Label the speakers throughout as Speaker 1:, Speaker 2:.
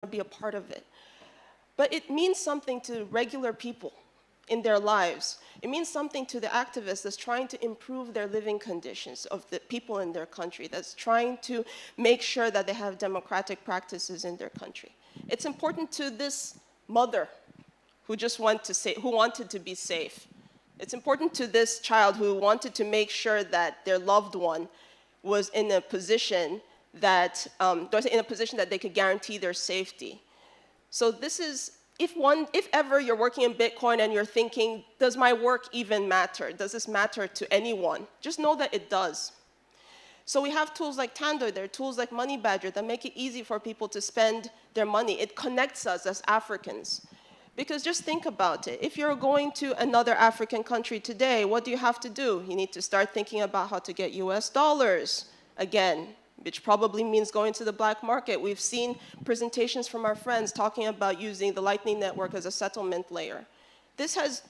Speaker 1: to be a part of it. But it means something to regular people in their lives. It means something to the activists that's trying to improve their living conditions of the people in their country, that's trying to make sure that they have democratic practices in their country. It's important to this mother who wanted to be safe. It's important to this child who wanted to make sure that their loved one was in a position that they could guarantee their safety. So this is, if ever you're working in Bitcoin and you're thinking, does my work even matter? Does this matter to anyone? Just know that it does. So we have tools like Tando, there are tools like Money Badger that make it easy for people to spend their money. It connects us as Africans. Because just think about it. If you're going to another African country today, what do you have to do? You need to start thinking about how to get US dollars again, which probably means going to the black market. We've seen presentations from our friends talking about using the Lightning Network as a settlement layer. This has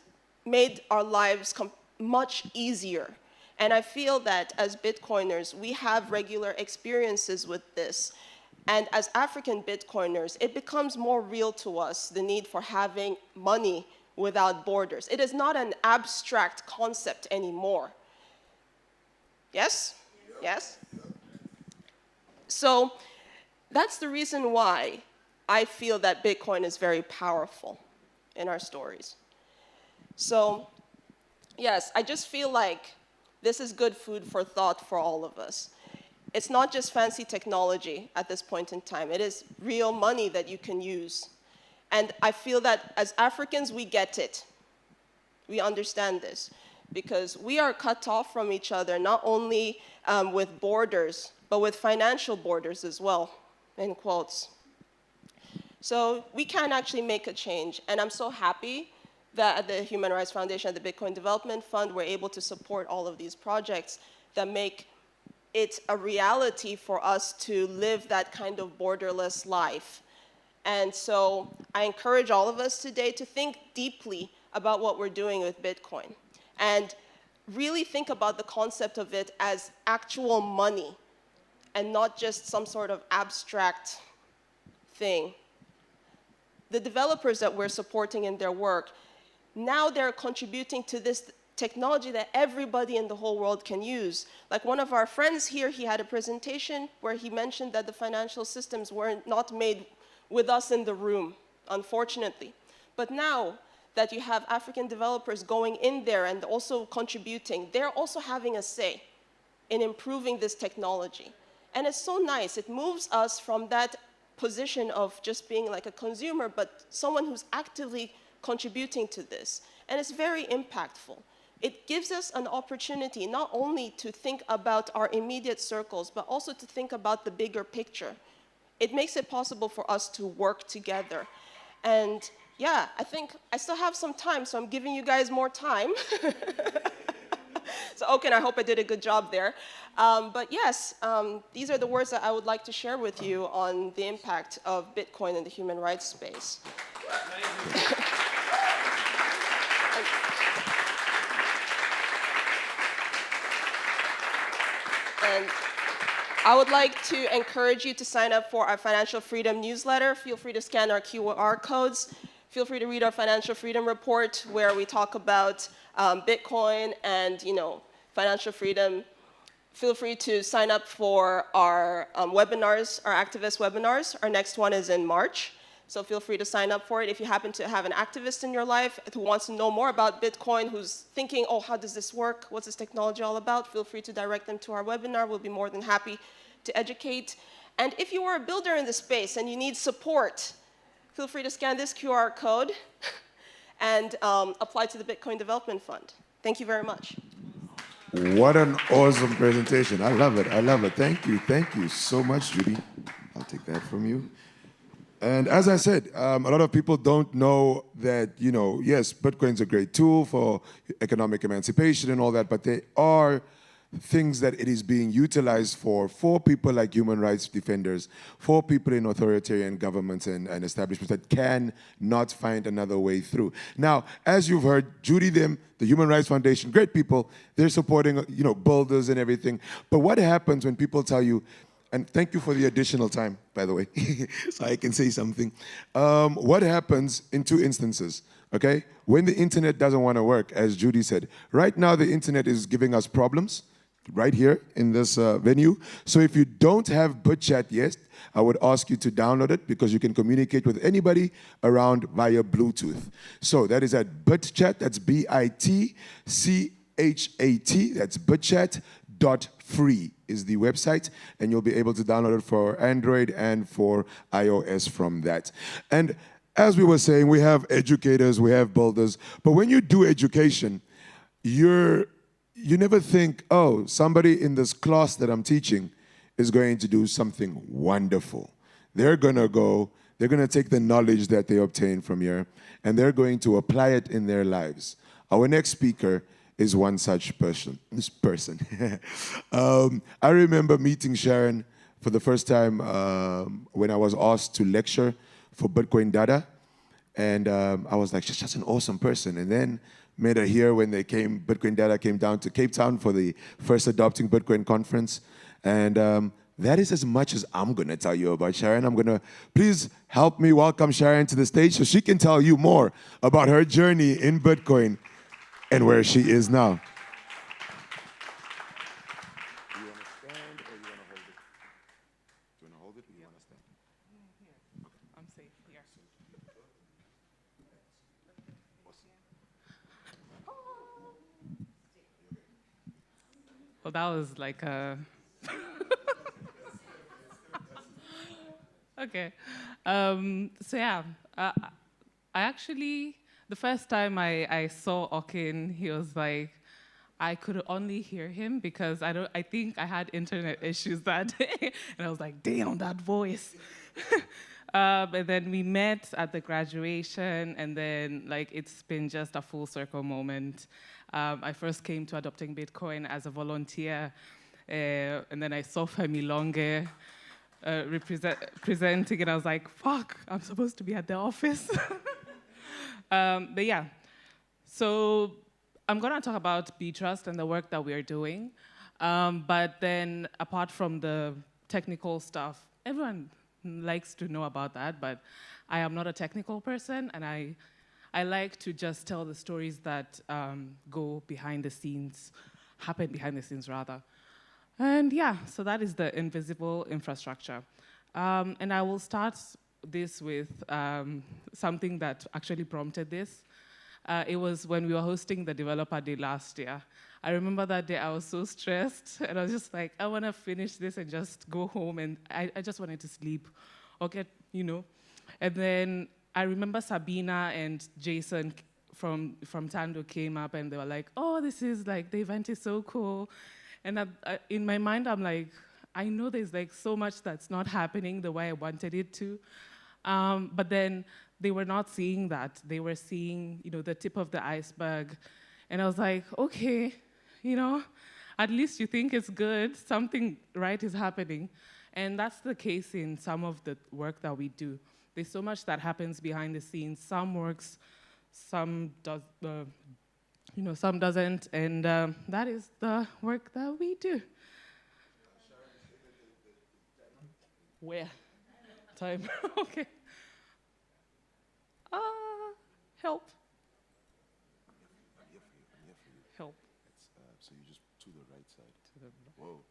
Speaker 1: made our lives much easier. And I feel that as Bitcoiners, we have regular experiences with this. And as African Bitcoiners, it becomes more real to us, the need for having money without borders. It is not an abstract concept anymore. Yes? Yes? So that's the reason why I feel that Bitcoin is very powerful in our stories. So yes, I just feel like this is good food for thought for all of us. It's not just fancy technology at this point in time. It is real money that you can use. And I feel that as Africans, we get it. We understand this. Because we are cut off from each other, not only with borders, but with financial borders as well, in quotes. So we can actually make a change. And I'm so happy that at the Human Rights Foundation, at the Bitcoin Development Fund, we're able to support all of these projects that make it's a reality for us to live that kind of borderless life. And so I encourage all of us today to think deeply about what we're doing with Bitcoin and really think about the concept of it as actual money and not just some sort of abstract thing. The developers that we're supporting in their work, now they're contributing to this technology that everybody in the whole world can use. Like one of our friends here, he had a presentation where he mentioned that the financial systems were not made with us in the room, unfortunately. But now that you have African developers going in there and also contributing, they're also having a say in improving this technology. And it's so nice. It moves us from that position of just being like a consumer, but someone who's actively contributing to this. And it's very impactful. It gives us an opportunity not only to think about our immediate circles, but also to think about the bigger picture. It makes it possible for us to work together. And yeah, I think I still have some time, so I'm giving you guys more time. So, Oken, I hope I did a good job there. But yes, these are the words that I would like to share with you on the impact of Bitcoin in the human rights space. And I would like to encourage you to sign up for our Financial Freedom newsletter. Feel free to scan our QR codes. Feel free to read our Financial Freedom Report, where we talk about Bitcoin and financial freedom. Feel free to sign up for our webinars, our activist webinars. Our next one is in March. So feel free to sign up for it. If you happen to have an activist in your life who wants to know more about Bitcoin, who's thinking, oh, how does this work? What's this technology all about? Feel free to direct them to our webinar. We'll be more than happy to educate. And if you are a builder in the space and you need support, feel free to scan this QR code and apply to the Bitcoin Development Fund. Thank you very much.
Speaker 2: What an awesome presentation. I love it. I love it. Thank you so much, Judy. I'll take that from you. And as I said, a lot of people don't know that, yes, Bitcoin's a great tool for economic emancipation and all that, but there are things that it is being utilized for people like human rights defenders, for people in authoritarian governments and establishments that can not find another way through. Now, as you've heard, Judy, the Human Rights Foundation, great people, they're supporting, builders and everything. But what happens when people tell you, and thank you for the additional time, by the way, so I can say something. What happens in two instances, okay? When the internet doesn't want to work, as Judy said, right now the internet is giving us problems right here in this venue. So if you don't have BitChat yet, I would ask you to download it because you can communicate with anybody around via Bluetooth. So that is at BitChat, that's BITCHAT, that's BitChat.free is the website, and you'll be able to download it for Android and for iOS from that. And as we were saying, we have educators, we have builders, but when you do education, you never think, oh, somebody in this class that I'm teaching is going to do something wonderful. They're going to take the knowledge that they obtain from here, and they're going to apply it in their lives. Our next speaker is one such person. I remember meeting Sharon for the first time when I was asked to lecture for Bitcoin Data, and I was like, she's such an awesome person. And then met her here when Bitcoin Data came down to Cape Town for the first Adopting Bitcoin conference. And that is as much as I'm going to tell you about Sharon. I'm going to, please help me welcome Sharon to the stage so she can tell you more about her journey in Bitcoin and where she is now. Do you want to stand or you want to hold it? Do you want to hold it or you want to stand?
Speaker 3: Here. I'm safe here. Well, that was like a... Okay. So yeah, I actually, the first time I saw Okin, he was like, I could only hear him because I think I had internet issues that day. And I was like, damn, that voice. And then we met at the graduation, and then like it's been just a full circle moment. I first came to Adopting Bitcoin as a volunteer, and then I saw Femi Longe presenting, and I was like, fuck, I'm supposed to be at the office. But yeah, so I'm gonna talk about B-Trust and the work that we're doing. But then apart from the technical stuff, everyone likes to know about that, but I am not a technical person, and I like to just tell the stories that go behind the scenes, happen behind the scenes rather. And yeah, so that is the invisible infrastructure. And I will start this with something that actually prompted this. It was when we were hosting the developer day last year. I remember that day I was so stressed, and I was just like, I want to finish this and just go home, and I just wanted to sleep or get, And then I remember Sabina and Jason from Tando came up, and they were like, oh, this is like, the event is so cool. And in my mind, I'm like, I know there's like so much that's not happening the way I wanted it to. But then they were not seeing that. They were seeing, the tip of the iceberg. And I was like, okay, at least you think it's good. Something right is happening. And that's the case in some of the work that we do. There's so much that happens behind the scenes. Some works, some does, some doesn't, and that is the work that we do. Where? Time. Okay. Help. Help.
Speaker 2: So you just to the right side.
Speaker 3: To the
Speaker 2: Whoa.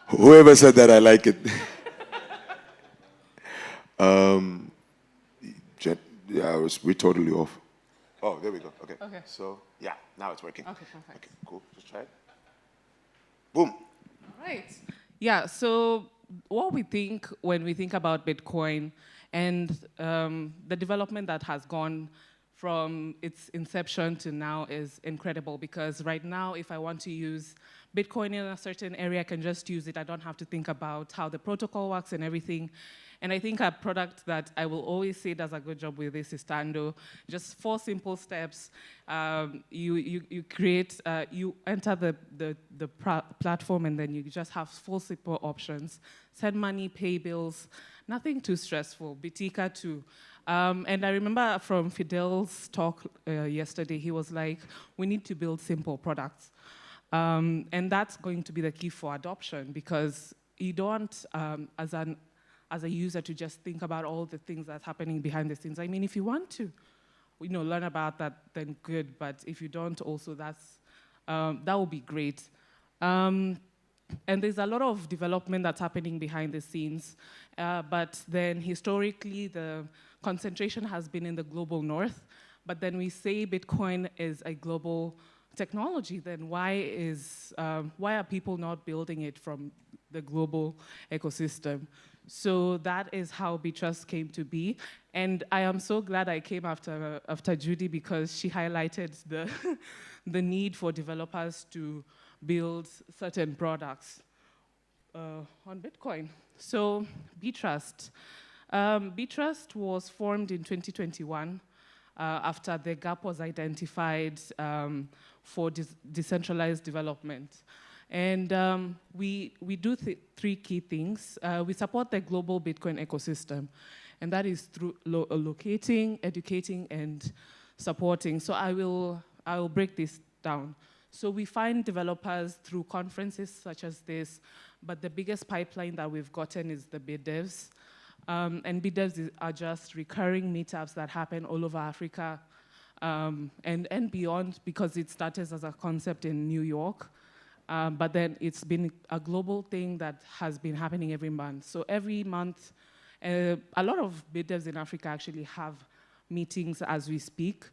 Speaker 2: Whoever said that, I like it. We're totally off. Oh, there we go. Okay.
Speaker 3: Okay.
Speaker 2: So, yeah, now it's working.
Speaker 3: Okay, perfect.
Speaker 2: Okay, cool. Just try it. Boom.
Speaker 3: Right. Yeah, so what we think when we think about Bitcoin and the development that has gone from its inception to now is incredible, because right now, if I want to use Bitcoin in a certain area, I can just use it. I don't have to think about how the protocol works and everything. And I think a product that I will always say does a good job with this is Tando. Just 4 simple steps. You create, you enter the platform, and then you just have 4 simple options: send money, pay bills, nothing too stressful. Pt2. And I remember from Fidel's talk yesterday, he was like, we need to build simple products. And that's going to be the key for adoption, because you don't, as a user, to just think about all the things that's happening behind the scenes. I mean, if you want to, learn about that, then good. But if you don't, also that would be great. And there's a lot of development that's happening behind the scenes. But then historically, the concentration has been in the global north. But then we say Bitcoin is a global technology, then why are people not building it from the global ecosystem? So that is how Btrust came to be. And I am so glad I came after Judy, because she highlighted the need for developers to build certain products on Bitcoin. So Btrust. Btrust was formed in 2021 after the gap was identified for decentralized development. And we do three key things. We support the global Bitcoin ecosystem, and that is through locating, educating, and supporting. So I will break this down. So we find developers through conferences such as this, but the biggest pipeline that we've gotten is the BitDevs. And BitDevs are just recurring meetups that happen all over Africa and beyond, because it started as a concept in New York. But then it's been a global thing that has been happening every month. So every month, a lot of BitDevs in Africa actually have meetings as we speak.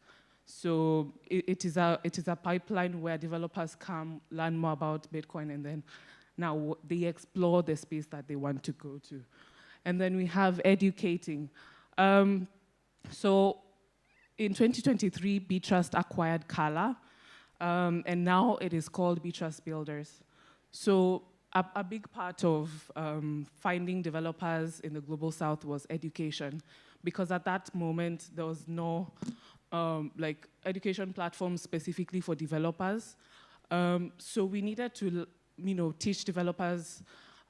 Speaker 3: So it is a pipeline where developers come, learn more about Bitcoin, and then now they explore the space that they want to go to. And then we have educating. So in 2023, Btrust acquired Kala, and now it is called Btrust Builders. So a big part of finding developers in the Global South was education, because at that moment, there was no education platform specifically for developers. So we needed to teach developers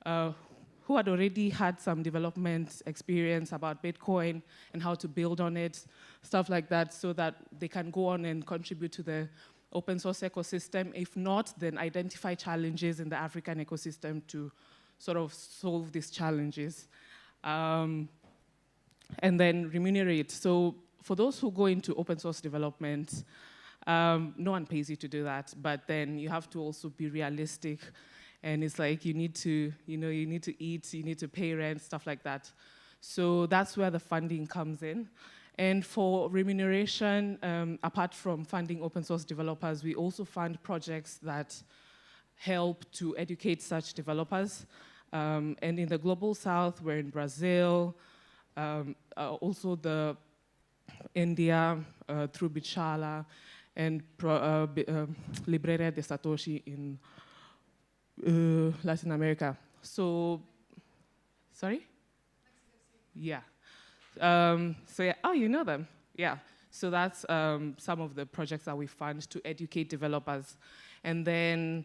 Speaker 3: who had already had some development experience about Bitcoin and how to build on it, stuff like that, so that they can go on and contribute to the open source ecosystem. If not, then identify challenges in the African ecosystem to sort of solve these challenges. And then remunerate. So for those who go into open source development, no one pays you to do that, but then you have to also be realistic. And it's like you need to eat, you need to pay rent, stuff like that. So that's where the funding comes in. And for remuneration, apart from funding open source developers, we also fund projects that help to educate such developers. And in the Global South, we're in Brazil, also the India through Bichala, and Libreria de Satoshi in Latin America. So, sorry? Yeah. So yeah, oh, you know them. Yeah. So that's some of the projects that we fund to educate developers. And then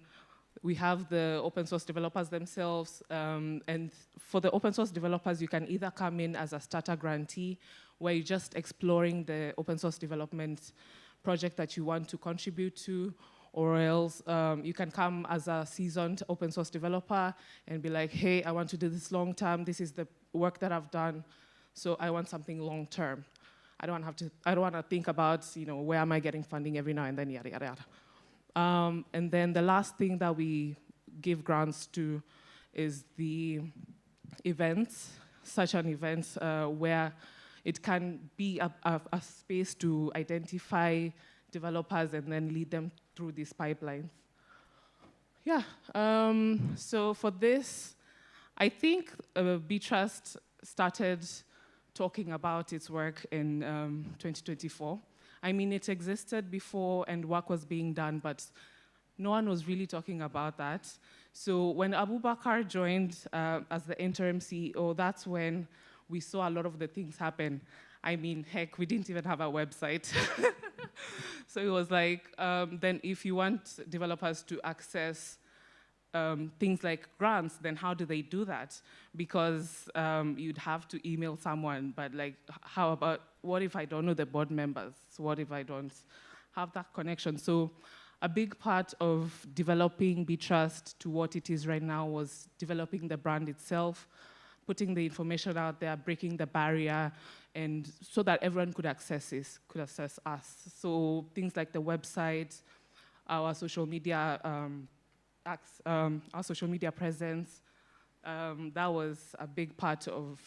Speaker 3: we have the open source developers themselves. And for the open source developers, you can either come in as a starter grantee, where you're just exploring the open source development project that you want to contribute to, or else you can come as a seasoned open source developer and be like, hey, I want to do this long term. This is the work that I've done, so I want something long term. I don't want to think about, where am I getting funding every now and then, yada, yada, yada. And then the last thing that we give grants to is the events, such an event where it can be a space to identify developers and then lead them through these pipelines. Yeah, so for this, I think Btrust started talking about its work in 2024. I mean, it existed before and work was being done, but no one was really talking about that. So when Abubakar joined as the interim CEO, that's when we saw a lot of the things happen. I mean, heck, we didn't even have a website. So it was like, then if you want developers to access things like grants, then how do they do that? Because you'd have to email someone, but like, how about, what if I don't know the board members? What if I don't have that connection? So a big part of developing BeTrust to what it is right now was developing the brand itself, putting the information out there, breaking the barrier, and so that everyone could access us. So things like the website, our social media, our social media presence, that was a big part of,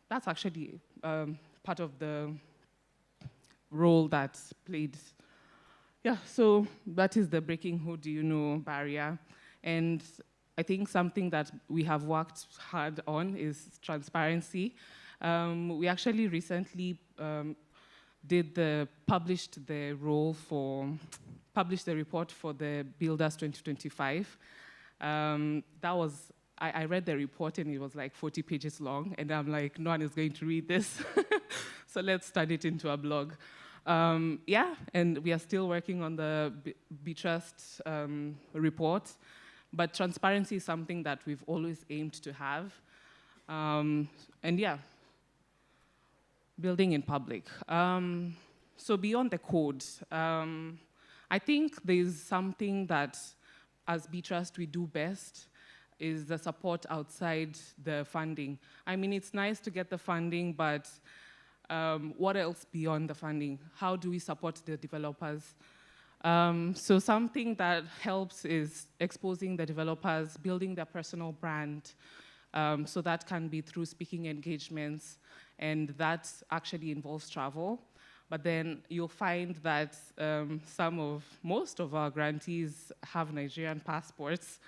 Speaker 3: that's actually part of the role that played. Yeah, so that is the breaking who do you know barrier. And I think something that we have worked hard on is transparency. We actually recently published the report for the Builders 2025. I read the report and it was like 40 pages long, and I'm like, no one is going to read this. So let's turn it into a blog. Yeah, and we are still working on the BeTrust report, but transparency is something that we've always aimed to have. And yeah, building in public. So beyond the code, I think there's something that as BeTrust we do best, is the support outside the funding. I mean, it's nice to get the funding, but what else beyond the funding? How do we support the developers? So something that helps is exposing the developers, building their personal brand. So that can be through speaking engagements, and that actually involves travel. But then you'll find that most of our grantees have Nigerian passports.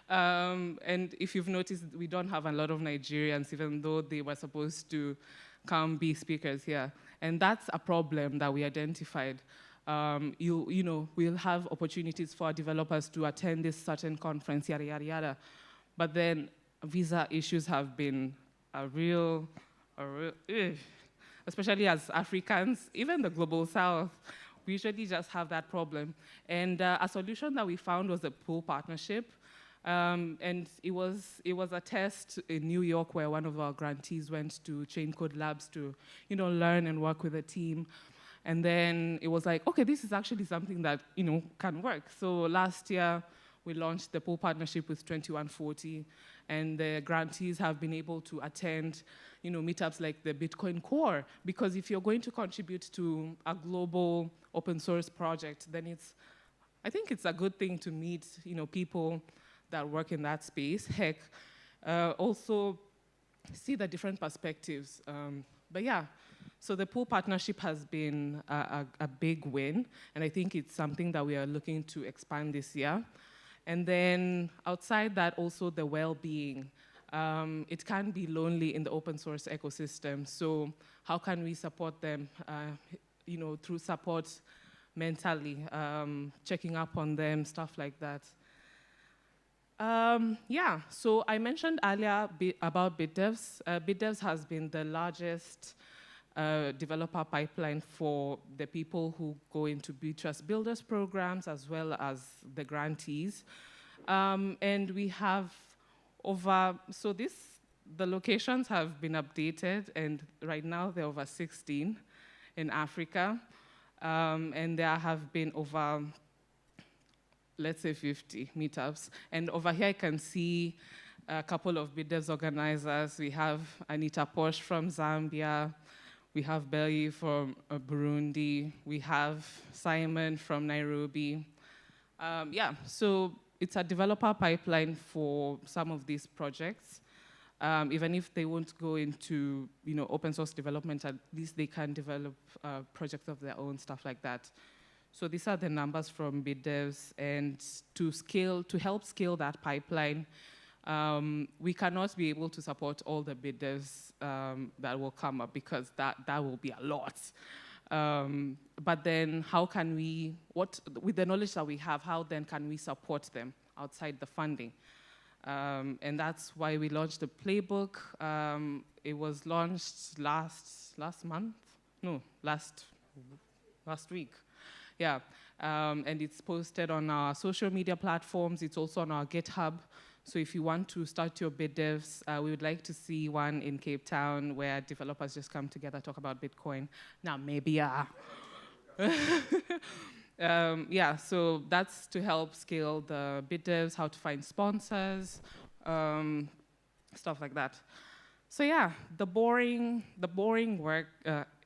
Speaker 3: And if you've noticed, we don't have a lot of Nigerians, even though they were supposed to come be speakers here. And that's a problem that we identified. We'll have opportunities for our developers to attend this certain conference, yada, yada, yada. But then visa issues have been a real especially as Africans, even the Global South, we usually just have that problem. And a solution that we found was a pool partnership. And it was a test in New York where one of our grantees went to Chain Code Labs to, learn and work with a team. And then it was like, okay, this is actually something that, can work. So last year, we launched the pool partnership with 2140, and the grantees have been able to attend, meetups like the Bitcoin Core, because if you're going to contribute to a global open source project, then I think it's a good thing to meet, people that work in that space. Heck, also see the different perspectives. But yeah, so the pool partnership has been a big win, and I think it's something that we are looking to expand this year. And then outside that, also the well-being. It can be lonely in the open source ecosystem, so how can we support them, through support mentally, checking up on them, stuff like that. Yeah, so I mentioned earlier about BitDevs. BitDevs has been the largest developer pipeline for the people who go into BeTrust Builders programs as well as the grantees. And we have the locations have been updated, and right now there are over 16 in Africa. And there have been over, let's say 50 meetups. And over here I can see a couple of BitDevs organizers. We have Anita Posh from Zambia. We have Belly from Burundi. We have Simon from Nairobi. Yeah, so it's a developer pipeline for some of these projects. Even if they won't go into open source development, at least they can develop projects of their own, stuff like that. So these are the numbers from BitDevs, and to help scale that pipeline, we cannot be able to support all the BitDevs that will come up, because that will be a lot. But then how can we, with the knowledge that we have, how then can we support them outside the funding? And that's why we launched the playbook. It was launched last week. Yeah, and it's posted on our social media platforms. It's also on our GitHub. So if you want to start your bit devs, we would like to see one in Cape Town where developers just come together, talk about Bitcoin. Now, maybe, yeah, so that's to help scale the bit devs, how to find sponsors, stuff like that. So yeah, the boring work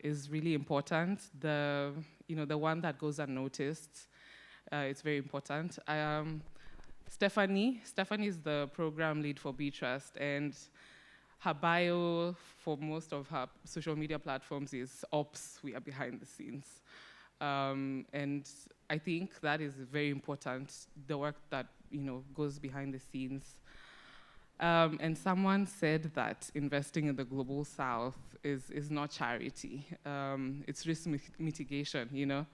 Speaker 3: is really important. The one that goes unnoticed, it's very important. Stephanie is the program lead for Btrust, and her bio for most of her social media platforms is ops. We are behind the scenes, and I think that is very important. The work that goes behind the scenes. And someone said that investing in the global south is not charity. It's risk mitigation,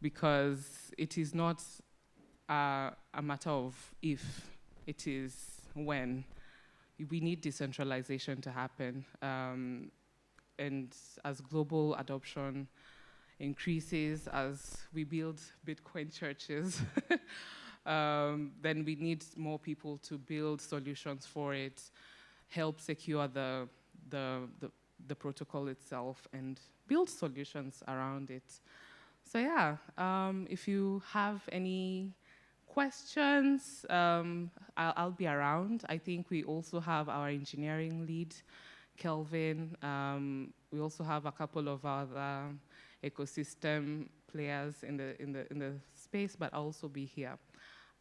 Speaker 3: because it is not a matter of if, it is when. We need decentralization to happen. And as global adoption increases, as we build Bitcoin churches, then we need more people to build solutions for it, help secure the protocol itself, and build solutions around it. So yeah, if you have any questions, I'll be around. I think we also have our engineering lead, Kelvin. We also have a couple of other ecosystem players in the space, but I'll also be here.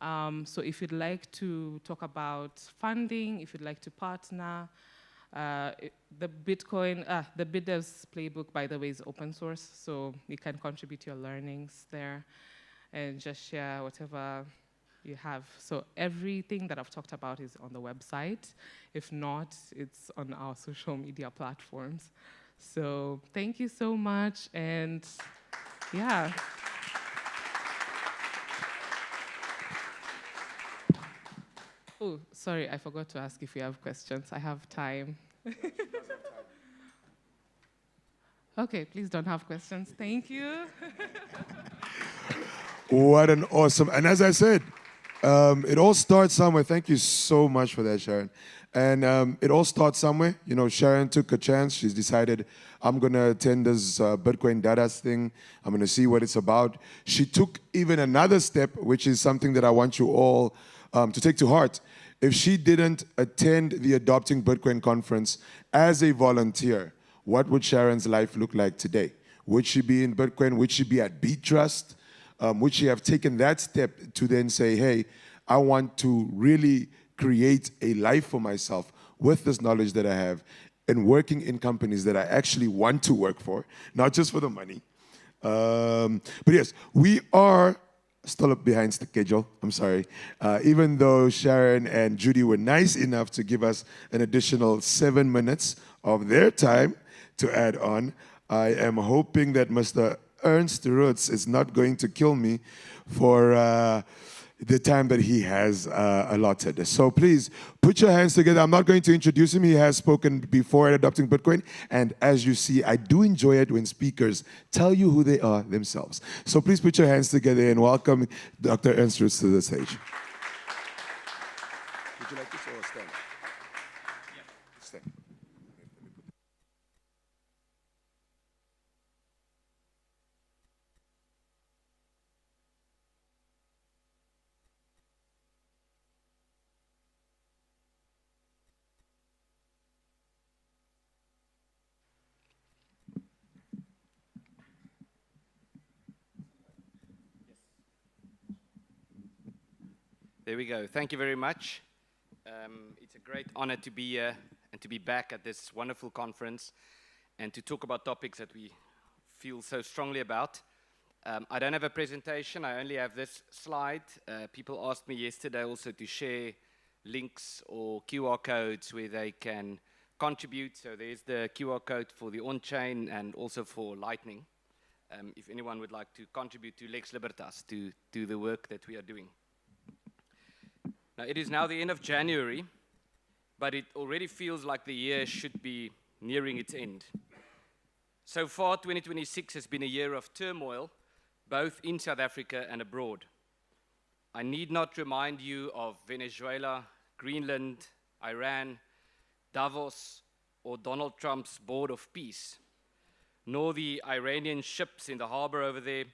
Speaker 3: So if you'd like to talk about funding, if you'd like to partner, the BitDevs playbook, by the way, is open source, so you can contribute your learnings there and just share whatever you have. So everything that I've talked about is on the website. If not, it's on our social media platforms. So thank you so much, and yeah. Oh, sorry, I forgot to ask if you have questions. I have time. Okay, please don't have questions. Thank you.
Speaker 2: What an awesome, and as I said, it all starts somewhere. Thank you so much for that, Sharon. And it all starts somewhere. Sharon took a chance. She's decided, I'm going to attend this Bitcoin Dadas thing. I'm going to see what it's about. She took even another step, which is something that I want you all to take to heart. If she didn't attend the Adopting Bitcoin conference as a volunteer, what would Sharon's life look like today? Would she be in Bitcoin? Would she be at Btrust? Would she have taken that step to then say, hey, I want to really create a life for myself with this knowledge that I have and working in companies that I actually want to work for, not just for the money. But yes, we are still up behind the schedule. I'm sorry. Even though Sharon and Judy were nice enough to give us an additional 7 minutes of their time to add on, I am hoping that Mr. Ernst Roots is not going to kill me for the time that he has allotted. So please, put your hands together. I'm not going to introduce him. He has spoken before at Adopting Bitcoin. And as you see, I do enjoy it when speakers tell you who they are themselves. So please put your hands together and welcome Dr. Ernst Roots to the stage. Would you like this or stand? Yeah. Stand.
Speaker 4: There we go. Thank you very much. It's a great honor to be here and to be back at this wonderful conference and to talk about topics that we feel so strongly about. I don't have a presentation. I only have this slide. People asked me yesterday also to share links or QR codes where they can contribute. So there's the QR code for the on-chain and also for Lightning. If anyone would like to contribute to Lex Libertas, to do the work that we are doing. Now, it is now the end of January, but it already feels like the year should be nearing its end. So far, 2026 has been a year of turmoil, both in South Africa and abroad. I need not remind you of Venezuela, Greenland, Iran, Davos, or Donald Trump's Board of Peace, nor the Iranian ships in the harbor over there,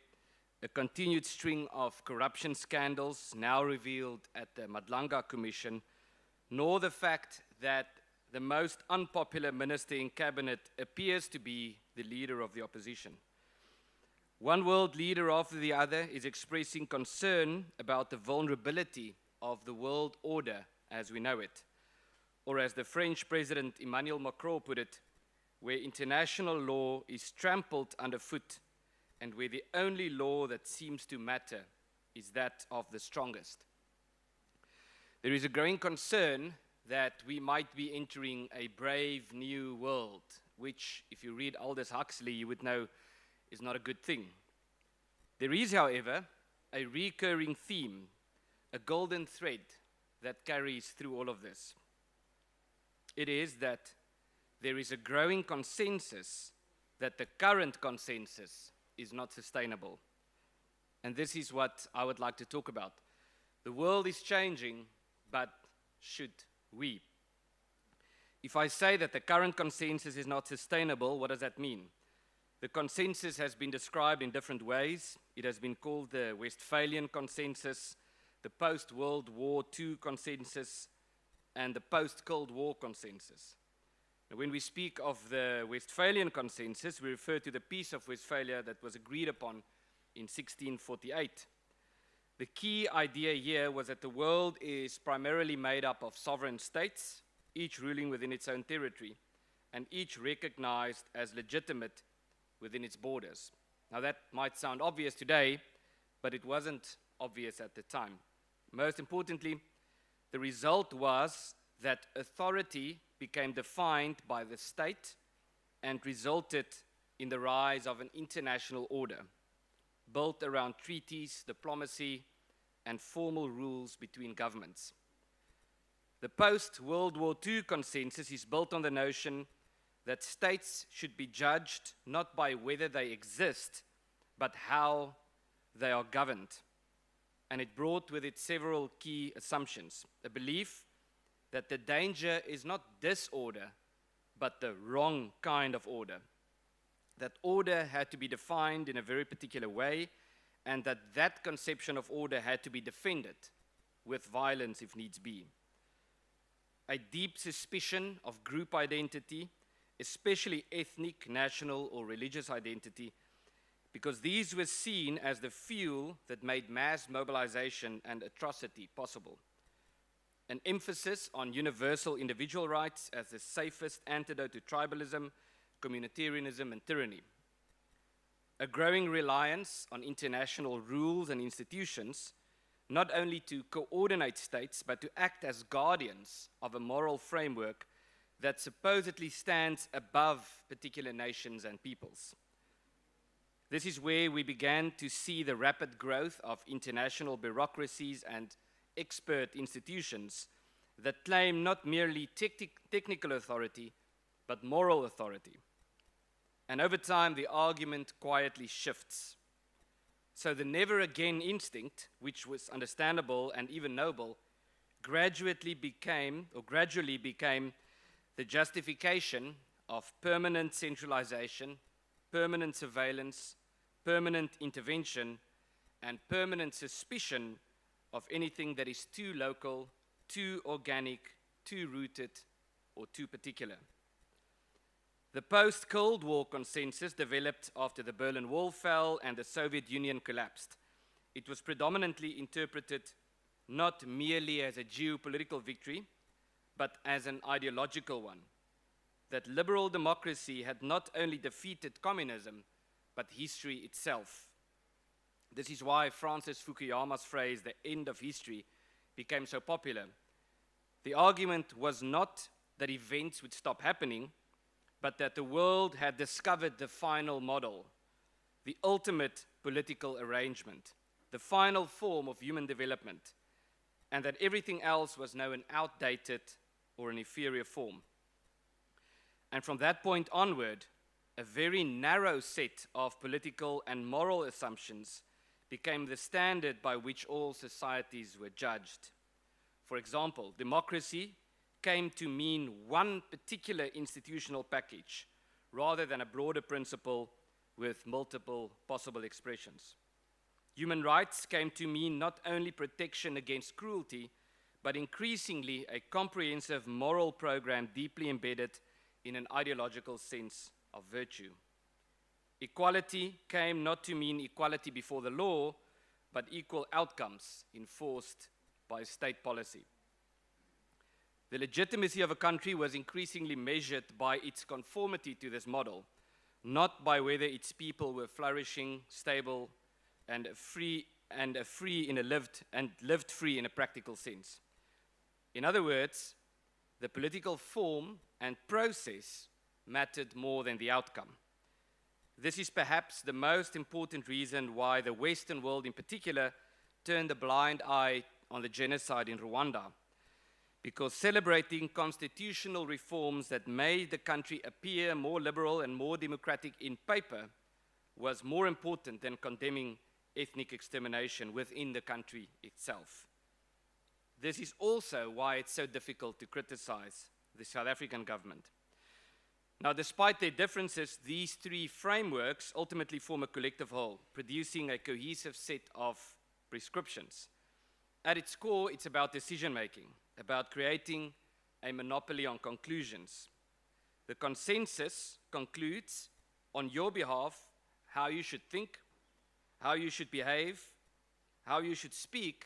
Speaker 4: a continued string of corruption scandals now revealed at the Madlanga Commission, nor the fact that the most unpopular minister in cabinet appears to be the leader of the opposition. One world leader after the other is expressing concern about the vulnerability of the world order as we know it. Or as the French President Emmanuel Macron put it, where international law is trampled underfoot and where the only law that seems to matter is that of the strongest. There is a growing concern that we might be entering a brave new world, which, if you read Aldous Huxley, you would know is not a good thing. There is, however, a recurring theme, a golden thread that carries through all of this. It is that there is a growing consensus that the current consensus is not sustainable. And this is what I would like to talk about. The world is changing, but should we? If I say that the current consensus is not sustainable, what does that mean? The consensus has been described in different ways. It has been called the Westphalian consensus, the post-World War II consensus, and the post-Cold War consensus. Now, when we speak of the Westphalian consensus, we refer to the Peace of Westphalia that was agreed upon in 1648. The key idea here was that the world is primarily made up of sovereign states, each ruling within its own territory, and each recognized as legitimate within its borders. Now that might sound obvious today, but it wasn't obvious at the time. Most importantly, the result was that authority became defined by the state and resulted in the rise of an international order built around treaties, diplomacy, and formal rules between governments. The post-World War II consensus is built on the notion that states should be judged not by whether they exist, but how they are governed. And it brought with it several key assumptions. A belief that the danger is not disorder, but the wrong kind of order. That order had to be defined in a very particular way, and that conception of order had to be defended with violence if needs be. A deep suspicion of group identity, especially ethnic, national, or religious identity, because these were seen as the fuel that made mass mobilization and atrocity possible. An emphasis on universal individual rights as the safest antidote to tribalism, communitarianism, and tyranny. A growing reliance on international rules and institutions, not only to coordinate states, but to act as guardians of a moral framework that supposedly stands above particular nations and peoples. This is where we began to see the rapid growth of international bureaucracies and expert institutions that claim not merely technical authority, but moral authority. And over time, the argument quietly shifts. So the never again instinct, which was understandable and even noble, gradually became the justification of permanent centralization, permanent surveillance, permanent intervention, and permanent suspicion of anything that is too local, too organic, too rooted, or too particular. The post-Cold War consensus developed after the Berlin Wall fell and the Soviet Union collapsed. It was predominantly interpreted not merely as a geopolitical victory, but as an ideological one. That liberal democracy had not only defeated communism, but history itself. This is why Francis Fukuyama's phrase, "the end of history," became so popular. The argument was not that events would stop happening, but that the world had discovered the final model, the ultimate political arrangement, the final form of human development, and that everything else was now an outdated or an inferior form. And from that point onward, a very narrow set of political and moral assumptions became the standard by which all societies were judged. For example, democracy came to mean one particular institutional package rather than a broader principle with multiple possible expressions. Human rights came to mean not only protection against cruelty, but increasingly a comprehensive moral program deeply embedded in an ideological sense of virtue. Equality came not to mean equality before the law, but equal outcomes enforced by state policy. The legitimacy of a country was increasingly measured by its conformity to this model, not by whether its people were flourishing, stable, and lived free in a practical sense. In other words, the political form and process mattered more than the outcome. This is perhaps the most important reason why the Western world in particular turned a blind eye on the genocide in Rwanda, because celebrating constitutional reforms that made the country appear more liberal and more democratic in paper was more important than condemning ethnic extermination within the country itself. This is also why it's so difficult to criticize the South African government. Now, despite their differences, these three frameworks ultimately form a collective whole, producing a cohesive set of prescriptions. At its core, it's about decision-making, about creating a monopoly on conclusions. The consensus concludes on your behalf how you should think, how you should behave, how you should speak,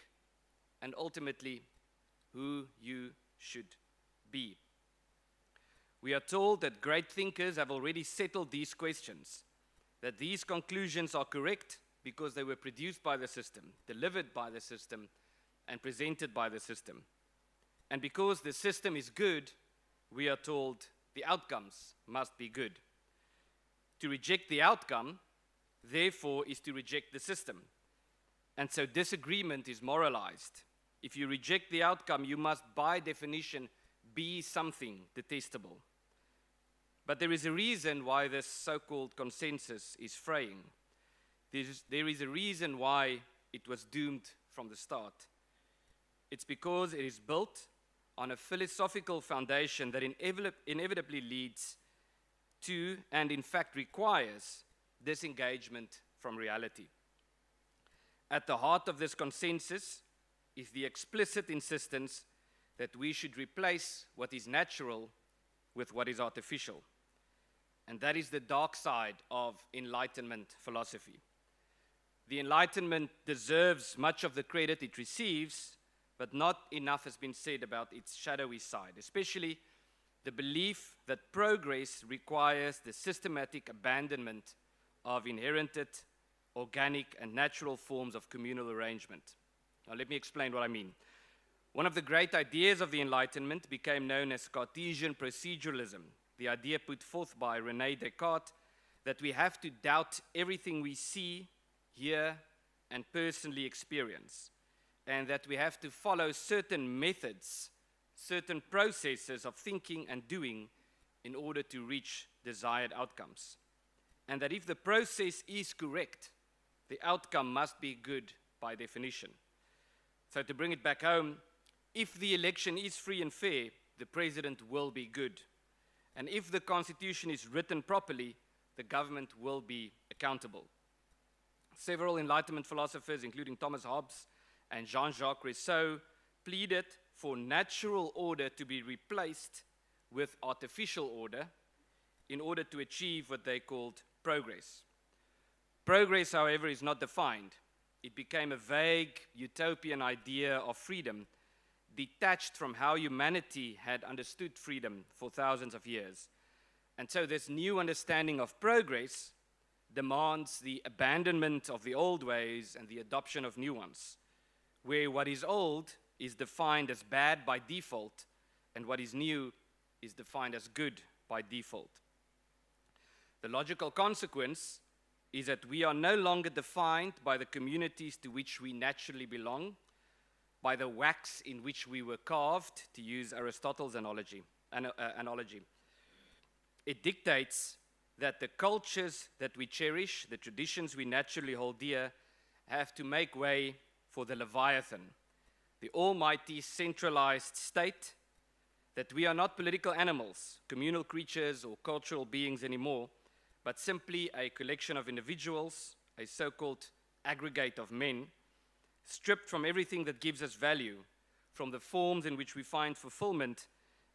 Speaker 4: and ultimately, who you should be. We are told that great thinkers have already settled these questions, that these conclusions are correct because they were produced by the system, delivered by the system, and presented by the system. And because the system is good, we are told the outcomes must be good. To reject the outcome, therefore, is to reject the system. And so disagreement is moralized. If you reject the outcome, you must, by definition, be something detestable. But there is a reason why this so-called consensus is fraying. There is a reason why it was doomed from the start. It's because it is built on a philosophical foundation that inevitably leads to, and in fact requires, disengagement from reality. At the heart of this consensus is the explicit insistence that we should replace what is natural with what is artificial. And that is the dark side of Enlightenment philosophy. The Enlightenment deserves much of the credit it receives, but not enough has been said about its shadowy side, especially the belief that progress requires the systematic abandonment of inherited, organic, and natural forms of communal arrangement. Now, let me explain what I mean. One of the great ideas of the Enlightenment became known as Cartesian proceduralism, the idea put forth by René Descartes that we have to doubt everything we see, hear, and personally experience, and that we have to follow certain methods, certain processes of thinking and doing in order to reach desired outcomes. And that if the process is correct, the outcome must be good by definition. So to bring it back home, if the election is free and fair, the president will be good. And if the Constitution is written properly, the government will be accountable. Several Enlightenment philosophers, including Thomas Hobbes and Jean-Jacques Rousseau, pleaded for natural order to be replaced with artificial order in order to achieve what they called progress. Progress, however, is not defined. It became a vague, utopian idea of freedom, detached from how humanity had understood freedom for thousands of years. And so this new understanding of progress demands the abandonment of the old ways and the adoption of new ones, where what is old is defined as bad by default, and what is new is defined as good by default. The logical consequence is that we are no longer defined by the communities to which we naturally belong, by the wax in which we were carved, to use Aristotle's analogy. It dictates that the cultures that we cherish, the traditions we naturally hold dear, have to make way for the Leviathan, the almighty centralized state, that we are not political animals, communal creatures, or cultural beings anymore, but simply a collection of individuals, a so-called aggregate of men, stripped from everything that gives us value, from the forms in which we find fulfillment,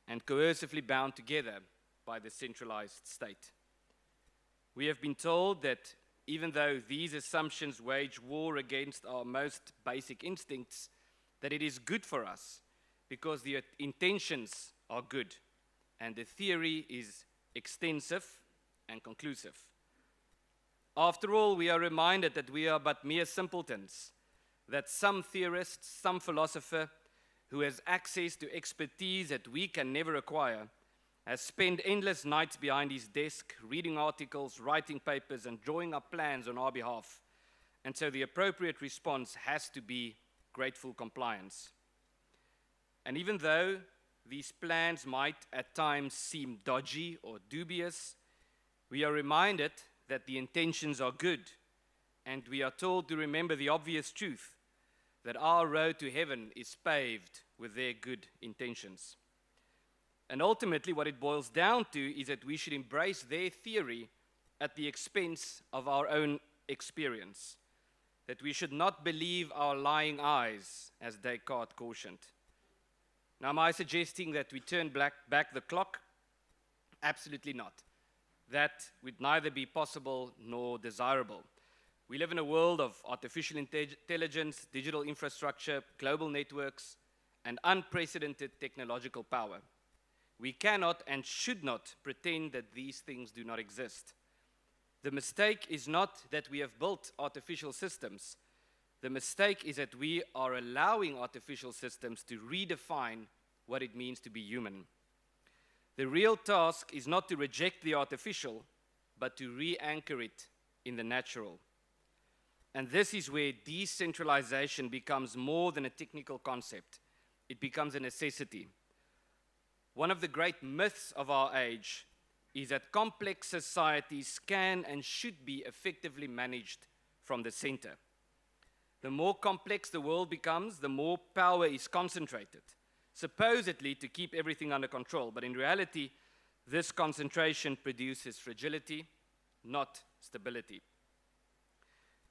Speaker 4: and coercively bound together by the centralized state. We have been told that even though these assumptions wage war against our most basic instincts, that it is good for us because the intentions are good and the theory is extensive and conclusive. After all, we are reminded that we are but mere simpletons, that some theorist, some philosopher who has access to expertise that we can never acquire has spent endless nights behind his desk reading articles, writing papers, and drawing up plans on our behalf. And so the appropriate response has to be grateful compliance. And even though these plans might at times seem dodgy or dubious, we are reminded that the intentions are good, and we are told to remember the obvious truth that our road to heaven is paved with their good intentions. And ultimately, what it boils down to is that we should embrace their theory at the expense of our own experience, that we should not believe our lying eyes, as Descartes cautioned. Now, am I suggesting that we turn back the clock? Absolutely not. That would neither be possible nor desirable. We live in a world of artificial intelligence, digital infrastructure, global networks, and unprecedented technological power. We cannot and should not pretend that these things do not exist. The mistake is not that we have built artificial systems. The mistake is that we are allowing artificial systems to redefine what it means to be human. The real task is not to reject the artificial, but to re-anchor it in the natural. And this is where decentralization becomes more than a technical concept. It becomes a necessity. One of the great myths of our age is that complex societies can and should be effectively managed from the center. The more complex the world becomes, the more power is concentrated, supposedly to keep everything under control. But in reality, this concentration produces fragility, not stability.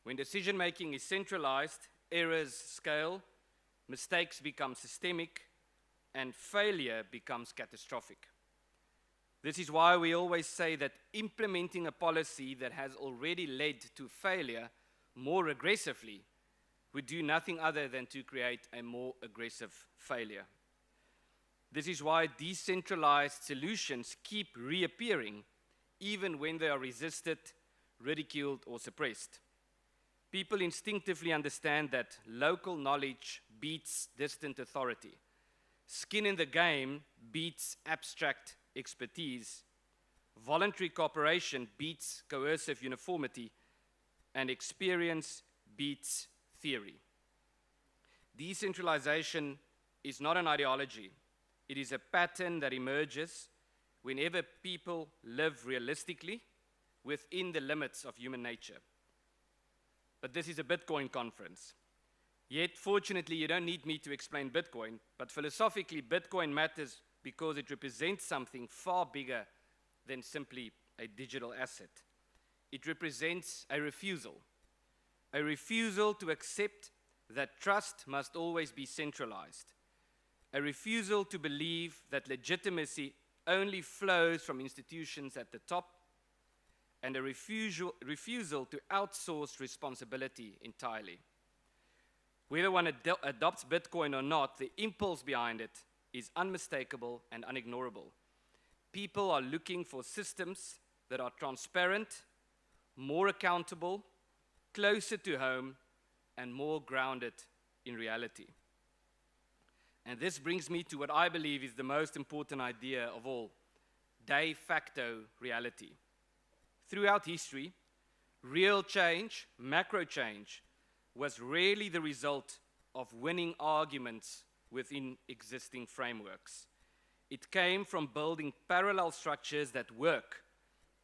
Speaker 4: When decision-making is centralized, errors scale, mistakes become systemic, and failure becomes catastrophic. This is why we always say that implementing a policy that has already led to failure more aggressively would do nothing other than to create a more aggressive failure. This is why decentralized solutions keep reappearing, even when they are resisted, ridiculed, or suppressed. People instinctively understand that local knowledge beats distant authority. Skin in the game beats abstract expertise. Voluntary cooperation beats coercive uniformity. And experience beats theory. Decentralization is not an ideology. It is a pattern that emerges whenever people live realistically within the limits of human nature. But this is a Bitcoin conference. Yet, fortunately, you don't need me to explain Bitcoin, but philosophically, Bitcoin matters because it represents something far bigger than simply a digital asset. It represents a refusal to accept that trust must always be centralized, a refusal to believe that legitimacy only flows from institutions at the top, and a refusal to outsource responsibility entirely. Whether one adopts Bitcoin or not, the impulse behind it is unmistakable and unignorable. People are looking for systems that are transparent, more accountable, closer to home, and more grounded in reality. And this brings me to what I believe is the most important idea of all, de facto reality. Throughout history, real change, macro change, was rarely the result of winning arguments within existing frameworks. It came from building parallel structures that work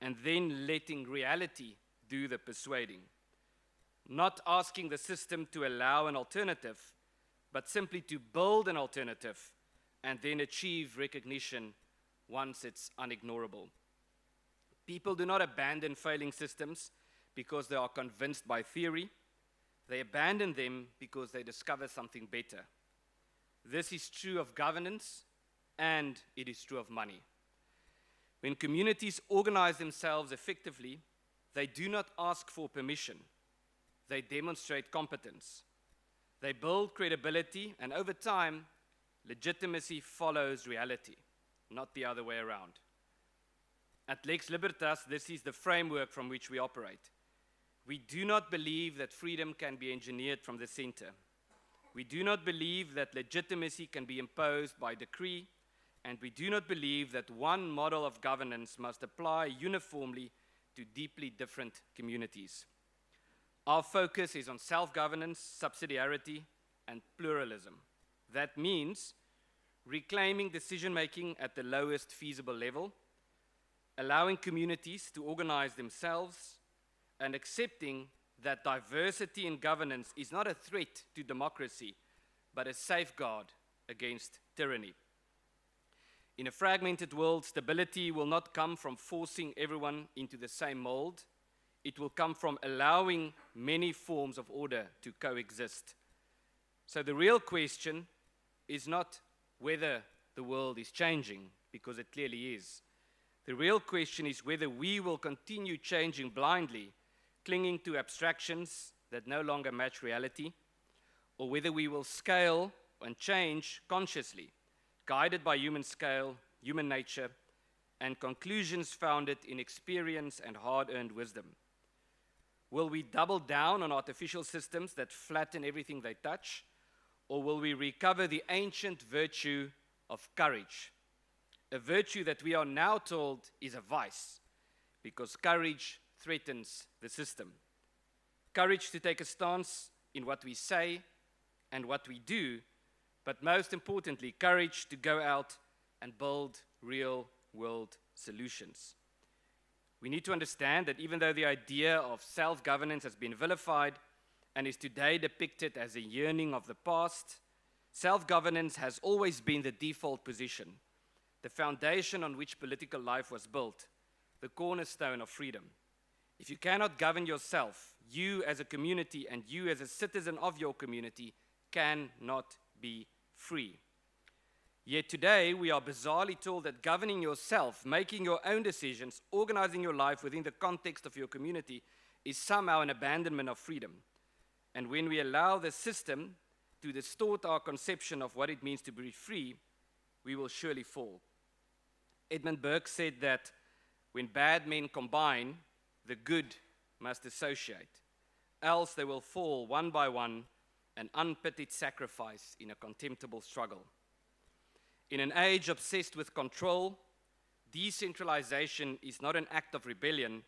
Speaker 4: and then letting reality do the persuading. Not asking the system to allow an alternative, but simply to build an alternative and then achieve recognition once it's unignorable. People do not abandon failing systems because they are convinced by theory. They abandon them because they discover something better. This is true of governance, and it is true of money. When communities organize themselves effectively, they do not ask for permission. They demonstrate competence. They build credibility, and over time, legitimacy follows reality, not the other way around. At Lex Libertas, this is the framework from which we operate. We do not believe that freedom can be engineered from the center. We do not believe that legitimacy can be imposed by decree, and we do not believe that one model of governance must apply uniformly to deeply different communities. Our focus is on self-governance, subsidiarity, and pluralism. That means reclaiming decision-making at the lowest feasible level, allowing communities to organize themselves, and accepting that diversity in governance is not a threat to democracy, but a safeguard against tyranny. In a fragmented world, stability will not come from forcing everyone into the same mold. It will come from allowing many forms of order to coexist. So the real question is not whether the world is changing, because it clearly is. The real question is whether we will continue changing blindly, clinging to abstractions that no longer match reality, or whether we will scale and change consciously, guided by human scale, human nature, and conclusions founded in experience and hard-earned wisdom. Will we double down on artificial systems that flatten everything they touch, or will we recover the ancient virtue of courage? A virtue that we are now told is a vice, because courage threatens the system. Courage to take a stance in what we say and what we do, but most importantly, courage to go out and build real-world solutions. We need to understand that even though the idea of self-governance has been vilified and is today depicted as a yearning of the past, self-governance has always been the default position, the foundation on which political life was built, the cornerstone of freedom. If you cannot govern yourself, you as a community and you as a citizen of your community cannot be free. Yet today we are bizarrely told that governing yourself, making your own decisions, organizing your life within the context of your community is somehow an abandonment of freedom. And when we allow the system to distort our conception of what it means to be free, we will surely fall. Edmund Burke said that when bad men combine, the good must associate, else they will fall one by one, an unpitied sacrifice in a contemptible struggle. In an age obsessed with control, decentralization is not an act of rebellion,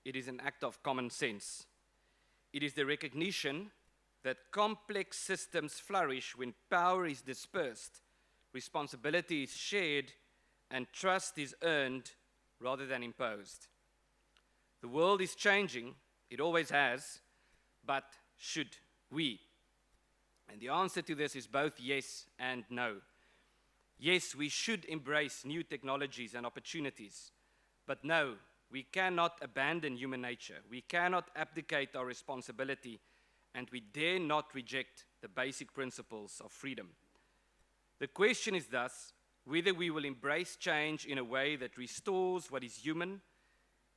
Speaker 4: it is an act of common sense. It is the recognition that complex systems flourish when power is dispersed, responsibility is shared, and trust is earned rather than imposed. The world is changing, it always has, but should we? And the answer to this is both yes and no. Yes, we should embrace new technologies and opportunities, but no, we cannot abandon human nature. We cannot abdicate our responsibility, and we dare not reject the basic principles of freedom. The question is thus whether we will embrace change in a way that restores what is human,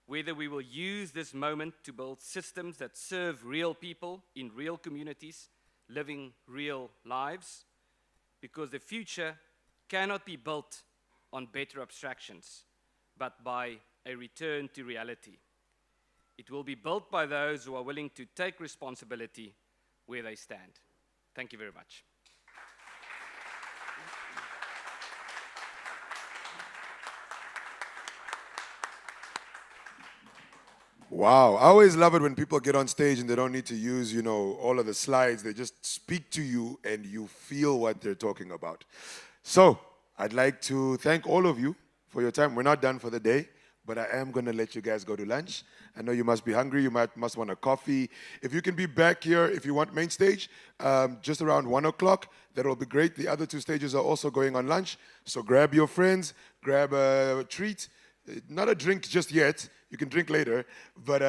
Speaker 4: whether we will use this moment to build systems that serve real people in real communities, living real lives, because the future cannot be built on better abstractions, but by a return to reality. It will be built by those who are willing to take responsibility where they stand. Thank you very much.
Speaker 2: Wow, I always love it when people get on stage and they don't need to use, all of the slides. They just speak to you and you feel what they're talking about. So, I'd like to thank all of you for your time. We're not done for the day, but I am going to let you guys go to lunch. I know you must be hungry. You must want a coffee. If you can be back here, if you want main stage, just around 1 o'clock, that will be great. The other two stages are also going on lunch. So grab your friends, grab a treat. Not a drink just yet. You can drink later. But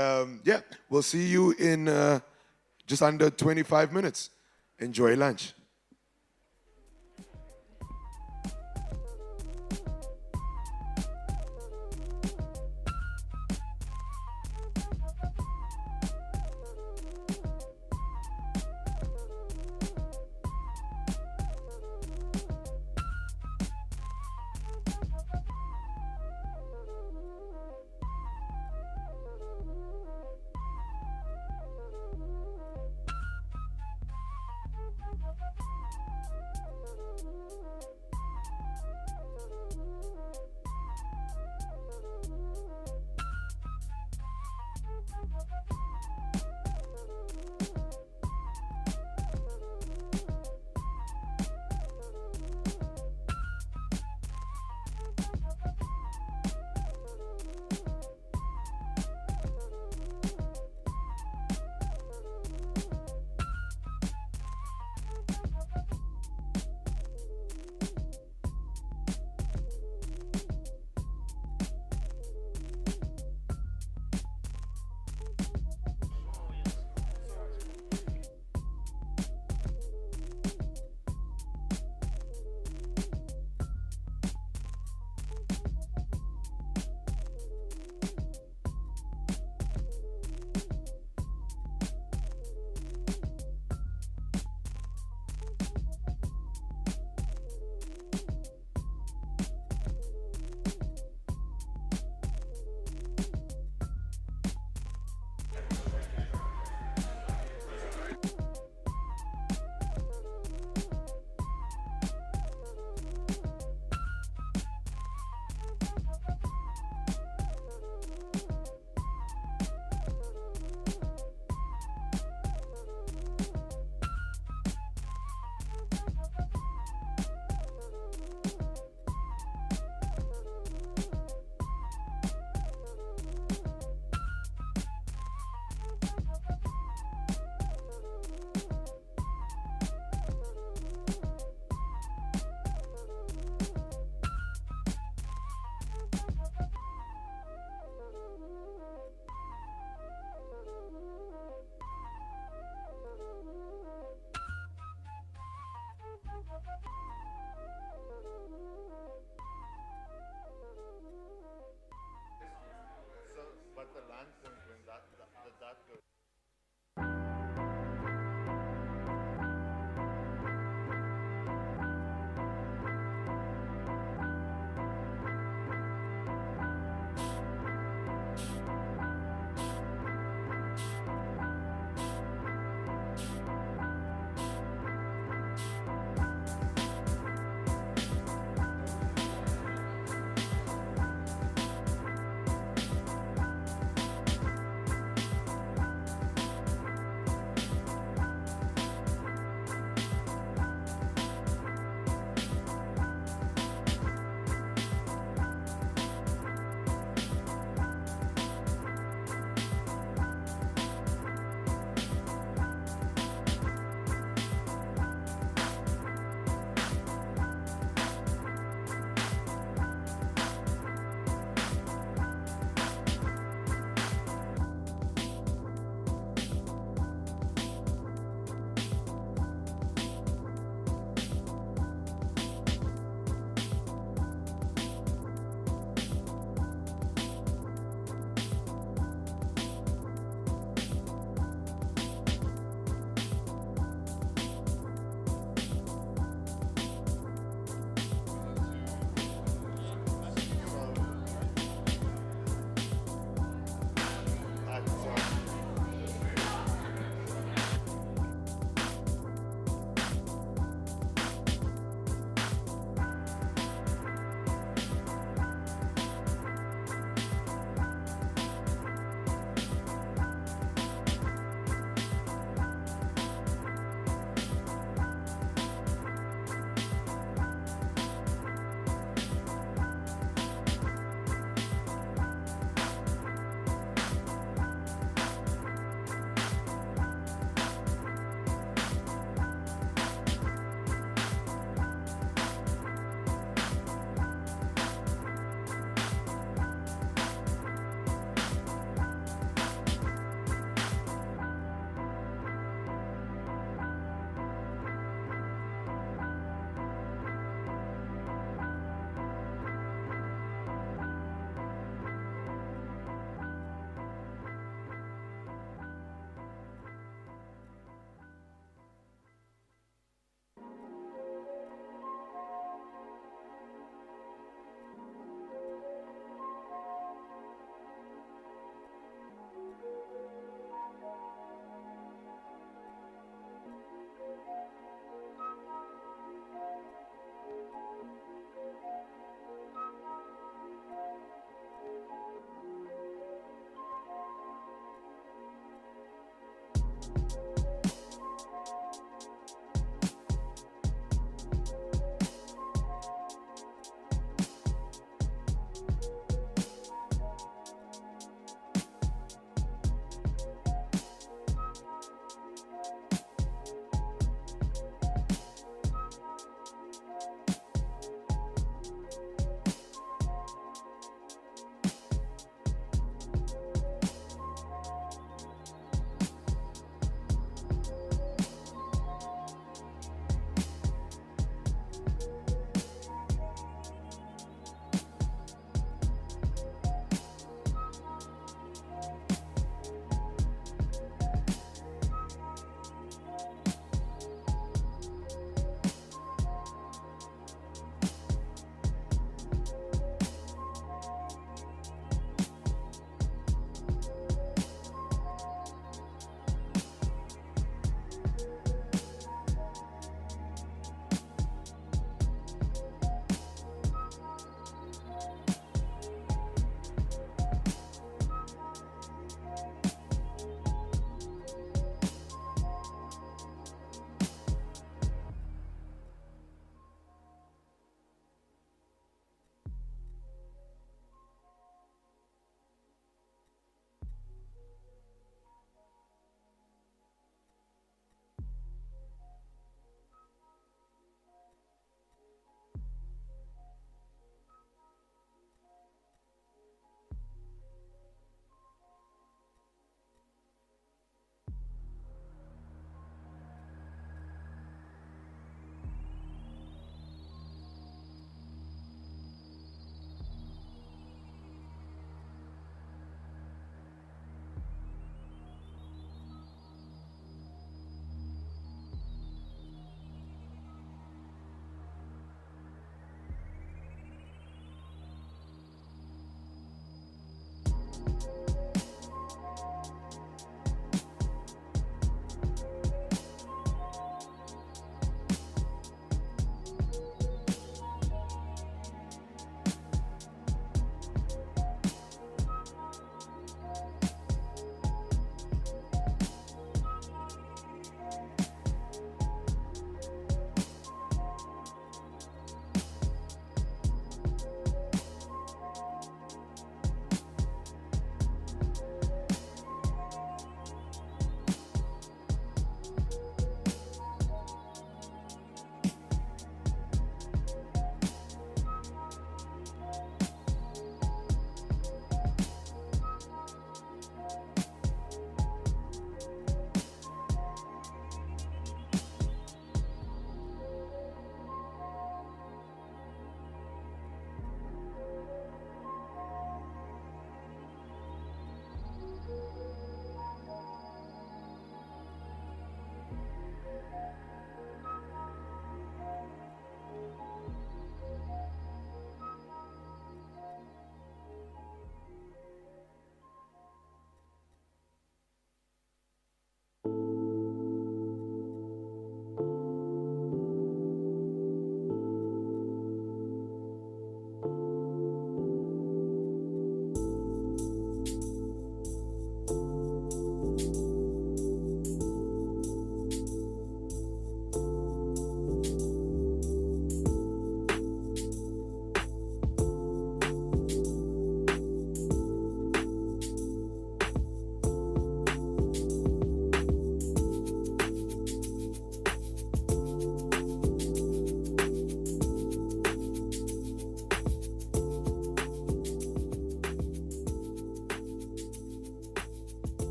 Speaker 2: yeah, we'll see you in just under 25 minutes. Enjoy lunch.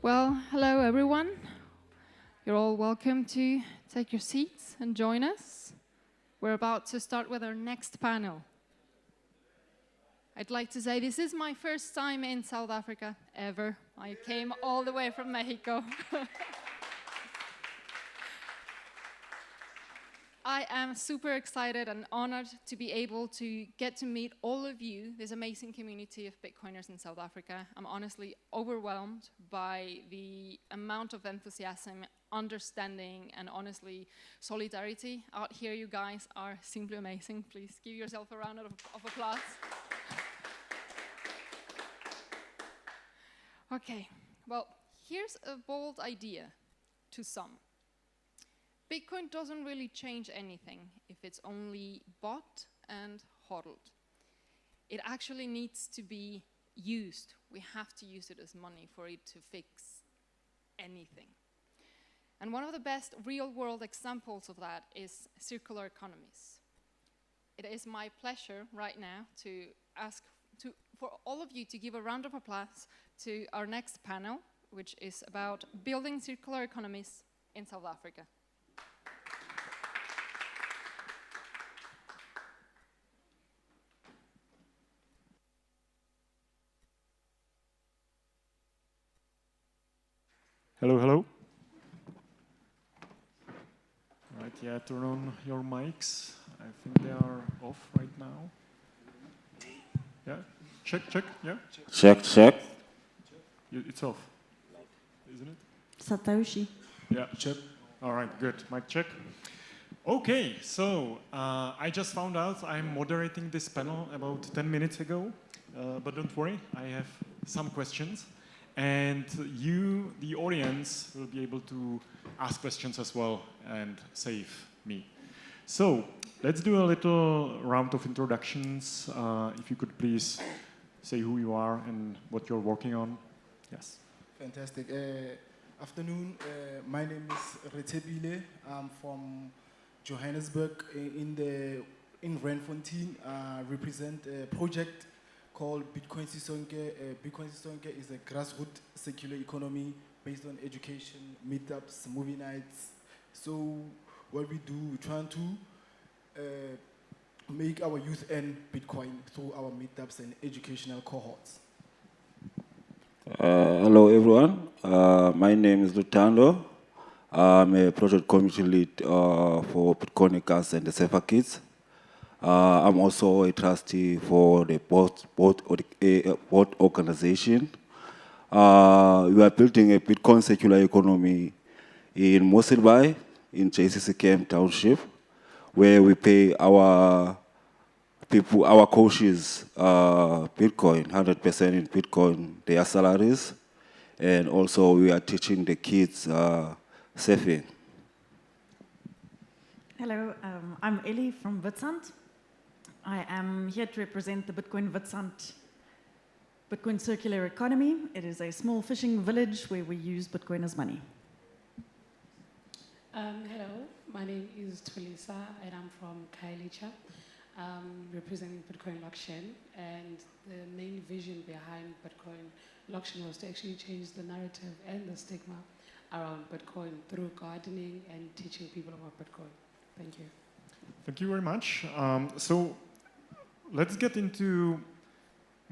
Speaker 5: Well, hello everyone. You're all welcome to take your seats and join us. We're about to start with our next panel. I'd like to say this is my first time in South Africa ever. I came all the way from Mexico. I am super excited and honored to be able to get to meet all of you, this amazing community of Bitcoiners in South Africa. I'm honestly overwhelmed by the amount of enthusiasm, understanding, and honestly, solidarity out here. You guys are simply amazing. Please give yourself a round of applause. Okay, well, here's a bold idea to some. Bitcoin doesn't really change anything if it's only bought and hodled. It actually needs to be used. We have to use it as money for it to fix anything. And one of the best real-world examples of that is circular economies. It is my pleasure right now to ask for all of you to give a round of applause to our next panel, which is about building circular economies in South Africa.
Speaker 6: Hello, hello. Right, yeah, turn on your mics. I think they are off right now. Yeah, check, yeah.
Speaker 7: Check.
Speaker 6: It's off, isn't it?
Speaker 8: Satoshi.
Speaker 6: Yeah, check. All right, good. Mic check. Okay, so I just found out I'm moderating this panel about 10 minutes ago, but don't worry, I have some questions. And you, the audience, will be able to ask questions as well and save me. So let's do a little round of introductions. If you could please say who you are and what you're working on. Yes.
Speaker 9: Fantastic. Afternoon. My name is Retebile. I'm from Johannesburg in Randfontein. Represent a project called Pt2. Pt2 is a grassroots circular economy based on education, meetups, movie nights. So what we do, we're trying to make our youth earn Bitcoin through our meetups and educational cohorts.
Speaker 7: Hello, everyone. My name is Lutando. I'm a project committee lead for Bitcoinicers and the Safer Kids. I'm also a trustee for the board organization. We are building a Bitcoin circular economy in Moselbai, in JCCKM Township, where we pay our people, our coaches, Bitcoin, 100% in Bitcoin, their salaries. And also we are teaching the kids saving.
Speaker 8: Hello, I'm Ellie from Witstrand. I am here to represent the Bitcoin Witstrand Bitcoin Circular Economy. It is a small fishing village where we use Bitcoin as money.
Speaker 10: Hello, my name is Tulisa and I'm from Kailicha, representing Bitcoin Blockchain. And the main vision behind Bitcoin Blockchain was to actually change the narrative and the stigma around Bitcoin through gardening and teaching people about Bitcoin. Thank you.
Speaker 6: Thank you very much. So let's get into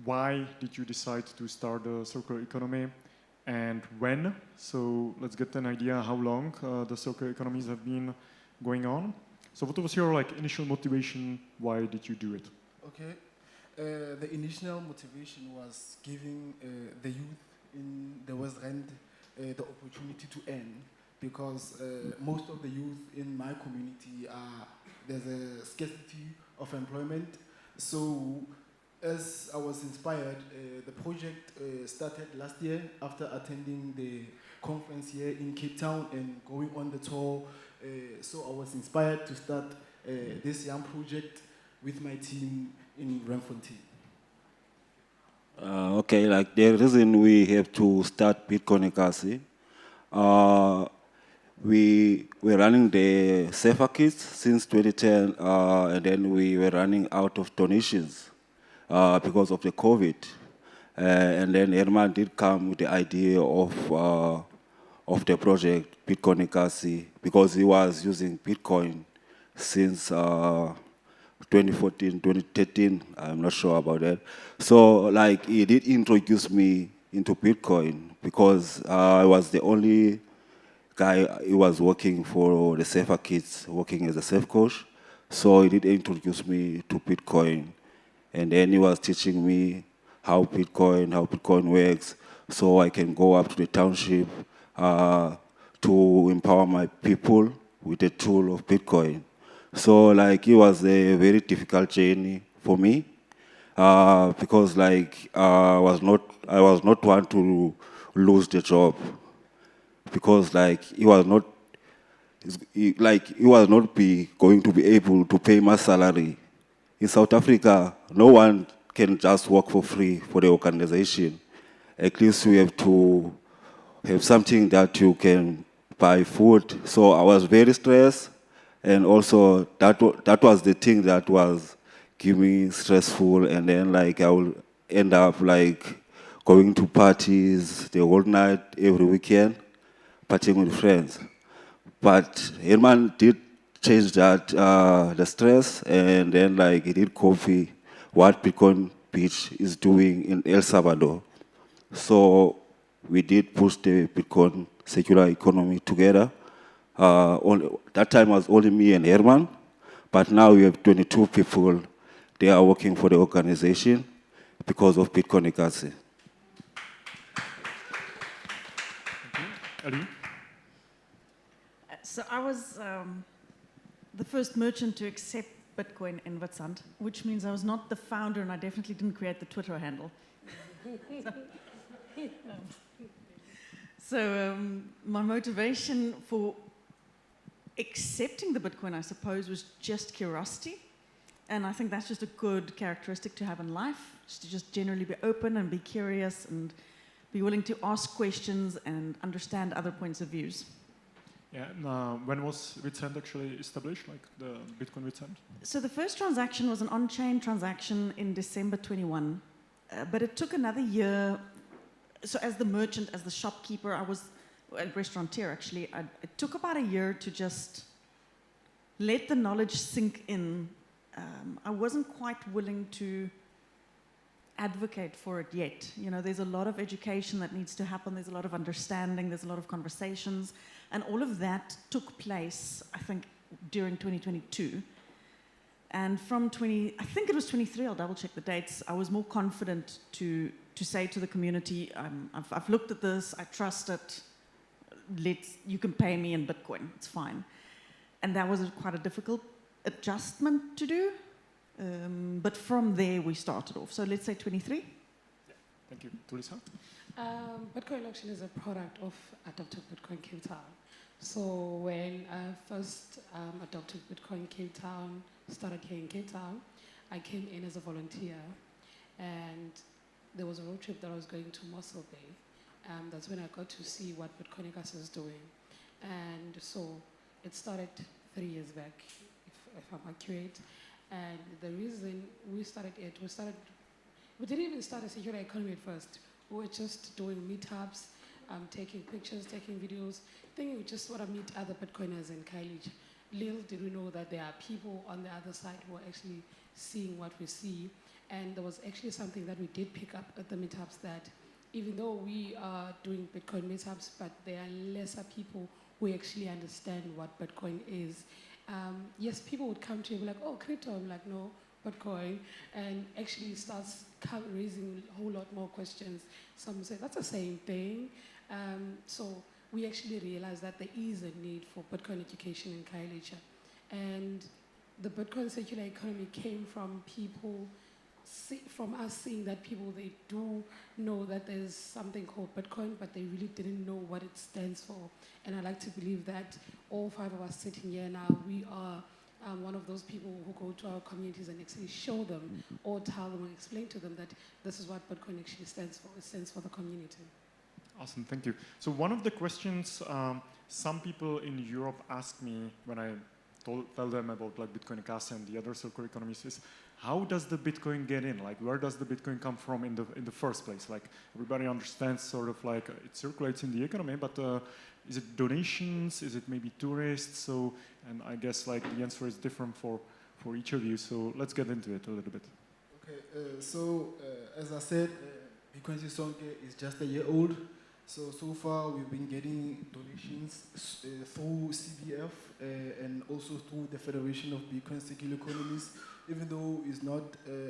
Speaker 6: why did you decide to start the circular economy and when. So let's get an idea how long the circular economies have been going on. So what was your initial motivation? Why did you do it?
Speaker 9: Okay. The initial motivation was giving the youth in the West Rand the opportunity to earn, because most of the youth in my community there's a scarcity of employment. So as I was inspired, the project started last year after attending the conference here in Cape Town and going on the tour. So I was inspired to start this young project with my team in Randfontein.
Speaker 7: Okay, the reason we have to start Bitcoinicers, we were running the Safer Kids since 2010, and then we were running out of donations because of the COVID. And then Herman did come with the idea of the project, Bitcoin Legacy, because he was using Bitcoin since 2014, 2013, I'm not sure about that. So like he did introduce me into Bitcoin because I was the only guy who was working for the Safer Kids, working as a safe coach. So he did introduce me to Bitcoin. And then he was teaching me how Bitcoin works, so I can go up to the township to empower my people with the tool of Bitcoin. So like it was a very difficult journey for me because like I was not one to lose the job because like he was not going to be able to pay my salary. In South Africa, no one can just work for free for the organization. At least you have to have something that you can buy food. So I was very stressed, and also that was the thing that was giving me stressful. And then like I will end up like going to parties the whole night every weekend, partying with friends. But Herman did change that, the stress, and then like he did copy what Bitcoin Beach is doing in El Salvador. So we did push the Bitcoin circular economy together. That time was only me and Herman, but now we have 22 people. They are working for the organization because of Bitcoin Legacy.
Speaker 6: Ali?
Speaker 8: So I was the first merchant to accept Bitcoin in Witwatersrand, which means I was not the founder and I definitely didn't create the Twitter handle. So my motivation for accepting the Bitcoin, I suppose, was just curiosity. And I think that's just a good characteristic to have in life, just to just generally be open and be curious and be willing to ask questions and understand other points of views.
Speaker 6: Yeah, when was Witwatersrand actually established, like the Bitcoin Witwatersrand?
Speaker 8: So the first transaction was an on-chain transaction in December 21, but it took another year. So as the merchant, as the shopkeeper, I was a restaurateur actually. It took about a year to just let the knowledge sink in. I wasn't quite willing to advocate for it yet. You know, there's a lot of education that needs to happen. There's a lot of understanding. There's a lot of conversations. And all of that took place, I think, during 2022. And from I think it was 23, I'll double check the dates, I was more confident to say to the community, I've looked at this, I trust it, you can pay me in Bitcoin, it's fine. And that was quite a difficult adjustment to do. But from there we started off. So let's say 23.
Speaker 6: Yeah. Thank you. Tulisa?
Speaker 10: Bitcoin Auction is a product of Adopted Bitcoin Cape Town. So when I first adopted Bitcoin Cape Town, started here in Cape Town, I came in as a volunteer, and there was a road trip that I was going to Mossel Bay. That's when I got to see what Bitcoin Legacy is doing. And so it started 3 years back, if I'm accurate. And the reason we started it, we didn't even start a circular economy at first. We were just doing meetups, taking pictures, taking videos, thinking we just want to meet other Bitcoiners in Khayelitsha. Little did we know that there are people on the other side who are actually seeing what we see. And there was actually something that we did pick up at the meetups, that even though we are doing Bitcoin meetups, but there are lesser people who actually understand what Bitcoin is. Yes, people would come to you and be like, oh, crypto. I'm like, no, Bitcoin. And actually starts raising a whole lot more questions. Some say, that's the same thing. So we actually realized that there is a need for Bitcoin education in Khayelitsha. And the Bitcoin circular economy came from people, from us seeing that people, they do know that there's something called Bitcoin, but they really didn't know what it stands for. And I like to believe that all 5 of us sitting here now, we are one of those people who go to our communities and actually show them or tell them or explain to them that this is what Bitcoin actually stands for. It stands for the community.
Speaker 6: Awesome, thank you. So one of the questions some people in Europe ask me when I tell them about like Bitcoin Legacy and the other circular economies is, how does the Bitcoin get in? Like, where does the Bitcoin come from in the first place? Like, everybody understands sort of like it circulates in the economy, but is it donations? Is it maybe tourists? So, and I guess like the answer is different for each of you. So let's get into it a little bit.
Speaker 9: Okay, as I said, Bitcoin Sisonke is just a year old. So far we've been getting donations through CBF and also through the Federation of Bitcoin Circular Economies. Even though it's not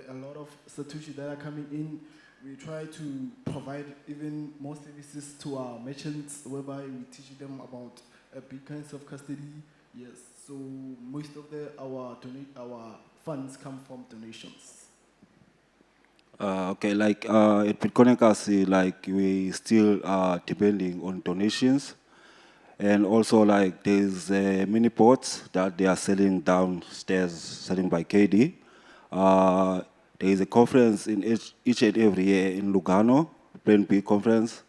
Speaker 9: a lot of satoshi that are coming in, we try to provide even more services to our merchants, whereby we teach them about Bitcoin self-custody. Yes, so most of our funds come from donations.
Speaker 7: Okay, like at Bitcoin Kasi, like we still are depending on donations, and also like there's mini pots that they are selling downstairs, selling by KD. There is a conference in each and every year in Lugano, Plan B conference.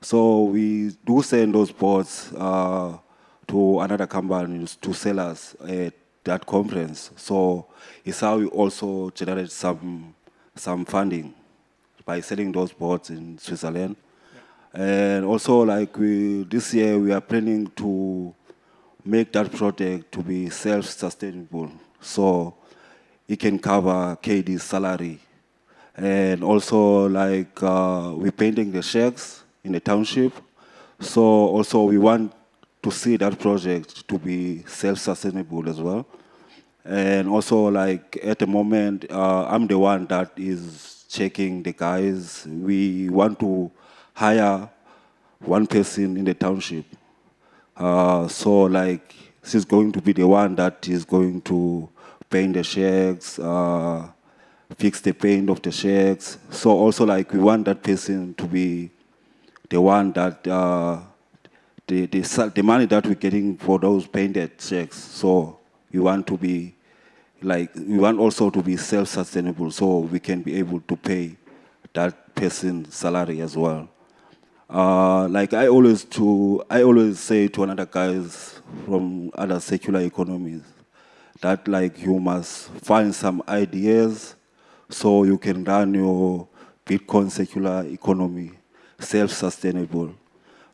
Speaker 7: So we do send those pots to another company to sell us at that conference. So it's how we also generate some funding by selling those boards in Switzerland. Yeah. And also, like this year, we are planning to make that project to be self-sustainable, so it can cover KD's salary. And also, like we're painting the shacks in the township, so also we want to see that project to be self-sustainable as well. And also, like, at the moment, I'm the one that is checking the guys. We want to hire one person in the township. So, like, she's going to be the one that is going to paint the shacks, fix the paint of the shacks. So also, like, we want that person to be the one that, the money that we're getting for those painted shacks. So we want to be, like, we want also to be self-sustainable, so we can be able to pay that person's salary as well. Like I always say to another guys from other secular economies that, like, you must find some ideas so you can run your Bitcoin secular economy self-sustainable.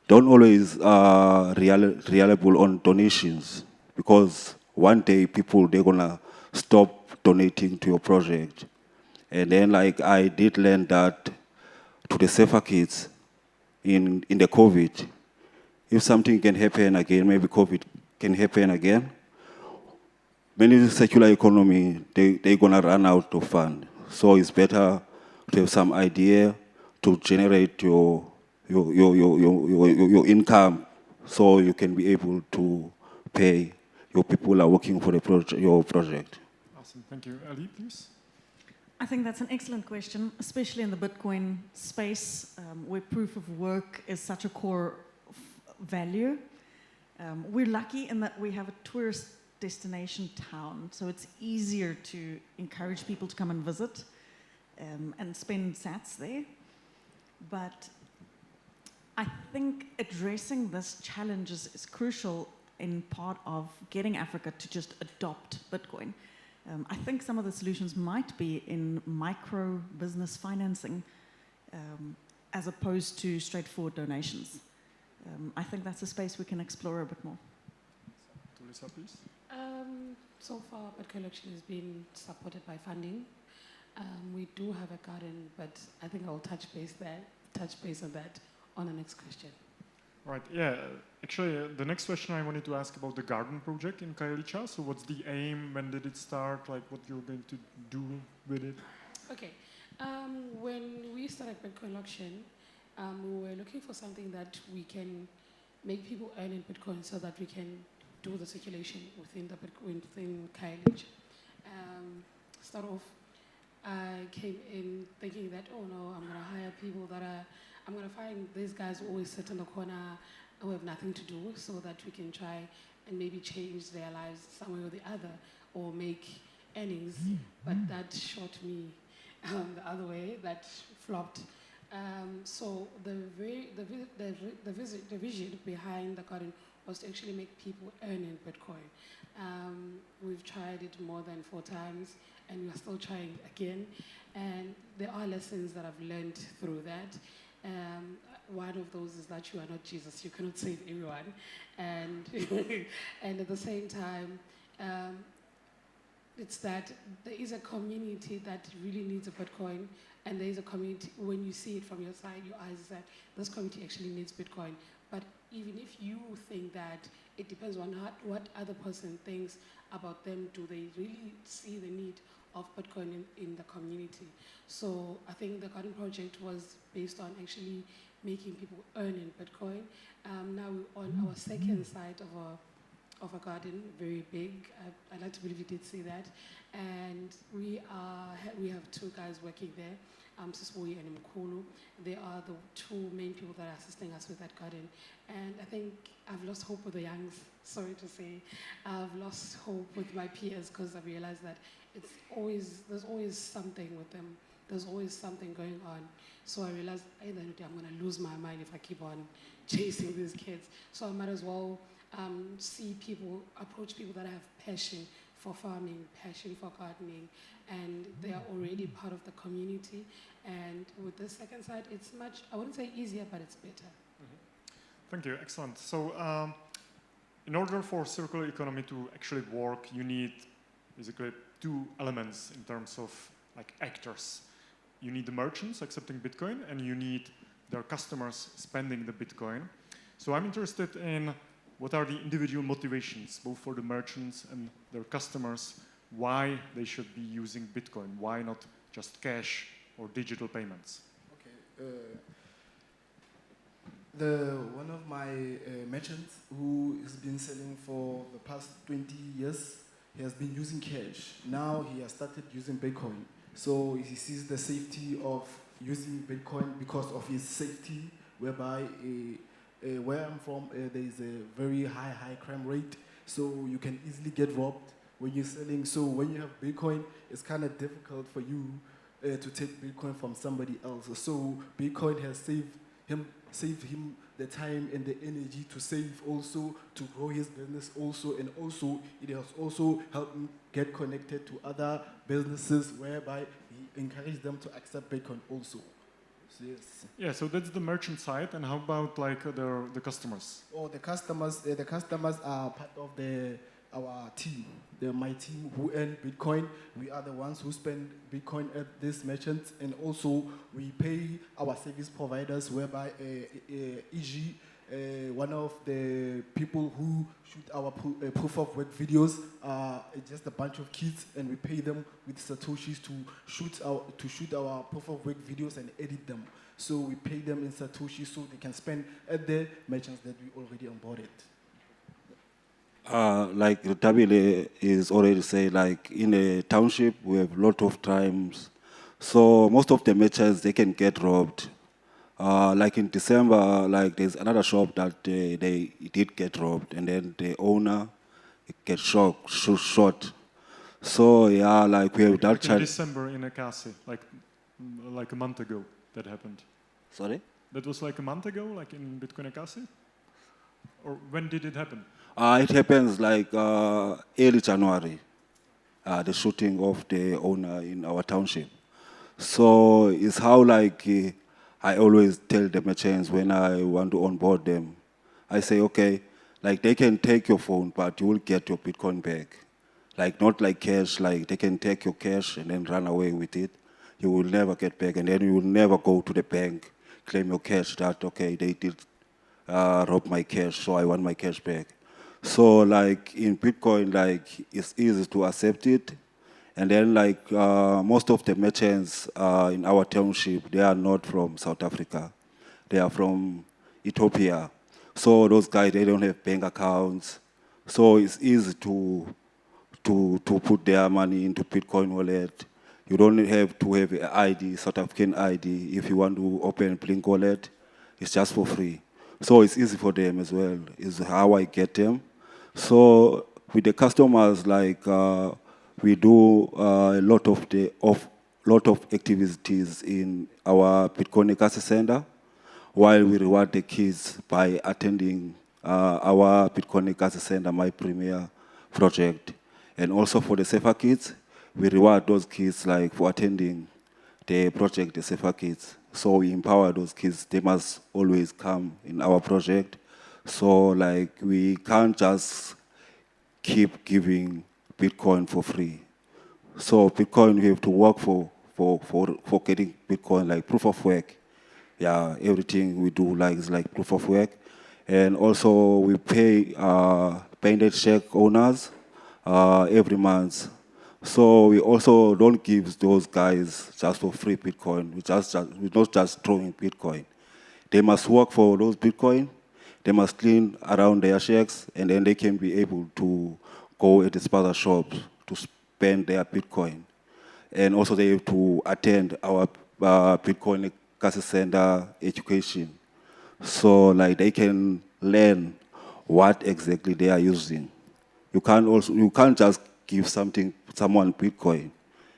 Speaker 7: Don't always reliable on donations, because one day people, they're gonna stop donating to your project. And then, like, I did learn that to the safer kids in the COVID, if something can happen again, maybe COVID can happen again, many secular economy, they're gonna run out of fund. So it's better to have some idea to generate your income, so you can be able to pay your people who are working for your project.
Speaker 6: Awesome, thank you. Ali, please.
Speaker 8: I think that's an excellent question, especially in the Bitcoin space, where proof of work is such a core value. We're lucky in that we have a tourist destination town, so it's easier to encourage people to come and visit and spend sats there. But I think addressing this challenge is crucial in part of getting Africa to just adopt Bitcoin. I think some of the solutions might be in micro business financing as opposed to straightforward donations. I think that's a space we can explore a bit more.
Speaker 6: Tulisa, please.
Speaker 10: So far, Bitcoin collection has been supported by funding. We do have a garden, but I think I'll touch base on that on the next question.
Speaker 6: Right, yeah. Actually, the next question I wanted to ask about the garden project in Kailicha. So what's the aim? When did it start? Like, what you're going to do with it?
Speaker 10: Okay. When we started Bitcoin auction, we were looking for something that we can make people earn in Bitcoin so that we can do the circulation within the Bitcoin, within Kailicha. Start off, I came in thinking that, oh no, I'm going to hire people I'm going to find these guys who always sit in the corner who have nothing to do, so that we can try and maybe change their lives some way or the other, or make earnings. But that shot me the other way, that flopped. So the vision behind the garden was to actually make people earn in Bitcoin. We've tried it more than 4 times, and we're still trying again. And there are lessons that I've learned through that. One of those is that you are not Jesus. You cannot save everyone. And, and at the same time, it's that there is a community that really needs a Bitcoin, and there is a community, when you see it from your side, your eyes, is that this community actually needs Bitcoin. But even if you think that, it depends on what other person thinks about them. Do they really see the need of Bitcoin in the community? So I think the Garden Project was based on actually making people earn in Bitcoin. Now we're on our second side of a garden, very big. I'd like to believe you did see that. And we have 2 guys working there, Sisboy and Mkulu. They are the 2 main people that are assisting us with that garden. And I think I've lost hope with the youngs, sorry to say. I've lost hope with my peers because I realized that there's always something with them. There's always something going on. So I realized either I'm going to lose my mind if I keep on chasing these kids. So I might as well approach people that have passion for farming, passion for gardening, and they are already part of the community. And with the second side, it's much, I wouldn't say easier, but it's better.
Speaker 6: Thank you, excellent. So in order for circular economy to actually work, you need basically 2 elements in terms of like actors. You need the merchants accepting Bitcoin, and you need their customers spending the Bitcoin. So I'm interested in what are the individual motivations, both for the merchants and their customers, why they should be using Bitcoin, why not just cash or digital payments?
Speaker 9: Okay. One of my merchants who has been selling for the past 20 years, he has been using cash. Now he has started using Bitcoin. So he sees the safety of using Bitcoin because of his safety, whereby where I'm from, there is a very high crime rate. So you can easily get robbed when you're selling. So when you have Bitcoin, it's kind of difficult for you to take Bitcoin from somebody else. So Bitcoin has saved him the time and the energy to save also, to grow his business also, and also it has also helped him get connected to other businesses whereby he encouraged them to accept Bitcoin also. So yes.
Speaker 6: Yeah, so that's the merchant side, and how about like the customers?
Speaker 9: Oh, the customers are part of our team, my team who earn Bitcoin. We are the ones who spend Bitcoin at these merchants, and also we pay our service providers, whereby e.g. One of the people who shoot our proof of work videos are just a bunch of kids, and we pay them with satoshis to shoot our proof of work videos and edit them. So we pay them in satoshis so they can spend at the merchants that we already onboarded.
Speaker 7: Like Tabile is already say, like in a township we have a lot of times, so most of the merchants, they can get robbed. Like in December, like there's another shop that they did get robbed, and then the owner gets shot. So yeah, like we have that
Speaker 6: like in December in Ekasi, like a month ago that happened.
Speaker 7: Sorry?
Speaker 6: That was like a month ago, like in Bitcoin Ekasi? Or when did it happen?
Speaker 7: It happens like early January, the shooting of the owner in our township. So it's how like I always tell the merchants when I want to onboard them, I say, okay, like they can take your phone, but you will get your Bitcoin back. Like not like cash, like they can take your cash and then run away with it. You will never get back, and then you will never go to the bank, claim your cash that, okay, they did rob my cash, so I want my cash back. So like in Bitcoin, like it's easy to accept it. And then like most of the merchants in our township, they are not from South Africa. They are from Ethiopia. So those guys, they don't have bank accounts. So it's easy to put their money into Bitcoin wallet. You don't have to have an ID, South African ID. If you want to open Blink wallet, it's just for free. So it's easy for them as well, is how I get them. So with the customers, like we do a lot lot of activities in our Bitcoin Ecosystem Center, while we reward the kids by attending our Bitcoin Ecosystem Center, My Premier project. And also for the Safer Kids, we reward those kids like for attending the project, the Safer Kids. So we empower those kids. They must always come in our project. So like we can't just keep giving Bitcoin for free. So Bitcoin, we have to work for getting Bitcoin, like proof of work. Yeah, everything we do like is like proof of work. And also we pay painted check owners every month. So we also don't give those guys just for free Bitcoin. We're not just throwing Bitcoin. They must work for those Bitcoin. They must clean around their checks, and then they can be able to go at the sponsor shops to spend their Bitcoin. And also they have to attend our Bitcoin Ecosystem Center education. So like they can learn what exactly they are using. You can't just give someone Bitcoin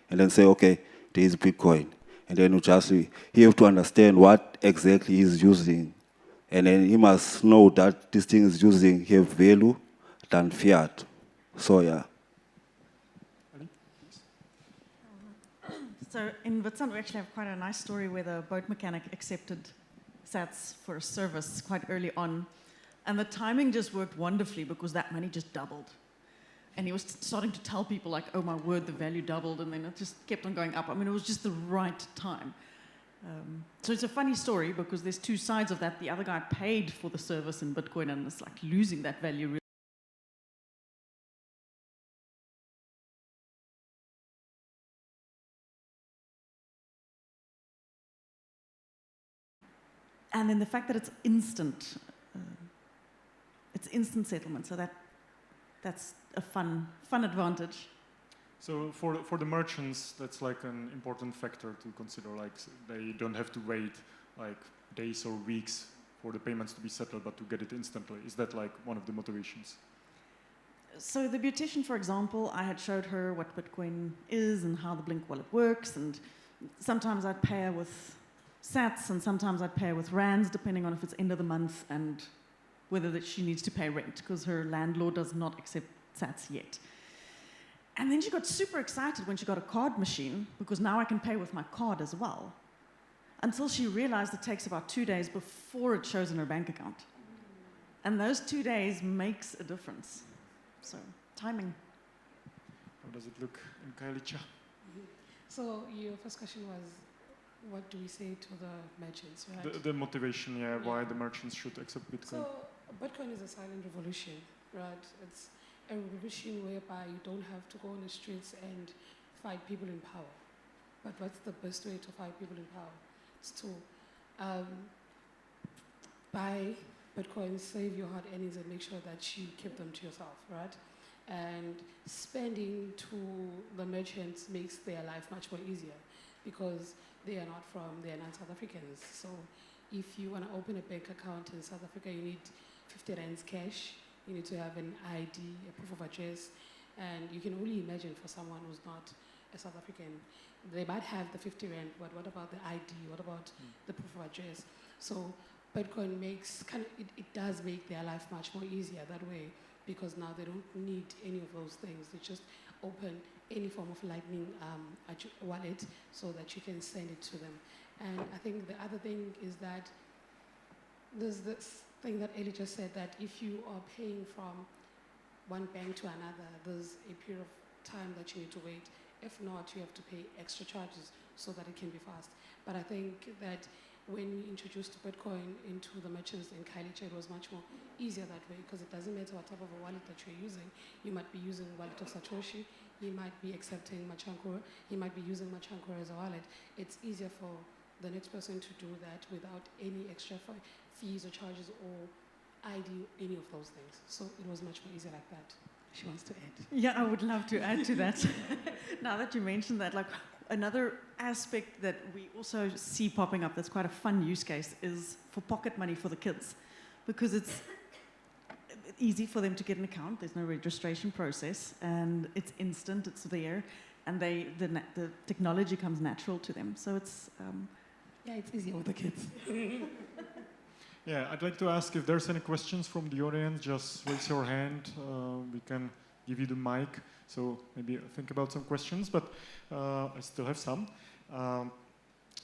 Speaker 7: and then say, okay, there is Bitcoin. And then he have to understand what exactly he's using. And then he must know that this thing is using have value than fiat. So yeah.
Speaker 8: So in Witwatersrand, we actually have quite a nice story where the boat mechanic accepted sats for a service quite early on. And the timing just worked wonderfully because that money just doubled. And he was starting to tell people like, oh my word, the value doubled, and then it just kept on going up. I mean, it was just the right time. So it's a funny story because there's two sides of that. The other guy paid for the service in Bitcoin and it's like losing that value. And then the fact that it's instant settlement. So that's a fun advantage.
Speaker 6: So for the merchants, that's like an important factor to consider. Like they don't have to wait like days or weeks for the payments to be settled, but to get it instantly. Is that like one of the motivations?
Speaker 8: So the beautician, for example, I had showed her what Bitcoin is and how the Blink wallet works, and sometimes I'd pay her with sats, and sometimes I'd pay her with rands, depending on if it's end of the month and whether that she needs to pay rent, because her landlord does not accept sats yet. And then she got super excited when she got a card machine, because now I can pay with my card as well. Until she realized it takes about 2 days before it shows in her bank account. And those 2 days makes a difference. So, timing.
Speaker 6: How does it look in Kgothatso?
Speaker 10: So your first question was, what do we say to the merchants, right?
Speaker 6: The motivation, yeah, why the merchants should accept Bitcoin.
Speaker 10: So Bitcoin is a silent revolution, right? It's a revolution whereby you don't have to go on the streets and fight people in power. But what's the best way to fight people in power? It's to buy Bitcoin, save your hard earnings, and make sure that you keep them to yourself, right? And spending to the merchants makes their life much more easier because they are non-South Africans. So if you want to open a bank account in South Africa, you need 50 rands cash. You need to have an ID, a proof of address, and you can only imagine for someone who's not a South African, they might have the 50 rand, but what about the ID? What about the proof of address? So Bitcoin makes it does make their life much more easier that way, because now they don't need any of those things. They just open any form of Lightning wallet so that you can send it to them. And I think the other thing is that there's this thing that Eli just said, that if you are paying from one bank to another, there's a period of time that you need to wait. If not, you have to pay extra charges so that it can be fast. But I think that when we introduced Bitcoin into the merchants in Kgothatso, it was much more easier that way, because it doesn't matter what type of a wallet that you're using. You might be using wallet of Satoshi, you might be accepting Machankura, you might be using Machankura as a wallet. It's easier for the next person to do that without any extra fees or charges or ID, any of those things. So it was much more easier like that. She wants to add.
Speaker 8: Yeah, I would love to add to that. Now that you mentioned that, like another aspect that we also see popping up that's quite a fun use case is for pocket money for the kids, because it's easy for them to get an account. There's no registration process, and it's instant. It's there, and the technology comes natural to them. So it's
Speaker 10: Yeah, it's easier with the kids.
Speaker 6: Yeah, I'd like to ask if there's any questions from the audience. Just raise your hand. We can give you the mic. So maybe think about some questions, but I still have some.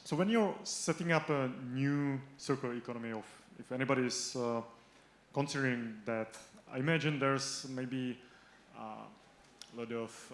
Speaker 6: So when you're setting up a new circular economy, if anybody is considering that, I imagine there's maybe a lot of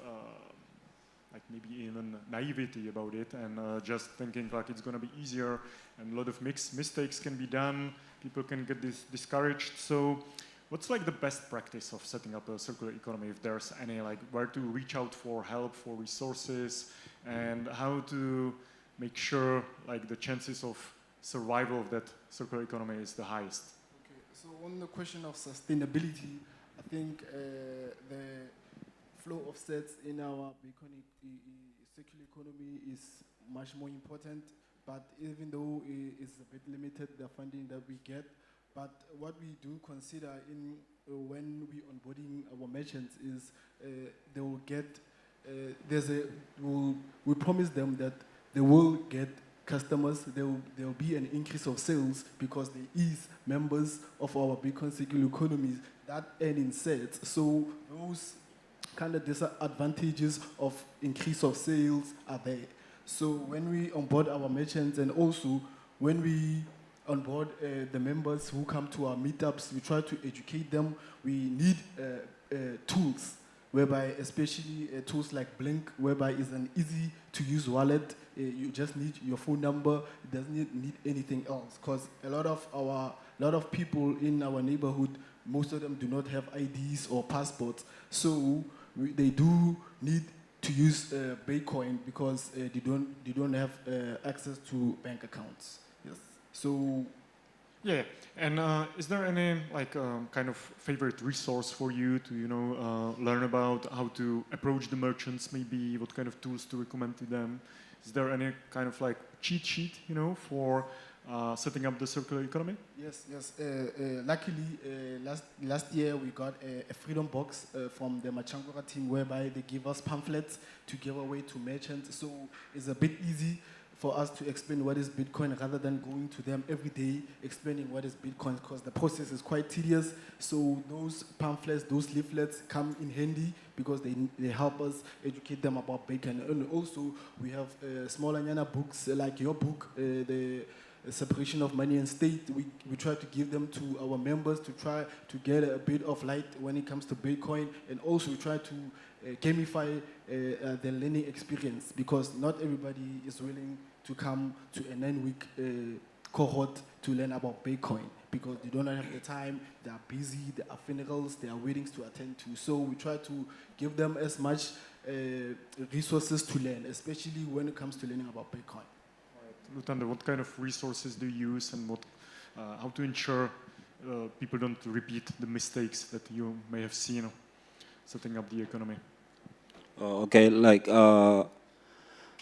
Speaker 6: like maybe even naivety about it, and just thinking like it's going to be easier, and a lot of mistakes can be done. People can get discouraged. So what's like the best practice of setting up a circular economy, if there's any, like where to reach out for help, for resources, and how to make sure like the chances of survival of that circular economy is the highest?
Speaker 9: Okay, so on the question of sustainability, I think the flow of sets in our circular economy is much more important, but even though it's a bit limited, the funding that we get, but what we do consider in when we onboarding our merchants is they will get, we promise them that they will get customers, there will be an increase of sales because there is members of our Bitcoin circular economies that earn in sets. So those kind of disadvantages of increase of sales are there. So when we onboard our merchants, and also when we onboard the members who come to our meetups, we try to educate them. We need tools, whereby especially tools like Blink, whereby it's an easy to use wallet. You just need your phone number. It doesn't need anything else, because a lot of people in our neighborhood, most of them do not have IDs or passports. So they do need to use Bitcoin because they don't have access to bank accounts. Yes. So.
Speaker 6: Yeah, and is there any like kind of favorite resource for you to learn about how to approach the merchants? Maybe what kind of tools to recommend to them? Is there any kind of like cheat sheet for setting up the circular economy?
Speaker 9: Yes. Luckily, last year we got a freedom box from the Machankura team, whereby they give us pamphlets to give away to merchants. So it's a bit easy for us to explain what is Bitcoin rather than going to them every day explaining what is Bitcoin, because the process is quite tedious. So those pamphlets, those leaflets come in handy because they help us educate them about Bitcoin. And also we have smaller books like your book, the separation of money and state. We try to give them to our members to try to get a bit of light when it comes to Bitcoin, and also we try to gamify the learning experience, because not everybody is willing to come to a 9-week cohort to learn about Bitcoin, because they don't have the time, they are busy, there are funerals, there are weddings to attend to. So we try to give them as much resources to learn, especially when it comes to learning about Bitcoin.
Speaker 6: Luthander, what kind of resources do you use, and how to ensure people don't repeat the mistakes that you may have seen setting up the economy?
Speaker 7: Okay,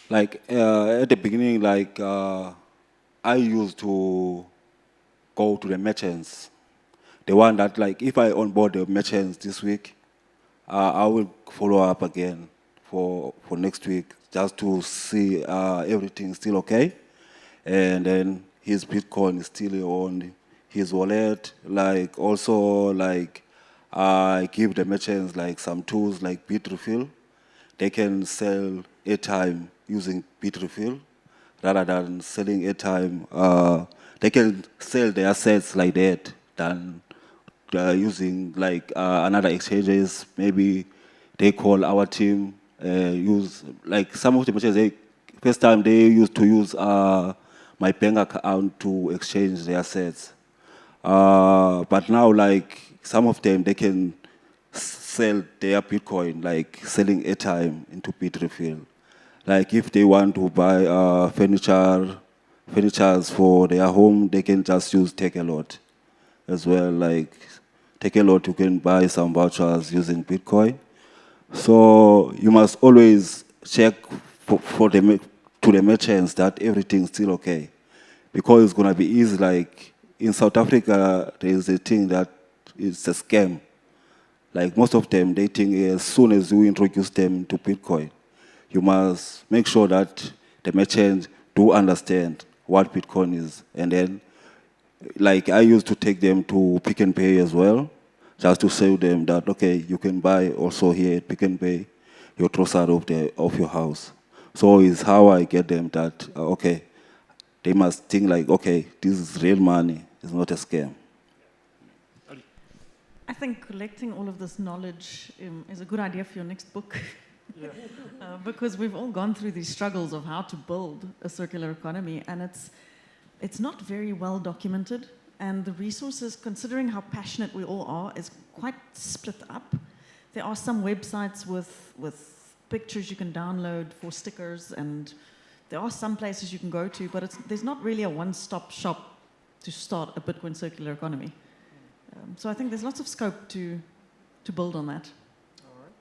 Speaker 7: at the beginning, I used to go to the merchants. The one that, if I onboard the merchants this week, I will follow up again for next week just to see everything still okay. And then his Bitcoin is still on his wallet. I give the merchants some tools like Bitrefill. They can sell airtime using Bitrefill rather than selling airtime. They can sell their assets like that than using another exchanges. Maybe they call our team, use some of the merchants. First time they used to use my bank account to exchange their assets. But now, some of them, they can sell their Bitcoin, selling airtime into Bitrefill. If they want to buy furnitures for their home, they can just use Take-A-Lot as well. Take-A-Lot, you can buy some vouchers using Bitcoin. So you must always check to the merchants that everything's still okay, because it's going to be easy. In South Africa, there is a thing that it's a scam. Most of them, they think as soon as you introduce them to Bitcoin, you must make sure that the merchants do understand what Bitcoin is. And then, like I used to take them to Pick and Pay as well, just to show them that, okay, you can buy also here at Pick and Pay your trossard of your house. So it's how I get them that, okay, they must think like, okay, this is real money, it's not a scam.
Speaker 8: I think collecting all of this knowledge is a good idea for your next book.
Speaker 6: Yeah.
Speaker 8: Because we've all gone through these struggles of how to build a circular economy, and it's not very well documented, and the resources, considering how passionate we all are, is quite split up. There are some websites with pictures you can download for stickers, and there are some places you can go to, but there's not really a one-stop shop to start a Bitcoin circular economy. So I think there's lots of scope to build on that.
Speaker 6: All right.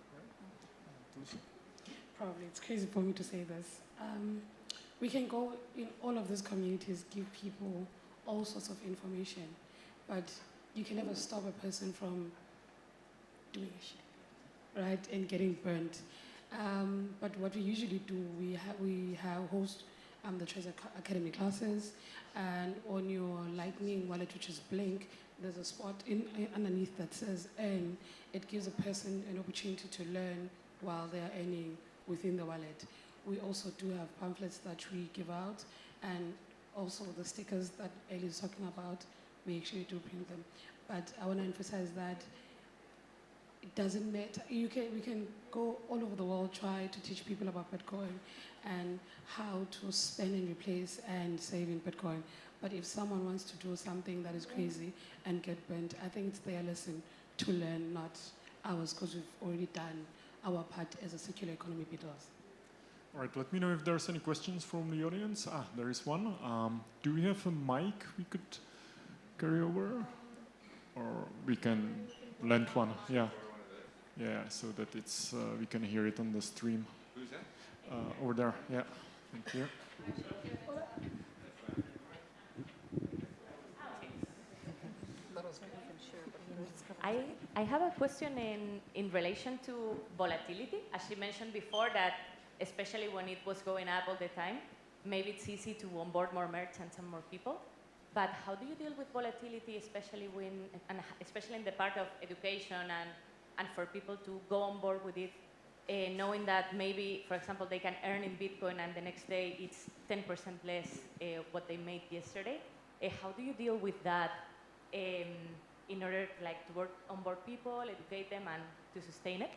Speaker 10: Probably it's crazy for me to say this. We can go in all of these communities, give people all sorts of information, but you can never stop a person from doing shit, right, and getting burnt. But what we usually do, we host the Treasure Academy classes, and on your Lightning wallet, which is Blink, there's a spot underneath that says earn. It gives a person an opportunity to learn while they are earning within the wallet. We also do have pamphlets that we give out, and also the stickers that Ellie is talking about, we actually do print them. But I want to emphasize that it doesn't matter. We can go all over the world, try to teach people about Bitcoin and how to spend and replace and save in Bitcoin. But if someone wants to do something that is crazy and get burnt, I think it's their lesson to learn, not ours, because we've already done our part as a circular economy builders.
Speaker 6: All right, let me know if there's any questions from the audience. There is one. Do we have a mic we could carry over? Or we can lend one, yeah. Yeah, so that it's we can hear it on the stream.
Speaker 4: Who's that?
Speaker 6: Over there, yeah. Thank you.
Speaker 11: I have a question in relation to volatility. As she mentioned before, that especially when it was going up all the time, maybe it's easy to onboard more merchants and more people. But how do you deal with volatility, especially especially in the part of education and for people to go on board with it, knowing that maybe, for example, they can earn in Bitcoin and the next day it's 10% less what they made yesterday? How do you deal with that in order to work on board people, educate them, and to sustain it?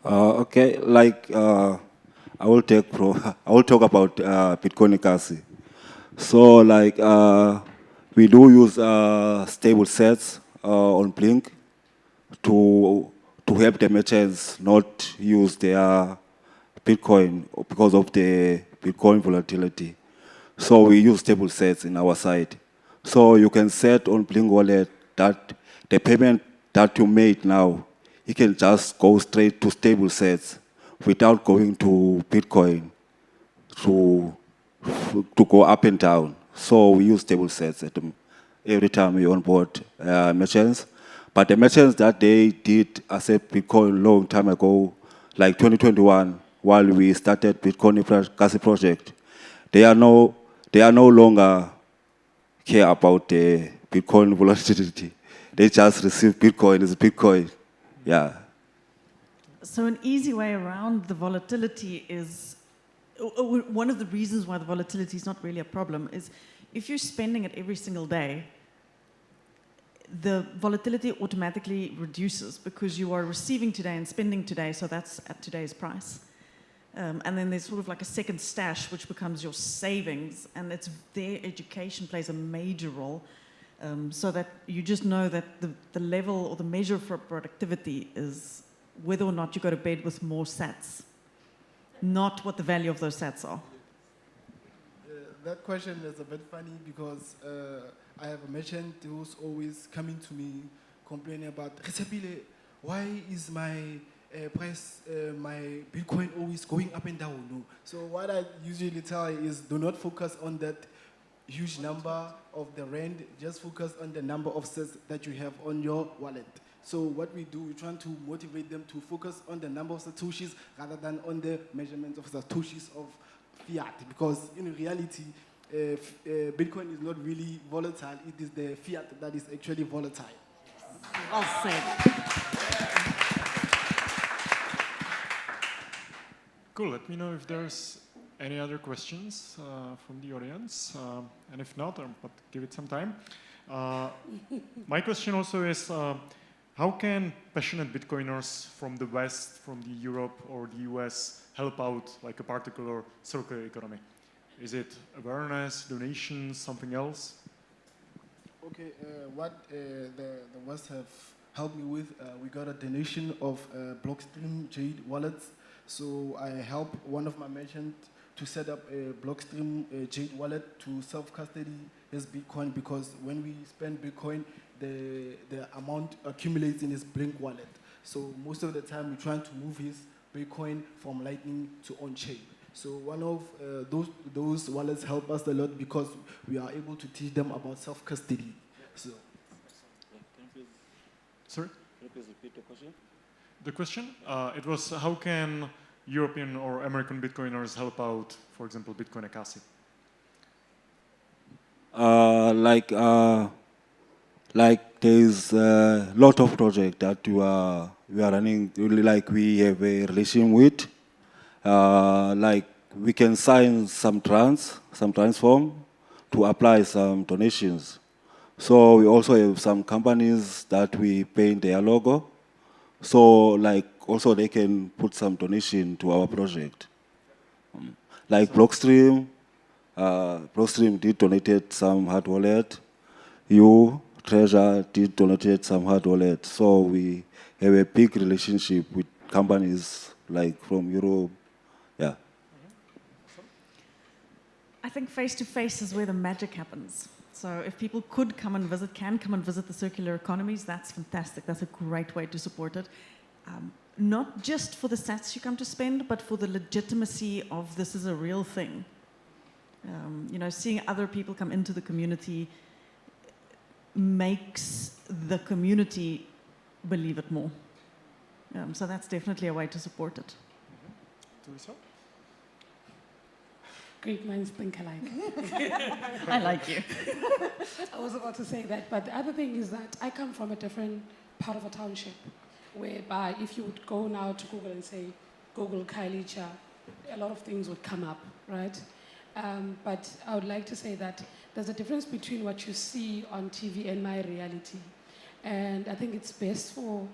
Speaker 7: Okay, like I will talk about Bitcoin currency. So like we do use stable sets on Blink to help the merchants not use their Bitcoin because of the Bitcoin volatility. So we use stable sets in our site. So you can set on Blink Wallet that the payment that you made now, you can just go straight to stable sets without going to Bitcoin to go up and down. So we use stable sets every time we onboard merchants. But the merchants that they did accept Bitcoin a long time ago, like 2021, while we started Bitcoin currency project, they are no longer care about the Bitcoin volatility. They just receive Bitcoin as Bitcoin. Yeah.
Speaker 8: So an easy way around the volatility is, one of the reasons why the volatility is not really a problem is if you're spending it every single day, the volatility automatically reduces because you are receiving today and spending today, so that's at today's price. And then there's sort of like a second stash, which becomes your savings, and it's their education plays a major role, so that you just know that the level or the measure for productivity is whether or not you go to bed with more sats, not what the value of those sats are.
Speaker 9: That question is a bit funny because I have a merchant who's always coming to me complaining about, why is my price, my Bitcoin always going up and down? No. So what I usually tell is do not focus on that huge number of the rand, just focus on the number of sets that you have on your wallet. So what we do, we're trying to motivate them to focus on the number of satoshis rather than on the measurement of satoshis of fiat, because in reality, Bitcoin is not really volatile. It is the fiat that is actually volatile.
Speaker 8: Well said.
Speaker 6: Cool. Let me know if there's any other questions from the audience, and if not, but give it some time. My question also is, how can passionate Bitcoiners from the West, from the Europe or the US help out like a particular circular economy? Is it awareness, donations, something else?
Speaker 9: Okay, what the West have helped me with, we got a donation of Blockstream Jade wallets. So I helped one of my merchants to set up a Blockstream Jade wallet to self-custody his Bitcoin, because when we spend Bitcoin, the amount accumulates in his Blink wallet. So most of the time, we're trying to move his Bitcoin from Lightning to on-chain. So one of those wallets help us a lot because we are able to teach them about self-custody. So.
Speaker 6: Sorry? Can you please repeat the question? The question? It was, how can European or American Bitcoiners help out, for example, Bitcoin Ekasi?
Speaker 7: Like there's a lot of projects that we are running, like we have a relation with. Like we can sign some transform to apply some donations. So we also have some companies that we paint their logo. So like also they can put some donation to our project. Like Blockstream, Blockstream did donate some hard wallet. Treasure did donate some hard wallet. So we have a big relationship with companies like from Europe. Yeah.
Speaker 8: I think face-to-face is where the magic happens. So if people can come and visit the circular economies, that's fantastic. That's a great way to support it. Not just for the sats you come to spend, but for the legitimacy of this is a real thing. You know, seeing other people come into the community makes the community believe it more. So that's definitely a way to support it.
Speaker 10: Great minds think alike.
Speaker 8: I like you.
Speaker 10: I was about to say that, but the other thing is that I come from a different part of a township, whereby if you would go now to Google and say, Google Kailicha, a lot of things would come up, right? But I would like to say that there's a difference between what you see on TV and my reality. And I think it's best for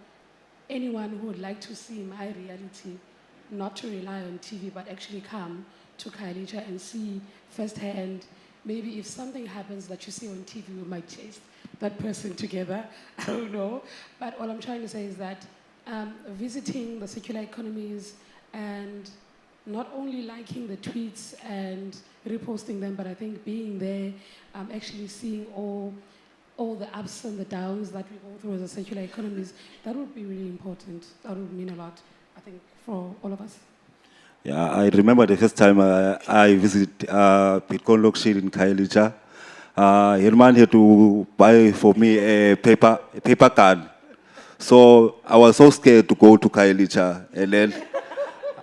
Speaker 10: anyone who would like to see my reality not to rely on TV, but actually come to Kailicha and see firsthand. Maybe if something happens that you see on TV, we might chase that person together. I don't know. But all I'm trying to say is that visiting the circular economies and not only liking the tweets and reposting them, but I think being there, actually seeing all the ups and the downs that we go through as a circular economies, that would be really important. That would mean a lot, I think, for all of us.
Speaker 7: Yeah, I remember the first time I visited Bitcoin Blockchain in Kailicha. Herman had to buy for me a paper card. So I was so scared to go to Kailicha. And then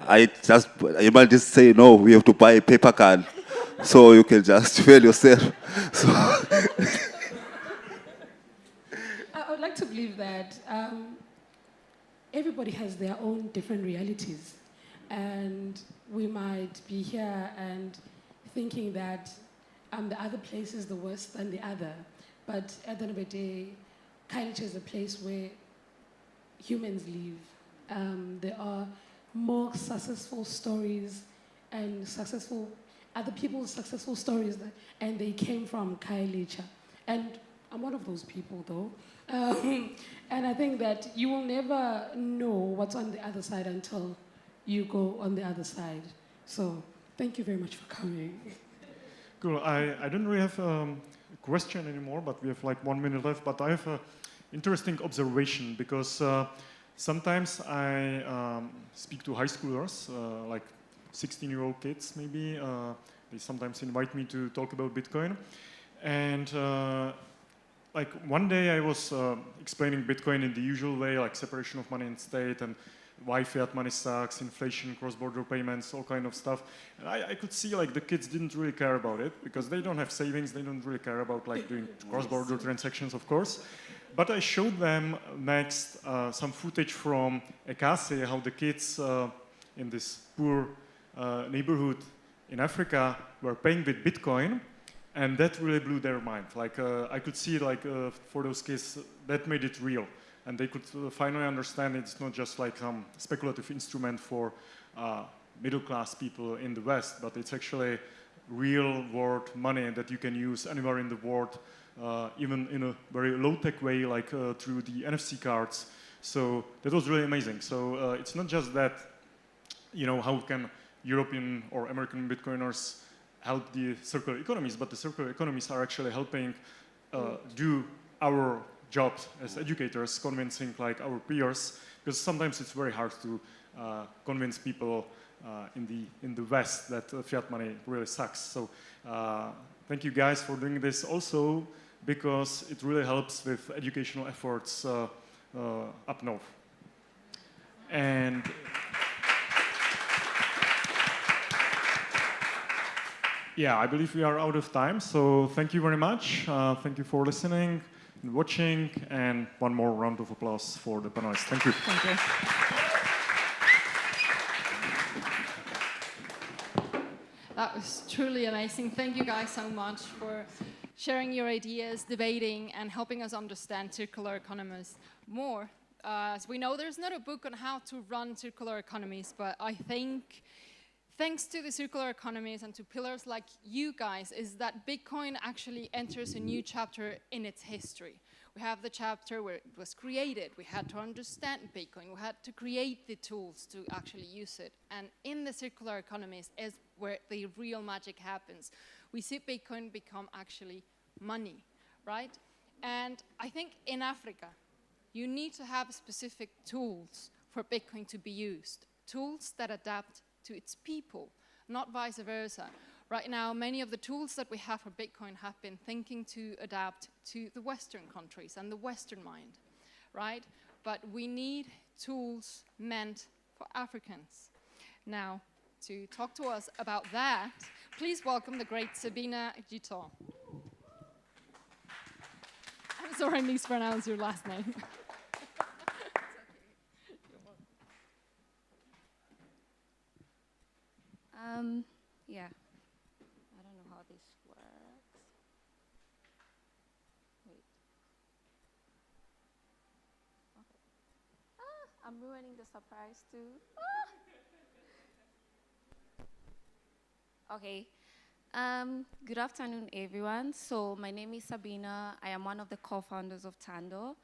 Speaker 7: Herman just say, no, we have to buy a paper card. So you can just fail yourself. So
Speaker 10: I would like to believe that everybody has their own different realities. And we might be here and thinking that the other place is the worse than the other. But at the end of the day, Kailicha is a place where humans live. There are more successful stories and other people's successful stories, and they came from Kailicha. And I'm one of those people, though. And I think that you will never know what's on the other side until you go on the other side. So thank you very much for coming.
Speaker 6: Cool. I don't really have a question anymore, but we have like 1 minute left. But I have an interesting observation because sometimes I speak to high schoolers, like 16-year-old kids maybe, They sometimes invite me to talk about Bitcoin. And like one day I was explaining Bitcoin in the usual way, like separation of money and state, and why fiat money sucks, inflation, cross-border payments, all kind of stuff. And I could see like the kids didn't really care about it because they don't have savings, they don't really care about like doing cross-border transactions, of course. But I showed them next some footage from Ekase, how the kids in this poor neighborhood in Africa were paying with Bitcoin, and that really blew their mind. Like I could see like for those kids, that made it real. And they could finally understand it's not just like some speculative instrument for middle-class people in the West, but it's actually real-world money that you can use anywhere in the world, even in a very low-tech way, like through the NFC cards. So that was really amazing. So it's not just that, you know, how can European or American Bitcoiners help the circular economies, but the circular economies are actually helping do our jobs as educators, convincing like our peers, because sometimes it's very hard to convince people in the West that fiat money really sucks. So thank you guys for doing this also, because it really helps with educational efforts up north. And yeah, I believe we are out of time, so thank you very much. Thank you for listening and watching, and one more round of applause for the panelists. Thank you.
Speaker 8: Thank you.
Speaker 5: That was truly amazing. Thank you guys so much for sharing your ideas, debating, and helping us understand circular economies more. As we know, there's not a book on how to run circular economies, but I think thanks to the circular economies and to pillars like you guys, is that Bitcoin actually enters a new chapter in its history. We have the chapter where it was created. We had to understand Bitcoin. We had to create the tools to actually use it. And in the circular economies is where the real magic happens. We see Bitcoin become actually money, right? And I think in Africa, you need to have specific tools for Bitcoin to be used. Tools that adapt to its people, not vice versa. Right now, many of the tools that we have for Bitcoin have been thinking to adapt to the Western countries and the Western mind, right? But we need tools meant for Africans. Now, to talk to us about that, please welcome the great Sabina Kgothatso. I'm sorry I mispronounced your last name.
Speaker 12: Yeah, I don't know how this works. Wait. Okay. I'm ruining the surprise too. Okay. Good afternoon, everyone. So my name is Sabina. I am one of the co-founders of Tando.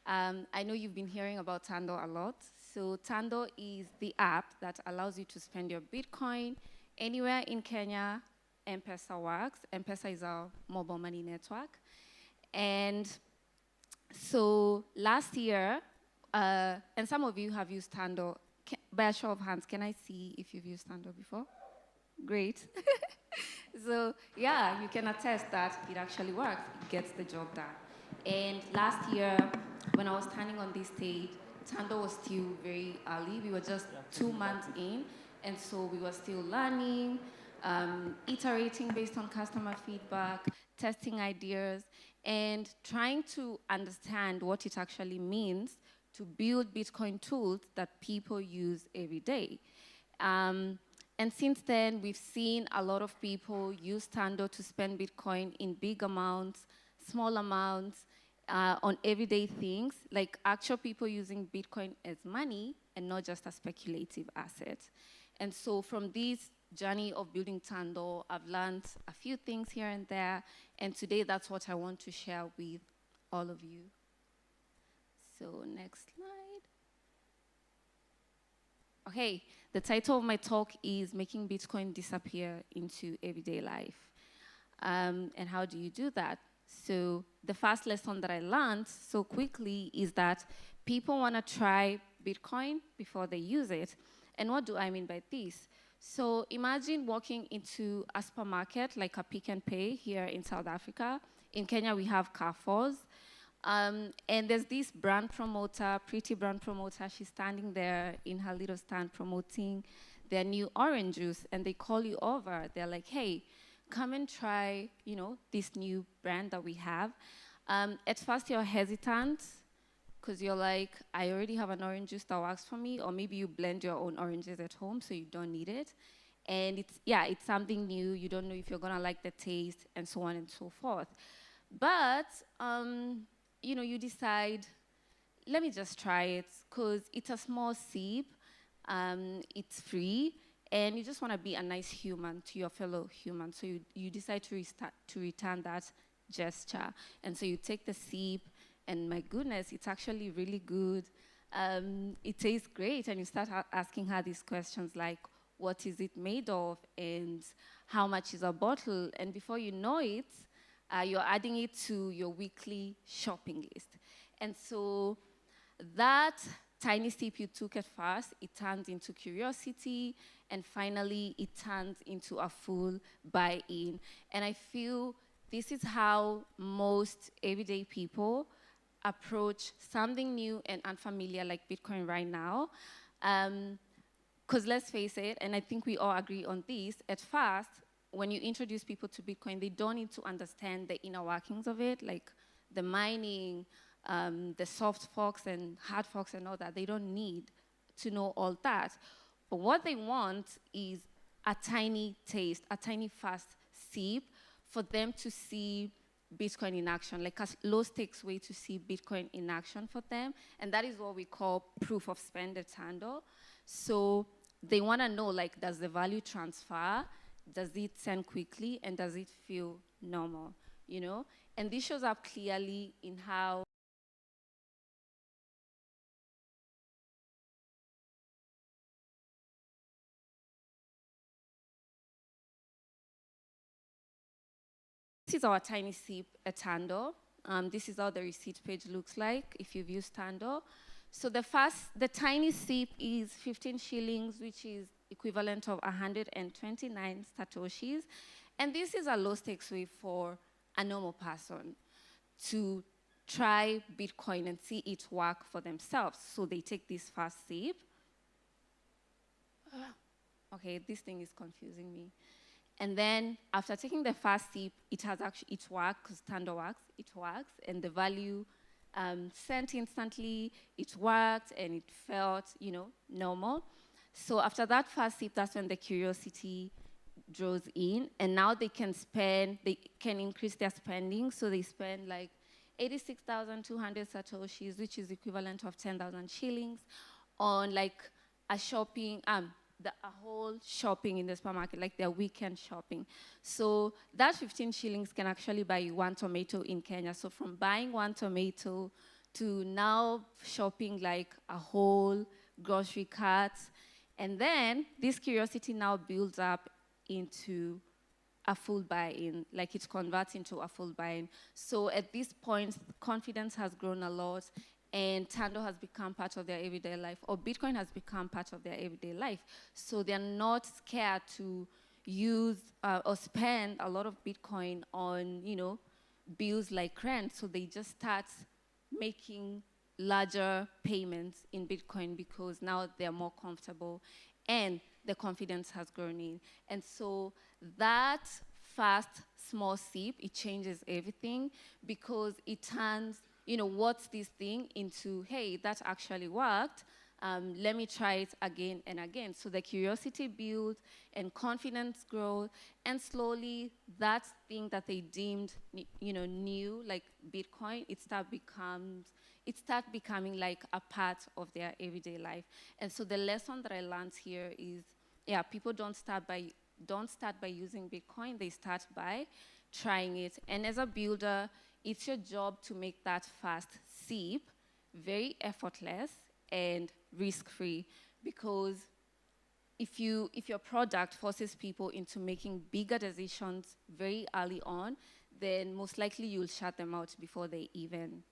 Speaker 12: I know you've been hearing about Tando a lot. So Tando is the app that allows you to spend your Bitcoin anywhere in Kenya. M-Pesa works. M-Pesa is our mobile money network. And so last year, and some of you have used Tando. By a show of hands, can I see if you've used Tando before? Great. So yeah, you can attest that it actually works. It gets the job done. And last year, when I was standing on this stage, Tando was still very early. We were just 2 months in, and so we were still learning, iterating based on customer feedback, testing ideas, and trying to understand what it actually means to build Bitcoin tools that people use every day. And since then, we've seen a lot of people use Tando to spend Bitcoin in big amounts, small amounts, on everyday things, like actual people using Bitcoin as money and not just a speculative asset. And so from this journey of building Tando, I've learned a few things here and there, and today that's what I want to share with all of you. So next slide. Okay, the title of my talk is Making Bitcoin Disappear into Everyday Life. And how do you do that? So the first lesson that I learned so quickly is that people want to try Bitcoin before they use it. And what do I mean by this? So imagine walking into a supermarket like a Pick and Pay here in South Africa. In Kenya, we have Carrefours. And there's this brand promoter, pretty brand promoter. She's standing there in her little stand promoting their new orange juice, and they call you over. They're like, hey, come and try, you know, this new brand that we have. At first, you're hesitant because you're like, I already have an orange juice that works for me, or maybe you blend your own oranges at home, so you don't need it. And it's something new. You don't know if you're gonna like the taste, and so on and so forth. But you know, you decide, let me just try it, because it's a small sip, it's free, and you just want to be a nice human to your fellow human. So you decide to return that gesture. And so you take the sip, and my goodness, it's actually really good. It tastes great, and you start asking her these questions like, what is it made of, and how much is a bottle? And before you know it, you're adding it to your weekly shopping list. And so that tiny sip you took at first, it turns into curiosity, and finally it turns into a full buy-in. And I feel this is how most everyday people approach something new and unfamiliar like Bitcoin right now. Because let's face it, and I think we all agree on this, at first, when you introduce people to Bitcoin, they don't need to understand the inner workings of it, like the mining, the soft forks and hard forks and all that. They don't need to know all that. But what they want is a tiny taste, a tiny fast sip for them to see Bitcoin in action, like a low-stakes way to see Bitcoin in action for them. And that is what we call proof of spend at Tando. So they want to know, like, does the value transfer? Does it send quickly, and does it feel normal, you know? And this shows up clearly in how this is our tiny sip at Tando. This is how the receipt page looks like if you've used Tando. So the tiny sip is 15 shillings, which is equivalent of 129 satoshis. And this is a low stakes way for a normal person to try Bitcoin and see it work for themselves. So they take this first sip. Okay, this thing is confusing me. And then after taking the first sip, it worked, because Tando works, it works, and the value sent instantly, it worked, and it felt, you know, normal. So after that first sip, that's when the curiosity draws in, and now they can increase their spending, so they spend like 86,200 satoshis, which is equivalent of 10,000 shillings, on like a shopping, a whole shopping in the supermarket, like their weekend shopping. So that 15 shillings can actually buy you one tomato in Kenya. So from buying one tomato to now shopping like a whole grocery cart. And then this curiosity now builds up into a full buy-in, like it converts into a full buy-in. So at this point, confidence has grown a lot, and Tando has become part of their everyday life, or Bitcoin has become part of their everyday life. So they're not scared to use or spend a lot of Bitcoin on, you know, bills like rent. So they just start making larger payments in Bitcoin because now they're more comfortable and the confidence has grown in. And so that fast, small sip, it changes everything because it turns, you know, what's this thing into, hey, that actually worked. Let me try it again and again. So the curiosity builds and confidence grows, and slowly that thing that they deemed, you know, new, like Bitcoin, it starts becoming like a part of their everyday life. And so the lesson that I learned here is, yeah, people don't start by using Bitcoin. They start by trying it. And as a builder, it's your job to make that fast sip very effortless and risk-free, because if your product forces people into making bigger decisions very early on, then most likely you'll shut them out before they even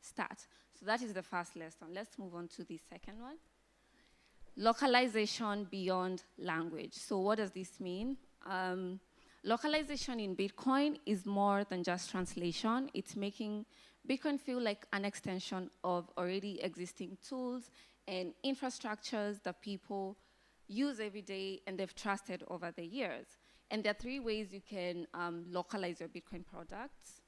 Speaker 12: start. So that is the first lesson. Let's move on to the second one. localization beyond language. So what does this mean? Localization in Bitcoin is more than just translation. It's making Bitcoin feel like an extension of already existing tools and infrastructures that people use every day and they've trusted over the years. And there are 3 ways you can localize your Bitcoin products.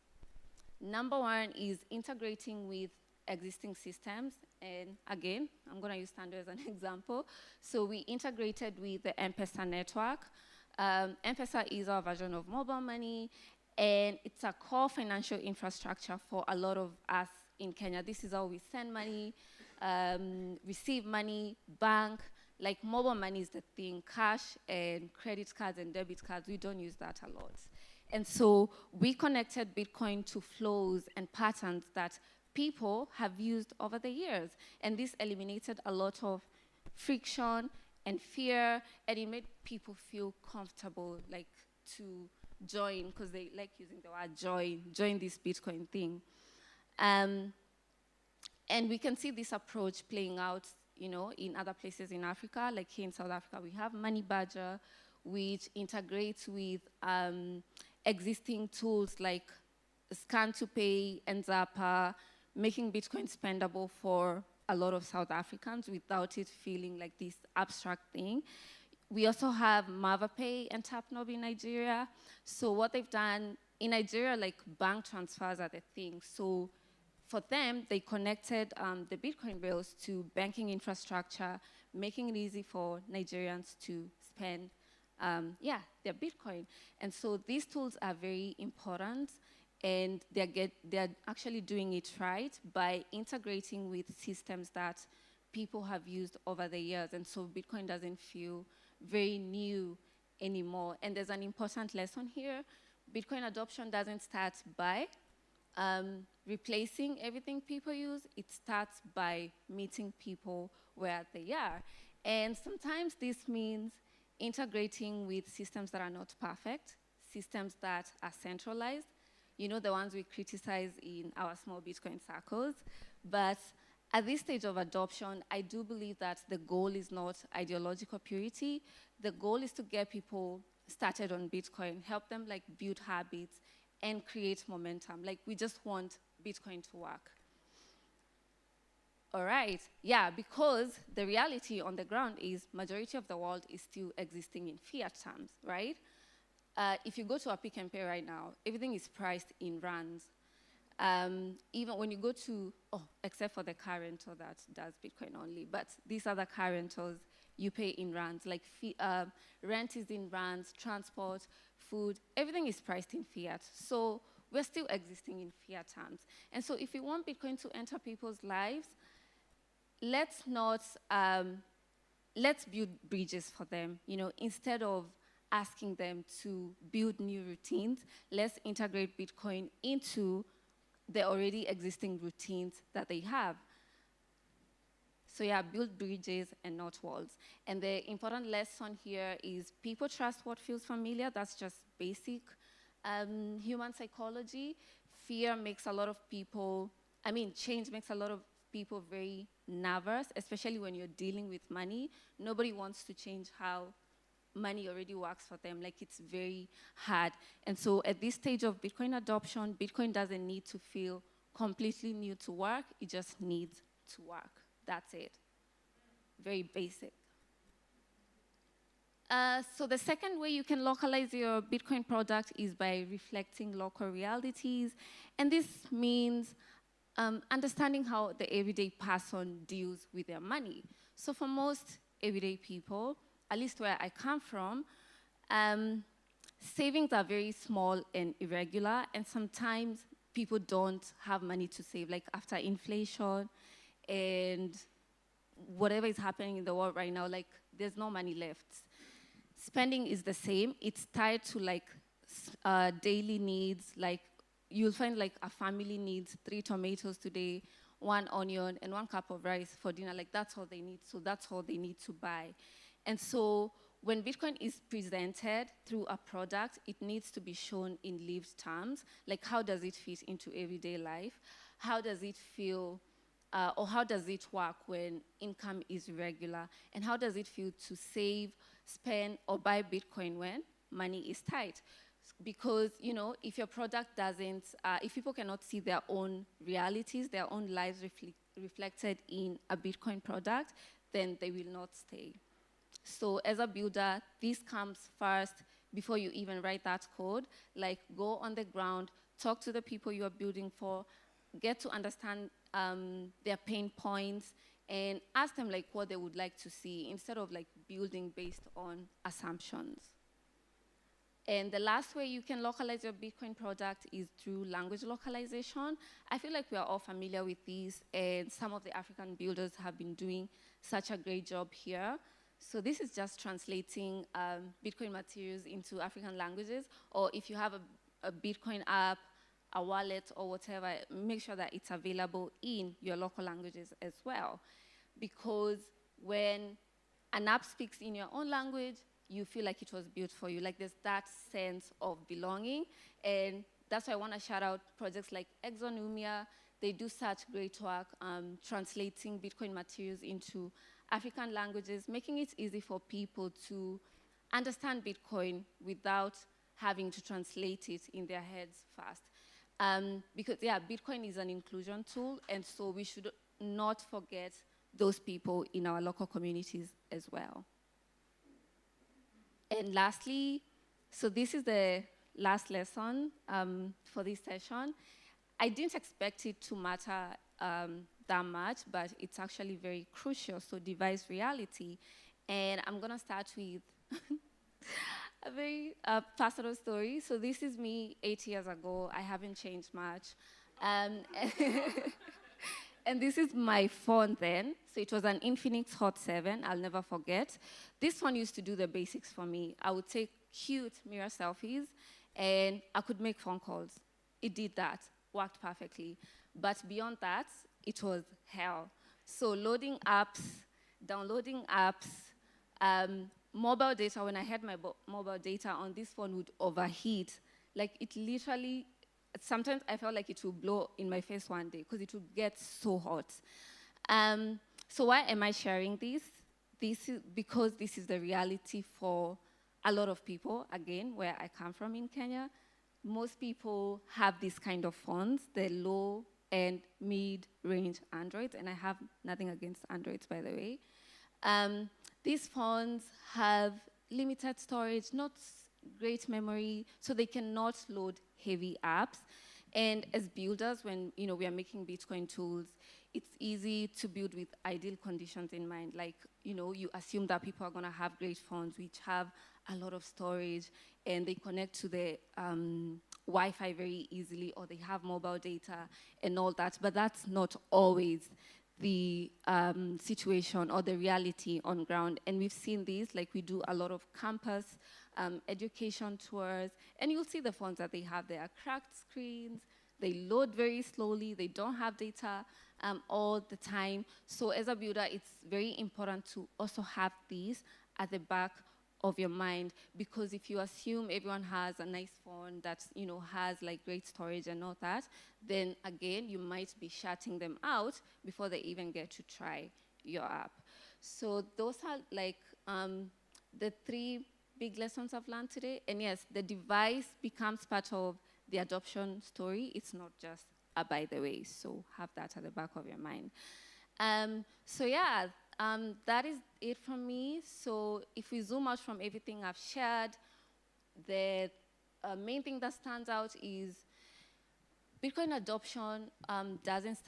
Speaker 12: Number 1 is integrating with existing systems. And again, I'm going to use Tando as an example. So we integrated with the M-Pesa network. M-Pesa is our version of mobile money, and it's a core financial infrastructure for a lot of us in Kenya. This is how we send money, receive money, bank. Like mobile money is the thing, cash and credit cards and debit cards, we don't use that a lot. And so we connected Bitcoin to flows and patterns that people have used over the years. And this eliminated a lot of friction and fear, and it made people feel comfortable, like to join, because they like using the word join this Bitcoin thing. And we can see this approach playing out, you know, in other places in Africa. Like here in South Africa, we have Money Badger, which integrates with existing tools like Scan to Pay and Zappa, making Bitcoin spendable for a lot of South Africans without it feeling like this abstract thing. We also have MavaPay and TapNob in Nigeria. So what they've done in Nigeria, like bank transfers are the thing. So for them, they connected the Bitcoin rails to banking infrastructure, making it easy for Nigerians to spend their Bitcoin. And so these tools are very important, and they're actually doing it right by integrating with systems that people have used over the years. And so Bitcoin doesn't feel very new anymore. And there's an important lesson here. Bitcoin adoption doesn't start by replacing everything people use. It starts by meeting people where they are. And sometimes this means integrating with systems that are not perfect, systems that are centralized, you know, the ones we criticize in our small Bitcoin circles. But at this stage of adoption, I do believe that the goal is not ideological purity. The goal is to get people started on Bitcoin, help them like build habits and create momentum. Like we just want Bitcoin to work. All right, yeah, because the reality on the ground is majority of the world is still existing in fiat terms, right? If you go to a Pick and Pay right now, everything is priced in rands. Even when you go to, except for the car rental that does Bitcoin only, but these other car rentals, you pay in rands, like rent is in rands, transport, food, everything is priced in fiat. So we're still existing in fiat terms. And so if we want Bitcoin to enter people's lives, let's build bridges for them, you know, instead of asking them to build new routines, let's integrate Bitcoin into the already existing routines that they have. So yeah, build bridges and not walls. And the important lesson here is people trust what feels familiar. That's just basic human psychology. Fear makes a lot of people, change makes a lot of people very nervous, especially when you're dealing with money. Nobody wants to change how money already works for them. Like, it's very hard. And so at this stage of Bitcoin adoption, Bitcoin doesn't need to feel completely new to work. It just needs to work. That's it. Very basic. So the second way you can localize your Bitcoin product is by reflecting local realities. And this means understanding how the everyday person deals with their money. So for most everyday people, at least where I come from, savings are very small and irregular, and sometimes people don't have money to save, like after inflation and whatever is happening in the world right now, like there's no money left. Spending is the same. It's tied to like daily needs. Like you'll find like a family needs 3 tomatoes today, 1 onion, and 1 cup of rice for dinner. Like that's all they need. So that's all they need to buy. And so when Bitcoin is presented through a product, it needs to be shown in lived terms. Like, how does it fit into everyday life? How does it feel or how does it work when income is irregular? And how does it feel to save, spend, or buy Bitcoin when money is tight? Because, you know, if your product doesn't, if people cannot see their own realities, their own lives reflected in a Bitcoin product, then they will not stay. So as a builder, this comes first before you even write that code. Like, go on the ground, talk to the people you are building for, get to understand their pain points, and ask them like what they would like to see instead of like building based on assumptions. And the last way you can localize your Bitcoin product is through language localization. I feel like we are all familiar with these, and some of the African builders have been doing such a great job here. So this is just translating Bitcoin materials into African languages, or if you have a Bitcoin app, a wallet, or whatever, make sure that it's available in your local languages as well. Because when an app speaks in your own language, you feel like it was built for you. Like, there's that sense of belonging. And that's why I want to shout out projects like Exonumia. They do such great work translating Bitcoin materials into African languages, making it easy for people to understand Bitcoin without having to translate it in their heads first. Because, yeah, Bitcoin is an inclusion tool, and so we should not forget those people in our local communities as well. And lastly, so this is the last lesson for this session. I didn't expect it to matter that much, but it's actually very crucial. So device reality. And I'm going to start with a very personal story. So this is me 8 years ago. I haven't changed much. And this is my phone then. So it was an Infinix Hot 7, I'll never forget. This one used to do the basics for me. I would take cute mirror selfies, and I could make phone calls. It did that, worked perfectly. But beyond that, it was hell. So loading apps, downloading apps, mobile data, when I had my mobile data on this phone would overheat. Like, it literally, sometimes I felt like it would blow in my face one day because it would get so hot. So why am I sharing this? This is because this is the reality for a lot of people, again, where I come from in Kenya. Most people have this kind of phones, the low and mid-range Androids, and I have nothing against Androids, by the way. These phones have limited storage, not great memory, so they cannot load heavy apps. And as builders, when we are making Bitcoin tools, it's easy to build with ideal conditions in mind. Like, you assume that people are going to have great phones which have a lot of storage, and they connect to the Wi-Fi very easily, or they have mobile data and all that. But that's not always the situation or the reality on ground. And we've seen this, like, we do a lot of campus education tours, and you'll see the phones that they have. They are cracked screens, they load very slowly, they don't have data all the time. So as a builder, it's very important to also have these at the back of your mind, because if you assume everyone has a nice phone that has like great storage and all that, then again, you might be shutting them out before they even get to try your app. So those are like the 3 big lessons I've learned today. And yes, the device becomes part of the adoption story. It's not just a by the way, so have that at the back of your mind. So yeah, that is it from me. So if we zoom out from everything I've shared, the main thing that stands out is Bitcoin adoption doesn't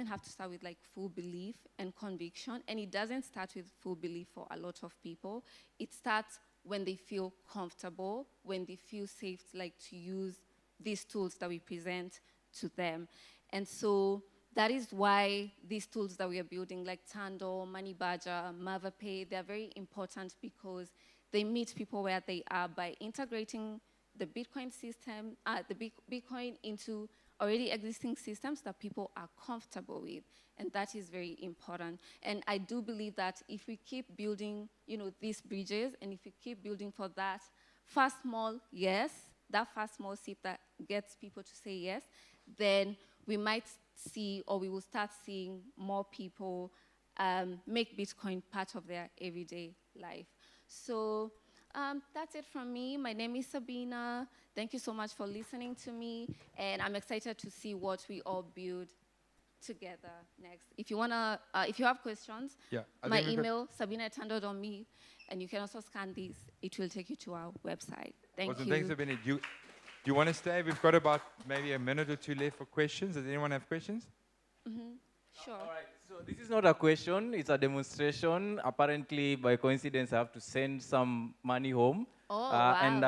Speaker 12: have to start with like full belief and conviction, and it doesn't start with full belief for a lot of people. It starts when they feel comfortable, when they feel safe to use these tools that we present to them. And so that is why these tools that we are building, like Tando, Money Badger, MavaPay, they're very important, because they meet people where they are by integrating the Bitcoin system, Bitcoin into already existing systems that people are comfortable with. And that is very important. And I do believe that if we keep building, these bridges, and if we keep building for that first small yes, that first small sip that gets people to say yes, then we might see, or we will start seeing more people make Bitcoin part of their everyday life. So that's it from me. My name is Sabina. Thank you so much for listening to me, and I'm excited to see what we all build together next. If you have questions, my email, sabina@tando.me, and you can also scan these. It will take you to our website. Thank you.
Speaker 13: Thanks, Sabina. Do you want to stay? We've got about maybe a minute or two left for questions. Does anyone have questions?
Speaker 12: Sure.
Speaker 14: All right, so this is not a question, it's a demonstration. Apparently, by coincidence, I have to send some money home.
Speaker 12: Oh, wow.
Speaker 14: And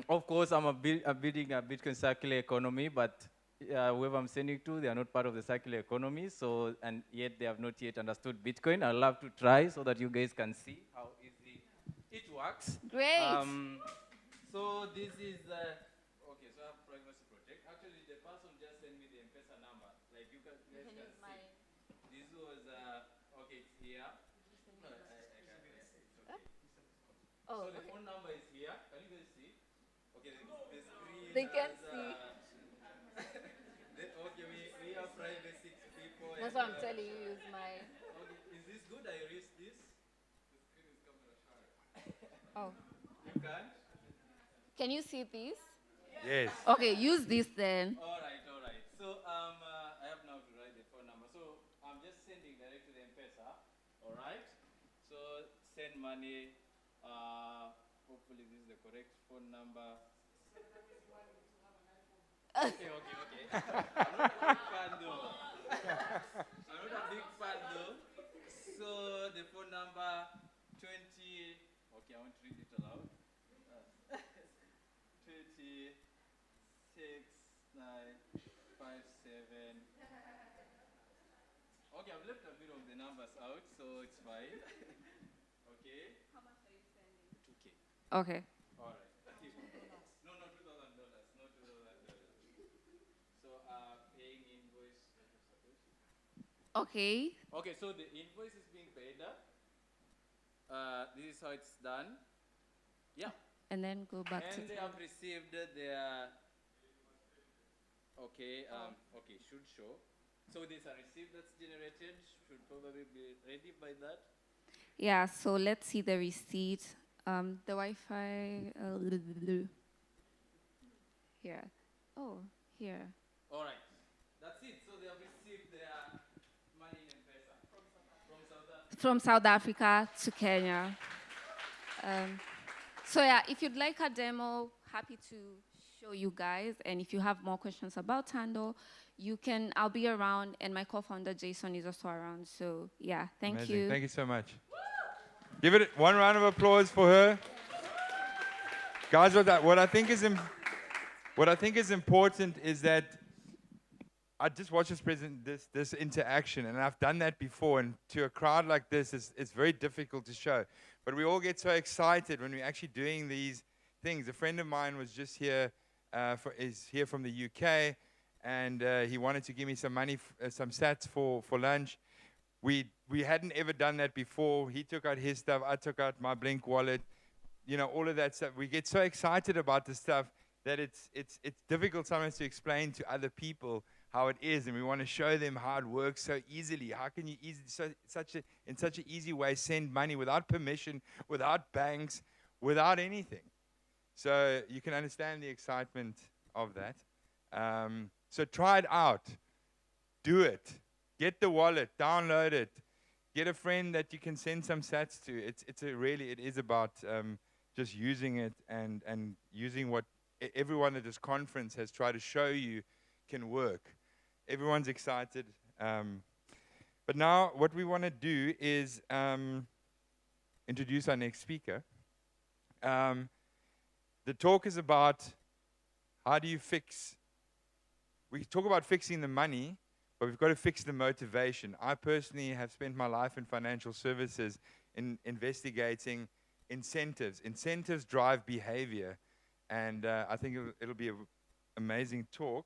Speaker 14: of course, I'm building a Bitcoin circular economy, but whoever I'm sending to, they are not part of the circular economy, so, and yet they have not yet understood Bitcoin. I'd love to try so that you guys can see how easy it works.
Speaker 12: Great.
Speaker 14: So this is, okay, so I have privacy protect. Actually, the person just sent me the M-Pesa number. Like you guys can see. This was, okay, it's here. No, I can't see. It's okay.
Speaker 12: Oh,
Speaker 14: so the phone number is here. Can you guys see? Okay, the screen.
Speaker 12: They can't see.
Speaker 14: Okay, we are privacy people.
Speaker 12: That's what I'm telling you, use my...
Speaker 14: Okay, is this good? I erase this. The screen is coming hard.
Speaker 12: Oh.
Speaker 14: You can't?
Speaker 12: Can you see this?
Speaker 13: Yes.
Speaker 12: Okay, use this then.
Speaker 14: All right, all right. So I have now to write the phone number. So I'm just sending direct to the M-Pesa. All right. So send money. Hopefully this is the correct phone number. Okay. I'm not a big fan though. I'm not a big fan though. So the phone number 20. Okay, I want to read it aloud. 26 9 5 7. Okay, I've left a bit of the numbers out, so it's fine. Okay.
Speaker 12: How much are you sending?
Speaker 14: 2K.
Speaker 12: Okay.
Speaker 14: All right. No, $2,000. No, $2,000. So paying invoice.
Speaker 12: Okay.
Speaker 14: Okay, so the invoice is being paid up. This is how it's done. Yeah.
Speaker 12: And then go back to...
Speaker 14: And they have received their... Okay, okay, should show. So there's a receipt that's generated, should probably be ready by that.
Speaker 12: Yeah, so let's see the receipt. The Wi-Fi... here. Oh, here.
Speaker 14: All right, that's it. So they have received their money in M-Pesa.
Speaker 12: From South Africa to Kenya. So yeah, if you'd like a demo, happy to show you guys. And if you have more questions about Tando, I'll be around, and my co-founder Jason is also around. So yeah, thank
Speaker 13: Amazing.
Speaker 12: you.
Speaker 13: Thank you so much. Give it one round of applause for her. Guys, what I think is important is that I just watched this interaction, and I've done that before, and to a crowd like this, it's very difficult to show. But we all get so excited when we're actually doing these things. A friend of mine was just here, is here from the UK, and he wanted to give me some money, some sats for lunch. We hadn't ever done that before. He took out his stuff, I took out my Blink wallet, you know, all of that stuff. We get so excited about this stuff that it's difficult sometimes to explain to other people how it is, and we want to show them how it works so easily. How can you in such an easy way send money without permission, without banks, without anything? So you can understand the excitement of that. So try it out. Do it. Get the wallet. Download it. Get a friend that you can send some sats to. It is about just using it and using what everyone at this conference has tried to show you can work. Everyone's excited. But now what we want to do is introduce our next speaker. The talk is about how do you fix... We talk about fixing the money, but we've got to fix the motivation. I personally have spent my life in financial services in investigating incentives. Incentives drive behavior, and I think it'll be an amazing talk.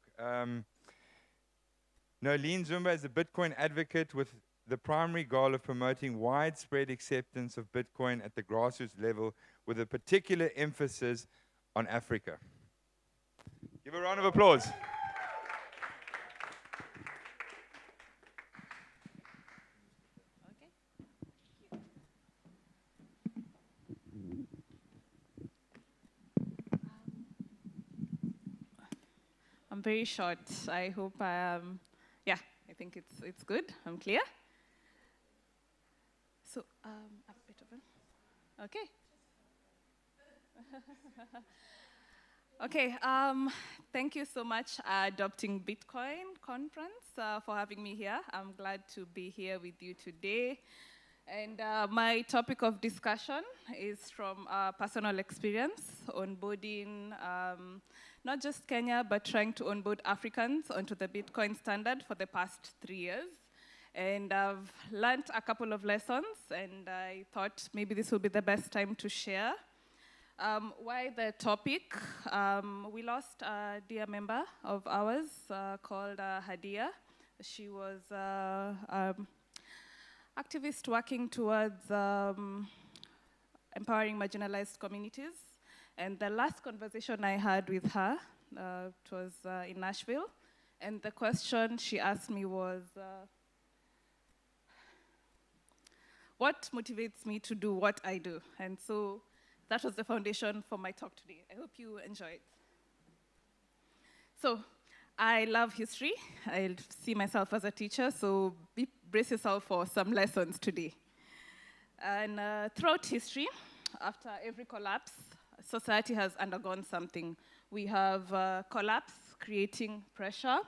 Speaker 13: Nolene Zumba is a Bitcoin advocate with the primary goal of promoting widespread acceptance of Bitcoin at the grassroots level, with a particular emphasis on Africa. Give a round of applause.
Speaker 3: very short. I hope, yeah, I think it's good. I'm clear. So, a bit of a, okay. Okay, thank you so much, Adopting Bitcoin Conference, for having me here. I'm glad to be here with you today. And my topic of discussion is from personal experience, onboarding not just Kenya, but trying to onboard Africans onto the Bitcoin standard for the past 3 years. And I've learned a couple of lessons, and I thought maybe this will be the best time to share. Why the topic? We lost a dear member of ours called Hadia. She was activist working towards empowering marginalized communities. And the last conversation I had with her, it was in Nashville, and the question she asked me was, what motivates me to do what I do? And so that was the foundation for my talk today. I hope you enjoy it. So I love history. I see myself as a teacher, so brace yourself for some lessons today. And throughout history, after every collapse, society has undergone something. We have collapse creating pressure,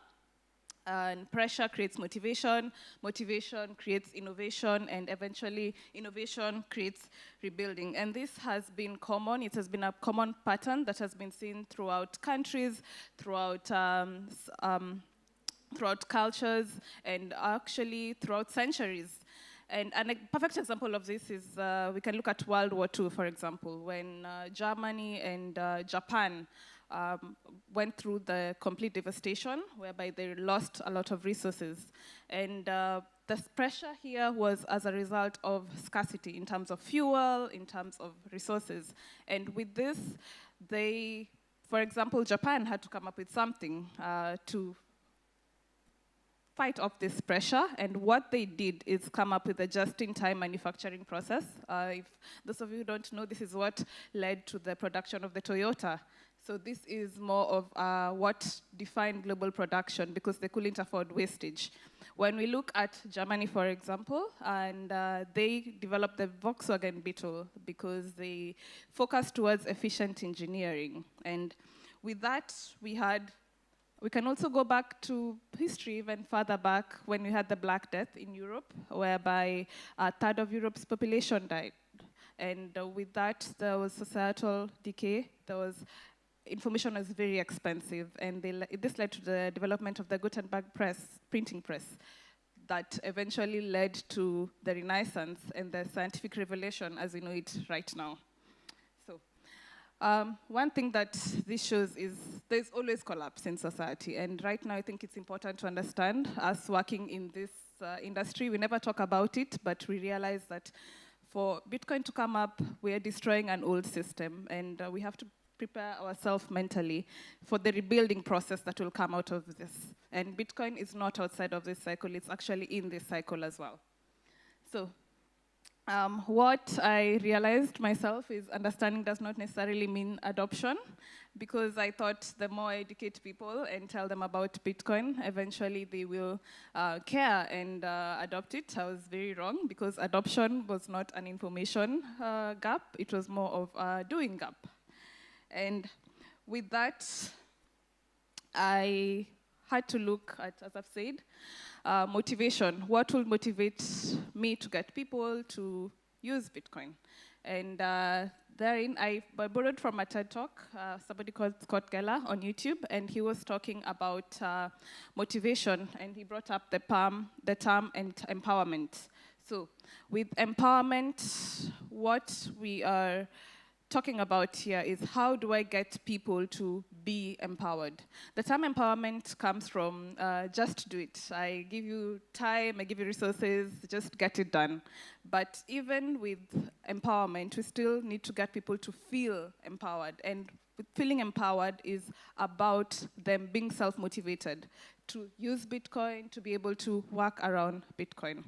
Speaker 3: and pressure creates motivation, motivation creates innovation, and eventually innovation creates rebuilding. And this has been common. It has been a common pattern that has been seen throughout countries, throughout cultures, and actually throughout centuries. And a perfect example of this is we can look at World War II, for example, when Germany and Japan went through the complete devastation, whereby they lost a lot of resources. And the pressure here was as a result of scarcity in terms of fuel, in terms of resources. And with this, they, for example, Japan had to come up with something to fight off this pressure, and what they did is come up with a just-in-time manufacturing process. If those of you who don't know, this is what led to the production of the Toyota. So this is more of what defined global production, because they couldn't afford wastage. When we look at Germany, for example, and they developed the Volkswagen Beetle because they focused towards efficient engineering. And with that, we can also go back to history even further back when we had the Black Death in Europe, whereby a third of Europe's population died. And with that, there was societal decay. Information was very expensive, and this led to the development of the Gutenberg printing press, that eventually led to the Renaissance and the scientific revolution as we know it right now. One thing that this shows is there's always collapse in society, and right now I think it's important to understand, us working in this industry, we never talk about it, but we realize that for Bitcoin to come up, we are destroying an old system, and we have to prepare ourselves mentally for the rebuilding process that will come out of this. And Bitcoin is not outside of this cycle, it's actually in this cycle as well. So, what I realized myself is understanding does not necessarily mean adoption, because I thought the more I educate people and tell them about Bitcoin, eventually they will care and adopt it. I was very wrong, because adoption was not an information gap, it was more of a doing gap. And with that, I had to look at, as I've said, motivation. What will motivate me to get people to use Bitcoin? And therein, I borrowed from a TED Talk, somebody called Scott Geller on YouTube, and he was talking about motivation, and he brought up the term empowerment. So with empowerment, what we are talking about here is how do I get people to be empowered? The term empowerment comes from just do it. I give you time, I give you resources, just get it done. But even with empowerment, we still need to get people to feel empowered. And feeling empowered is about them being self-motivated to use Bitcoin, to be able to work around Bitcoin.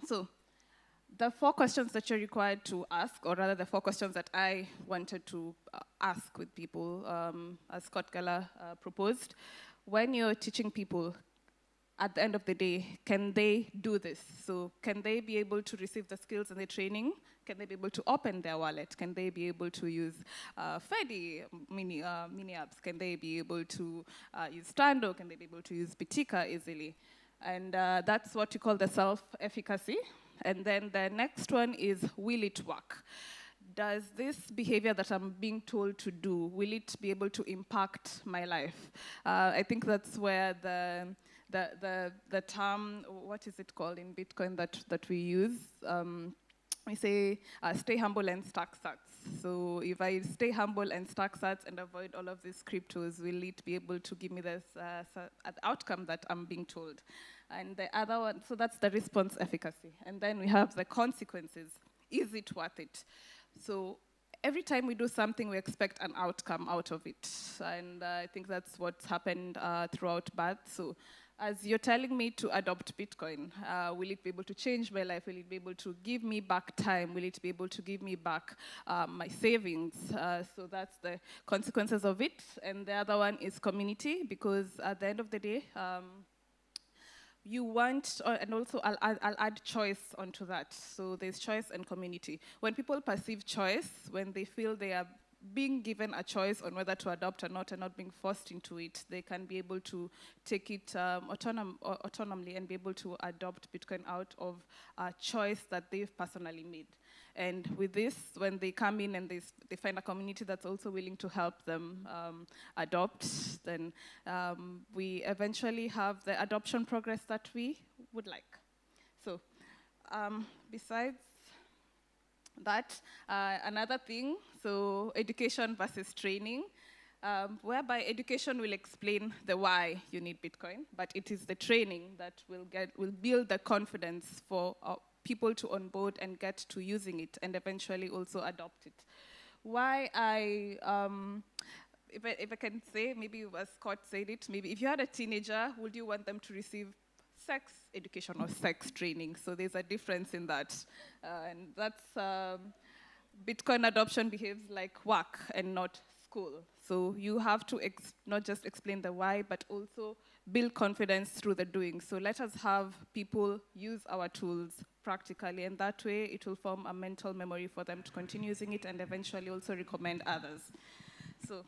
Speaker 3: So the 4 questions that you're required to ask, or rather the 4 questions that I wanted to ask with people, as Scott Geller proposed, when you're teaching people, at the end of the day, can they do this? So can they be able to receive the skills and the training? Can they be able to open their wallet? Can they be able to use Fedi mini apps? Can they be able to use Stando? Can they be able to use Pitika easily? And that's what you call the self-efficacy. And then the next one is, will it work? Does this behavior that I'm being told to do, will it be able to impact my life? I think that's where the term, what is it called in Bitcoin that we use? We say, stay humble and stack sats. So if I stay humble and stack sats and avoid all of these cryptos, will it be able to give me this outcome that I'm being told? And the other one, so that's the response efficacy. And then we have the consequences. Is it worth it? So every time we do something, we expect an outcome out of it. And I think that's what's happened throughout BAT. So as you're telling me to adopt Bitcoin, will it be able to change my life? Will it be able to give me back time? Will it be able to give me back my savings? So that's the consequences of it. And the other one is community, because at the end of the day, you want, and also I'll add choice onto that. So there's choice and community. When people perceive choice, when they feel they are being given a choice on whether to adopt or not and not being forced into it, they can be able to take it autonomously and be able to adopt Bitcoin out of a choice that they've personally made. And with this, when they come in and they find a community that's also willing to help them adopt, then we eventually have the adoption progress that we would like. So besides that, another thing, so education versus training, whereby education will explain the why you need Bitcoin, but it is the training that will build the confidence for people to onboard and get to using it and eventually also adopt it. Why if I can say, maybe as Scott said it, maybe if you had a teenager, would you want them to receive sex education or sex training? So there's a difference in that. And that's, Bitcoin adoption behaves like work and not school. So you have to not just explain the why, but also build confidence through the doing. So let us have people use our tools practically, and that way it will form a mental memory for them to continue using it and eventually also recommend others. So,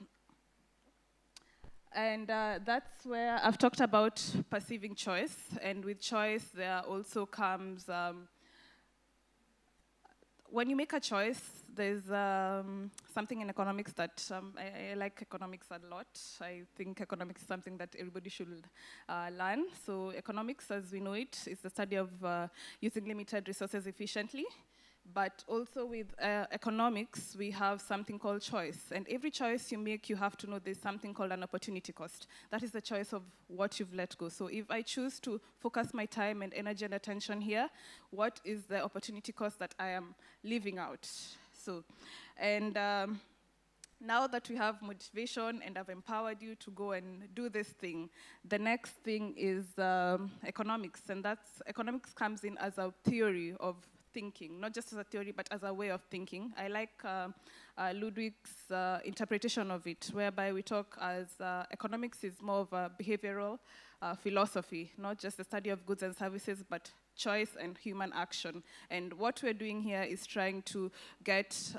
Speaker 3: and that's where I've talked about perceiving choice, and with choice there also comes, when you make a choice, there's something in economics that I like economics a lot. I think economics is something that everybody should learn. So economics, as we know it, is the study of using limited resources efficiently. But also with economics, we have something called choice. And every choice you make, you have to know there's something called an opportunity cost. That is the choice of what you've let go. So if I choose to focus my time and energy and attention here, what is the opportunity cost that I am leaving out? So, and now that we have motivation and I've empowered you to go and do this thing, the next thing is economics. And that's, economics comes in as a theory of thinking, not just as a theory, but as a way of thinking. I like Ludwig's interpretation of it, whereby we talk as economics is more of a behavioral philosophy, not just the study of goods and services, but choice and human action. And what we're doing here is trying to get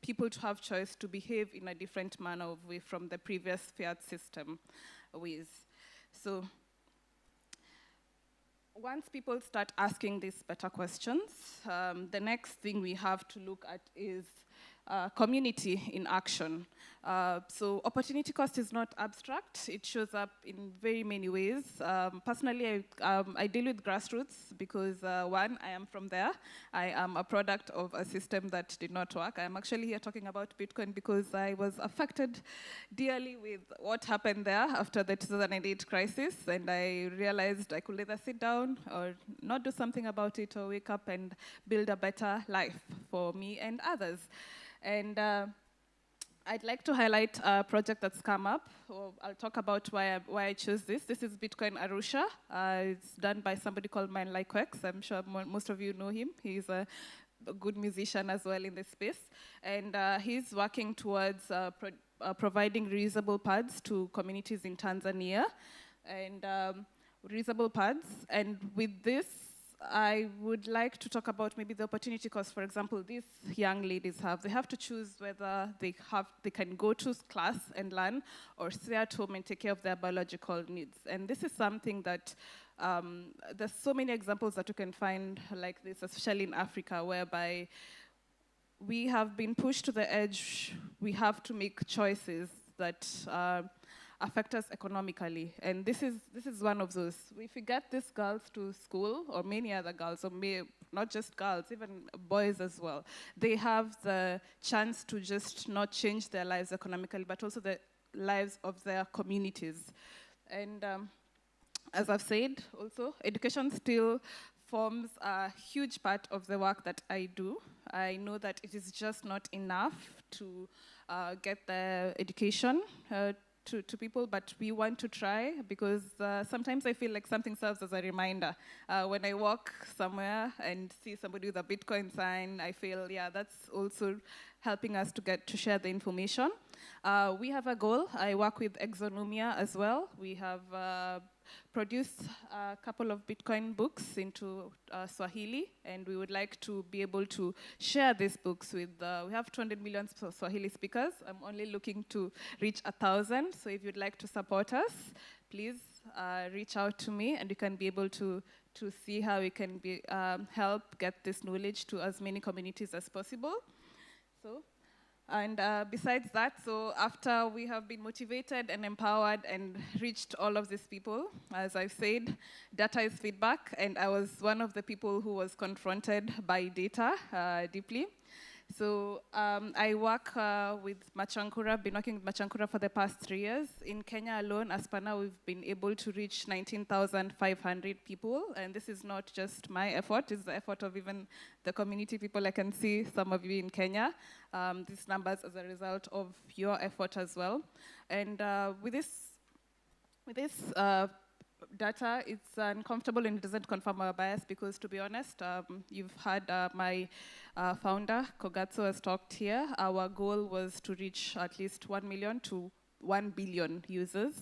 Speaker 3: people to have choice to behave in a different manner away from the previous fiat system ways. So, once people start asking these better questions, the next thing we have to look at is community in action. So opportunity cost is not abstract. It shows up in very many ways. Personally, I deal with grassroots because one, I am from there. I am a product of a system that did not work. I'm actually here talking about Bitcoin because I was affected dearly with what happened there after the 2008 crisis, and I realized I could either sit down or not do something about it, or wake up and build a better life for me and others. And I'd like to highlight a project that's come up. Or I'll talk about why I chose this. This is Bitcoin Arusha. It's done by somebody called Mindlikex. I'm sure most of you know him. He's a good musician as well in this space. And he's working towards providing reusable pads to communities in Tanzania. And reusable pads. And with this, I would like to talk about maybe the opportunity cost. For example, these young ladies they have to choose whether they can go to class and learn or stay at home and take care of their biological needs. And this is something that there's so many examples that you can find like this, especially in Africa, whereby we have been pushed to the edge. We have to make choices that affect us economically, and this is one of those. If we get these girls to school, or many other girls, or not just girls, even boys as well, they have the chance to just not change their lives economically, but also the lives of their communities. And as I've said, also, education still forms a huge part of the work that I do. I know that it is just not enough to get the education to people, but we want to try, because sometimes I feel like something serves as a reminder. When I walk somewhere and see somebody with a Bitcoin sign, I feel, yeah, that's also helping us to share the information. We have a goal. I work with Exonomia as well. We have produced a couple of Bitcoin books into Swahili, and we would like to be able to share these books with, we have 200 million Swahili speakers. I'm only looking to reach 1,000, so if you'd like to support us, please reach out to me, and we can be able to see how we can help get this knowledge to as many communities as possible. And besides that, so after we have been motivated and empowered and reached all of these people, as I've said, data is feedback, and I was one of the people who was confronted by data deeply. So I work with Machankura, been working with Machankura for the past 3 years. In Kenya alone, as per now, we've been able to reach 19,500 people, and this is not just my effort, it's the effort of even the community people. I can see some of you in Kenya. These numbers as a result of your effort as well. And with this data, it's uncomfortable and it doesn't confirm our bias, because to be honest, you've had my founder, Kgothatso, has talked here. Our goal was to reach at least 1 million to 1 billion users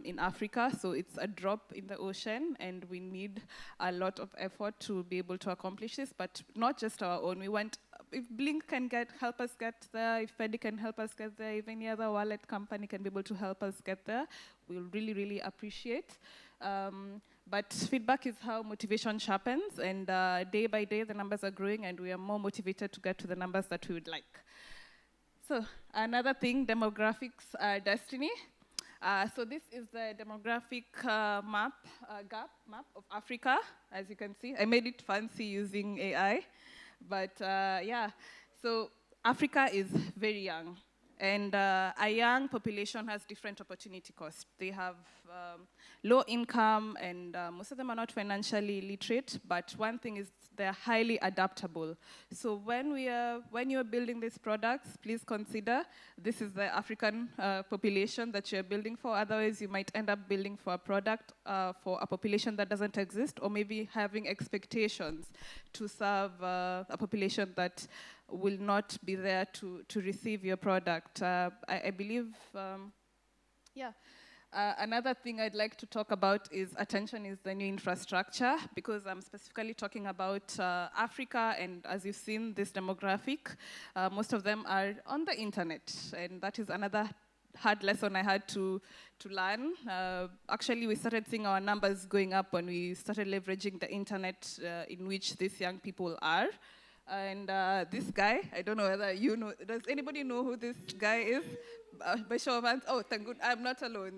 Speaker 3: in Africa, so it's a drop in the ocean, and we need a lot of effort to be able to accomplish this, but not just our own. We want, if Blink can help us get there, if Fedi can help us get there, if any other wallet company can be able to help us get there, we'll really, really appreciate. But feedback is how motivation sharpens, and day by day the numbers are growing, and we are more motivated to get to the numbers that we would like. So another thing, demographics are destiny. So this is the demographic map of Africa, as you can see. I made it fancy using AI, but yeah. So Africa is very young, and a young population has different opportunity costs. They have low income, and most of them are not financially literate, but one thing is they're highly adaptable. So when you're building these products, please consider this is the African population that you're building for. Otherwise, you might end up building for a product for a population that doesn't exist, or maybe having expectations to serve a population that will not be there to receive your product. I believe, yeah. Another thing I'd like to talk about is attention is the new infrastructure, because I'm specifically talking about Africa, and as you've seen this demographic, most of them are on the internet, and that is another hard lesson I had to learn. Actually, we started seeing our numbers going up when we started leveraging the internet in which these young people are. And this guy, I don't know whether you know, does anybody know who this guy is? By show of hands, oh, thank God, I'm not alone.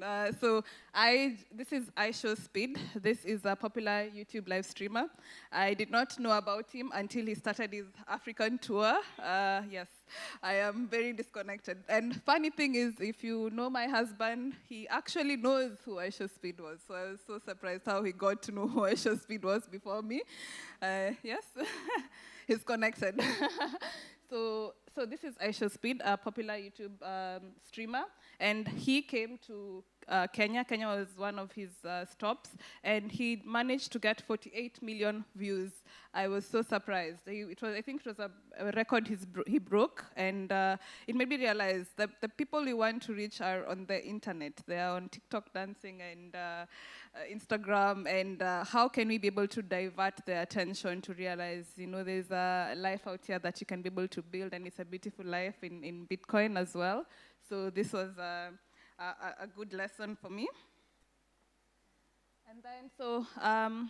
Speaker 3: This is iShowSpeed. This is a popular YouTube live streamer. I did not know about him until he started his African tour. Yes, I am very disconnected. And funny thing is, if you know my husband, he actually knows who iShowSpeed was. So I was so surprised how he got to know who iShowSpeed was before me. Yes, he's connected. So so this is Aisha Speed, a popular YouTube streamer, and he came to Kenya. Kenya was one of his stops, and he managed to get 48 million views. I was so surprised. I think it was a record he broke, and it made me realize that the people we want to reach are on the internet. They are on TikTok dancing and Instagram, and how can we be able to divert their attention to realize, there's a life out here that you can be able to build, and it's a beautiful life in Bitcoin as well. So this was a good lesson for me. And then, so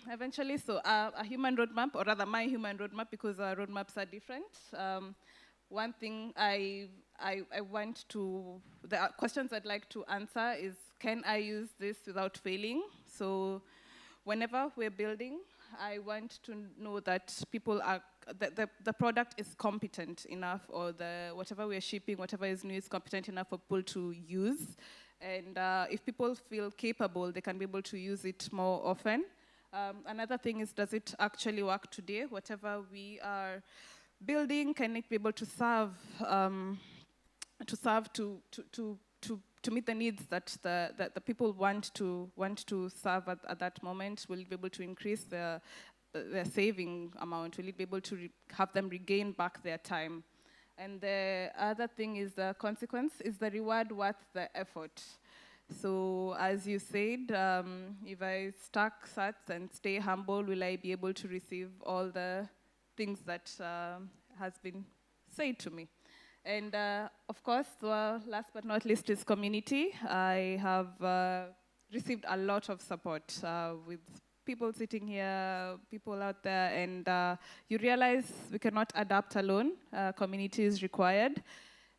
Speaker 3: eventually, a human roadmap, or rather my human roadmap, because our roadmaps are different. One thing I want to, the questions I'd like to answer is, can I use this without failing? So whenever we're building, I want to know that people are, the product is competent enough, or whatever we're shipping, whatever is new is competent enough for people to use. And if people feel capable, they can be able to use it more often. Another thing is, does it actually work today? Whatever we are building, can it be able to serve to meet the needs that the people want to serve at that moment? Will it be able to increase their saving amount? Will it be able to have them regain back their time? And the other thing is, the consequence, is the reward worth the effort? So as you said, if I stack sats and stay humble, will I be able to receive all the things that has been said to me? And of course, last but not least is community. I have received a lot of support with people sitting here, people out there, and you realize we cannot adapt alone. Community is required.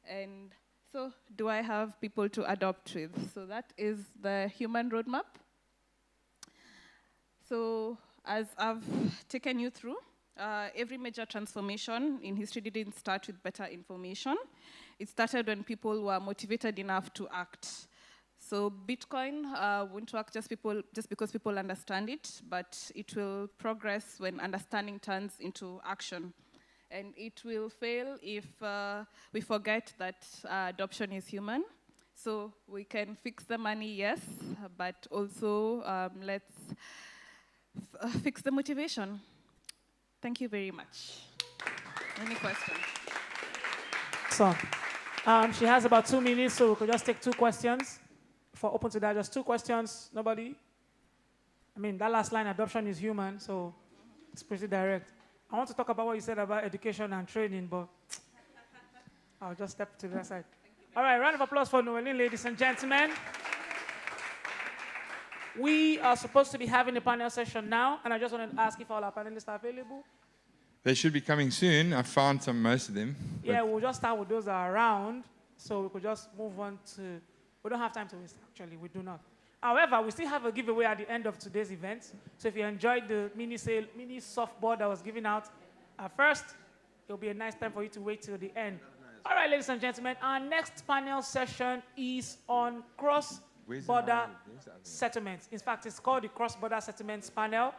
Speaker 3: And so, do I have people to adopt with? So that is the human roadmap. So as I've taken you through, every major transformation in history didn't start with better information. It started when people were motivated enough to act. So Bitcoin won't work just because people understand it, but it will progress when understanding turns into action. And it will fail if we forget that adoption is human. So we can fix the money, yes, but also let's fix the motivation. Thank you very much. Any questions?
Speaker 15: So, she has about 2 minutes, so we could just take 2 questions. For open to that, just 2 questions. Nobody? I mean, that last line, adoption is human, so it's pretty direct. I want to talk about what you said about education and training, but I'll just step to the side. All right, round of applause for Noeline, ladies and gentlemen. We are supposed to be having a panel session now, and I just wanted to ask if all our panelists are available.
Speaker 13: They should be coming soon. I found most of them.
Speaker 15: Yeah, we'll just start with those that are around, so we could just move on to, we don't have time to waste, actually, we do not. However, we still have a giveaway at the end of today's event, so if you enjoyed the mini softboard that was given out at first, it'll be a nice time for you to wait till the end. All right, ladies and gentlemen, our next panel session is on cross-border settlements. In fact, it's called the Cross-Border Settlements Panel.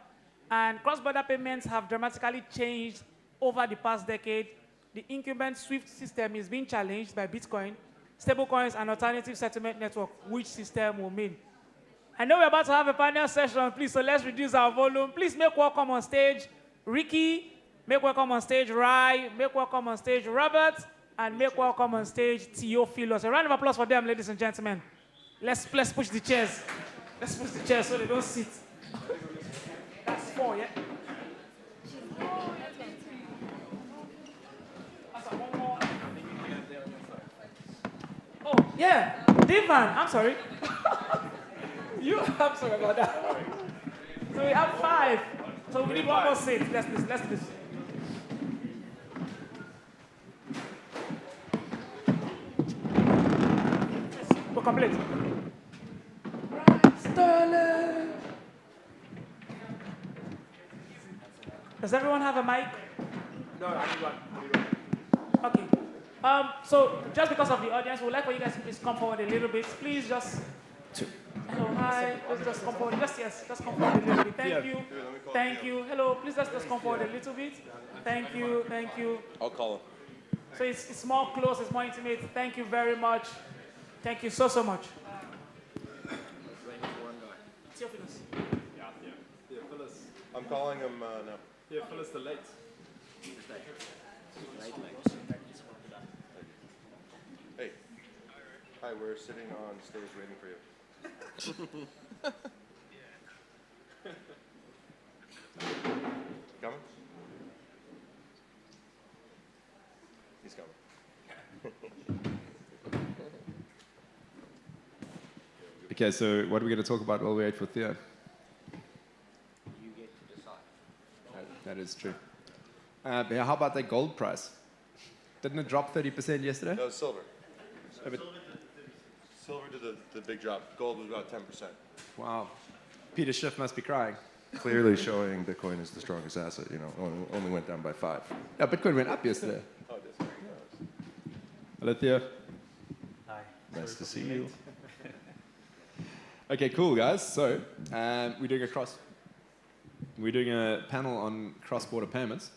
Speaker 15: And cross-border payments have dramatically changed over the past decade. The incumbent SWIFT system is being challenged by Bitcoin, stablecoins, and alternative settlement network. Which system will win? I know we're about to have a panel session, please, so let's reduce our volume. Please make welcome on stage Ricky, make welcome on stage Rai, make welcome on stage Robert, and make welcome on stage Theophilus. A round of applause for them, ladies and gentlemen. Let's push the chairs. Let's push the chairs so they don't sit. That's 4, yeah? Oh, yeah, Divan, I'm sorry. I'm sorry about that. So we have 5. So we need 1 more seat. Let's do this. We're complete. Sterling. Does everyone have a mic?
Speaker 16: No, I need one.
Speaker 15: Okay. So just because of the audience, we'd like for you guys to please come forward a little bit. Please just. Hello, hi. Let's just come forward. Just come forward a little bit. Thank you. Hello, please let's just come forward a little bit. Thank you.
Speaker 16: I'll call him.
Speaker 15: So it's more close, it's more intimate. Thank you very much. Thank you so much. Theophilus.
Speaker 17: Theophilus. I'm calling him now. Theophilus the late. Hey. Hi, we're sitting on stage waiting for you. Coming? He's coming.
Speaker 18: Okay, so what are we going to talk about while we wait for Theo?
Speaker 17: You get to decide.
Speaker 18: That is true. Yeah, how about that gold price? Didn't it drop 30% yesterday?
Speaker 17: No, silver.
Speaker 18: Oh, but
Speaker 17: Silver did the big drop. Gold was about 10%.
Speaker 18: wow. Peter Schiff must be crying.
Speaker 17: Clearly showing Bitcoin is the strongest asset. You know, only went down by 5.
Speaker 18: Yeah, Bitcoin went up yesterday.
Speaker 17: Oh, it is.
Speaker 18: Hello, Theo.
Speaker 19: Hi.
Speaker 17: Nice to see you.
Speaker 18: Okay, cool, guys. So we're doing a panel on cross-border payments.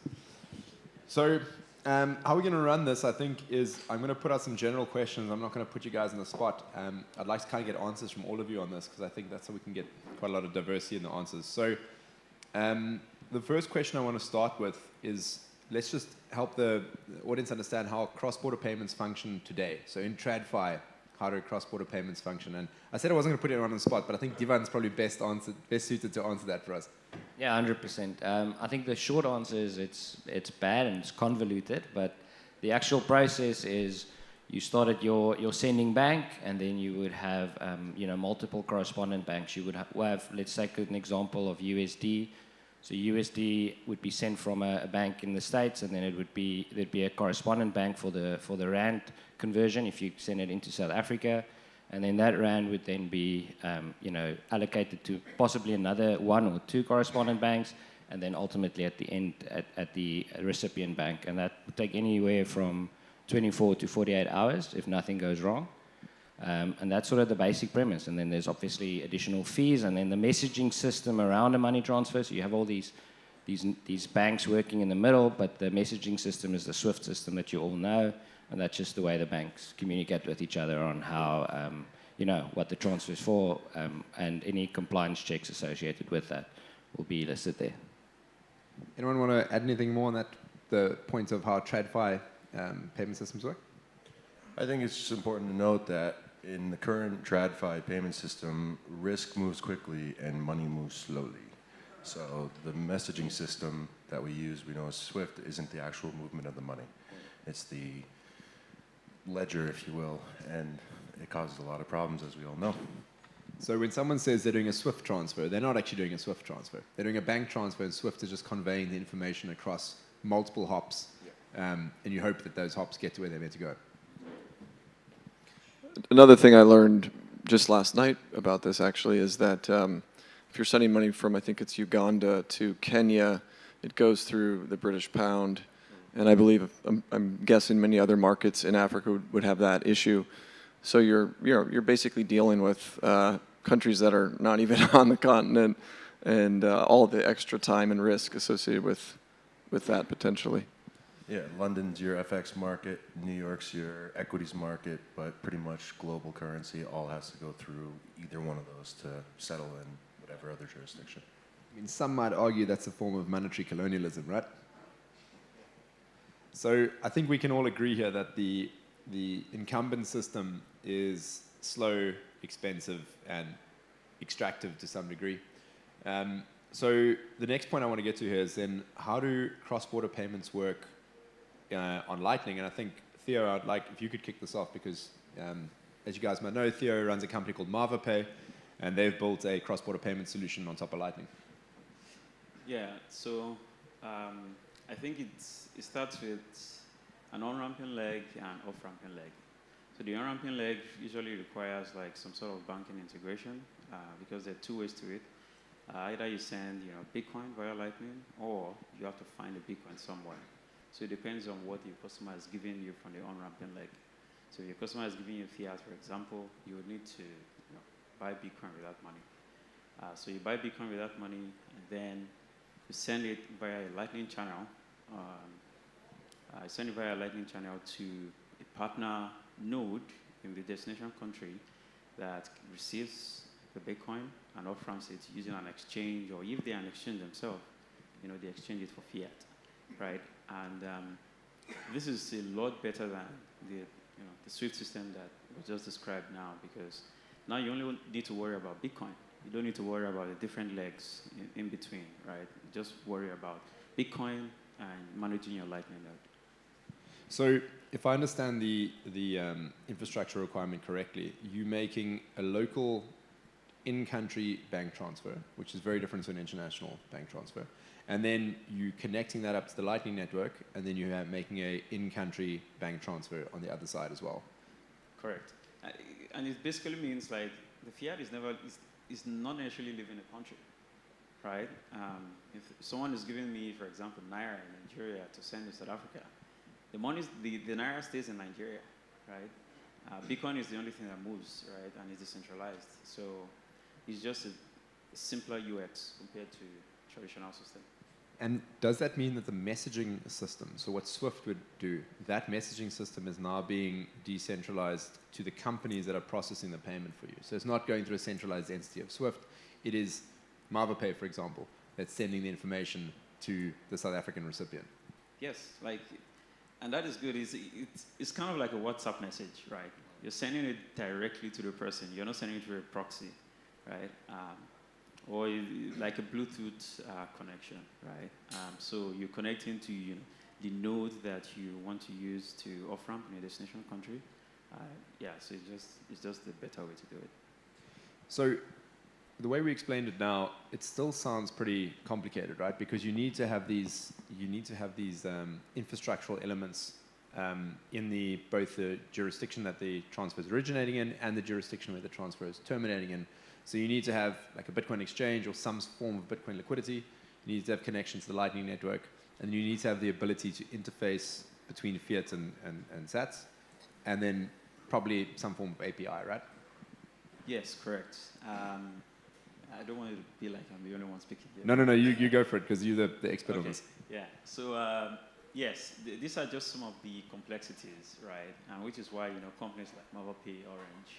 Speaker 18: So how we're going to run this, I think, is I'm going to put out some general questions. I'm not going to put you guys on the spot. I'd like to kind of get answers from all of you on this because I think that's how we can get quite a lot of diversity in the answers. So the first question I want to start with is let's just help the audience understand how cross-border payments function today. So in TradFi, how do cross-border payments function? And I said I wasn't going to put anyone on the spot, but I think Divan's probably best suited to answer that for us.
Speaker 19: Yeah, 100%. I think the short answer is it's bad and it's convoluted, but the actual process is you start at your sending bank, and then you would have multiple correspondent banks. You would have, let's take an example of USD. So USD would be sent from a bank in the States, and then there'd be a correspondent bank for the rand conversion if you send it into South Africa, and then that rand would then be allocated to possibly another 1 or 2 correspondent banks, and then ultimately at the end at the recipient bank, and that would take anywhere from 24 to 48 hours if nothing goes wrong. And that's sort of the basic premise. And then there's obviously additional fees, and then the messaging system around a money transfer. So you have all these banks working in the middle, but the messaging system is the SWIFT system that you all know, and that's just the way the banks communicate with each other on how, what the transfer is for, and any compliance checks associated with that will be listed there.
Speaker 18: Anyone want to add anything more on that, the point of how TradFi payment systems work?
Speaker 17: I think it's just important to note that in the current TradFi payment system, risk moves quickly and money moves slowly. So the messaging system that we use, we know as SWIFT, isn't the actual movement of the money. It's the ledger, if you will, and it causes a lot of problems, as we all know.
Speaker 18: So when someone says they're doing a SWIFT transfer, they're not actually doing a SWIFT transfer. They're doing a bank transfer, and SWIFT is just conveying the information across multiple hops, and you hope that those hops get to where they're meant to go.
Speaker 20: Another thing I learned just last night about this actually is that if you're sending money from, I think it's Uganda to Kenya, it goes through the British pound, and I believe I'm guessing many other markets in Africa would have that issue. So you're basically dealing with countries that are not even on the continent, and all of the extra time and risk associated with that potentially.
Speaker 17: Yeah, London's your FX market, New York's your equities market, but pretty much global currency all has to go through either one of those to settle in whatever other jurisdiction.
Speaker 18: I mean, some might argue that's a form of monetary colonialism, right? So I think we can all agree here that the incumbent system is slow, expensive, and extractive to some degree. So the next point I want to get to here is then how do cross-border payments work on Lightning? And I think, Theo, I'd like if you could kick this off because, as you guys might know, Theo runs a company called MarvaPay, and they've built a cross-border payment solution on top of Lightning.
Speaker 21: Yeah, so I think it starts with an on-ramping leg and off-ramping leg. So the on-ramping leg usually requires like some sort of banking integration because there are 2 ways to it. Either you send Bitcoin via Lightning, or you have to find a Bitcoin somewhere. So it depends on what your customer is giving you from the on-ramping leg. So if your customer is giving you fiat, for example, you would need to buy Bitcoin with that money. So you buy Bitcoin with that money, and then you send it via a Lightning channel send it via Lightning channel to a partner node in the destination country that receives the Bitcoin and off-ramps it using an exchange, or if they're an exchange themselves, they exchange it for fiat, right? And this is a lot better than the SWIFT system that was just described now, because now you only need to worry about Bitcoin. You don't need to worry about the different legs in between, right? Just worry about Bitcoin and managing your Lightning node.
Speaker 18: So if I understand the infrastructure requirement correctly, you're making a local in-country bank transfer, which is very different to an international bank transfer. And then you connecting that up to the Lightning Network, and then you're making a in-country bank transfer on the other side as well.
Speaker 21: Correct. And it basically means like the fiat is not necessarily living in a country, right? If someone is giving me, for example, Naira in Nigeria to send to South Africa, the Naira stays in Nigeria, right? Bitcoin is the only thing that moves, right? And it's decentralized. So it's just a simpler UX compared to traditional system.
Speaker 18: And does that mean that the messaging system, so what SWIFT would do, that messaging system is now being decentralized to the companies that are processing the payment for you? So it's not going through a centralized entity of SWIFT. It is MavaPay, for example, that's sending the information to the South African recipient.
Speaker 21: Yes, and that is good. It's kind of like a WhatsApp message, right? You're sending it directly to the person. You're not sending it through a proxy, right? Or like a Bluetooth connection, right? So you're connecting to the node that you want to use to off-ramp in a destination country. So it's just the better way to do it.
Speaker 18: So the way we explained it now, it still sounds pretty complicated, right? Because you need to have these infrastructural elements in both the jurisdiction that the transfer is originating in and the jurisdiction where the transfer is terminating in. So you need to have like a Bitcoin exchange or some form of Bitcoin liquidity. You need to have connections to the Lightning Network, and you need to have the ability to interface between fiat and sats, and then probably some form of API, right?
Speaker 21: Yes, correct. I don't want it to be like I'm the only one speaking here.
Speaker 18: No, you go for it, because you're the expert on this.
Speaker 21: Yeah, so yes, these are just some of the complexities, right? Which is why companies like MavaPay, Orange,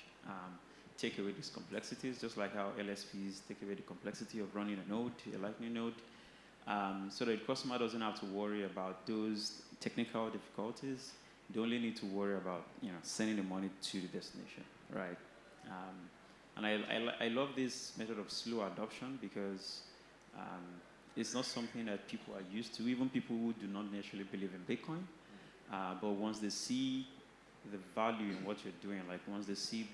Speaker 21: take away these complexities, just like how LSPs take away the complexity of running a node, a Lightning node, so that the customer doesn't have to worry about those technical difficulties. They only need to worry about sending the money to the destination, right? And I love this method of slow adoption, because it's not something that people are used to, even people who do not necessarily believe in Bitcoin. But once they see the value in what you're doing, like once they see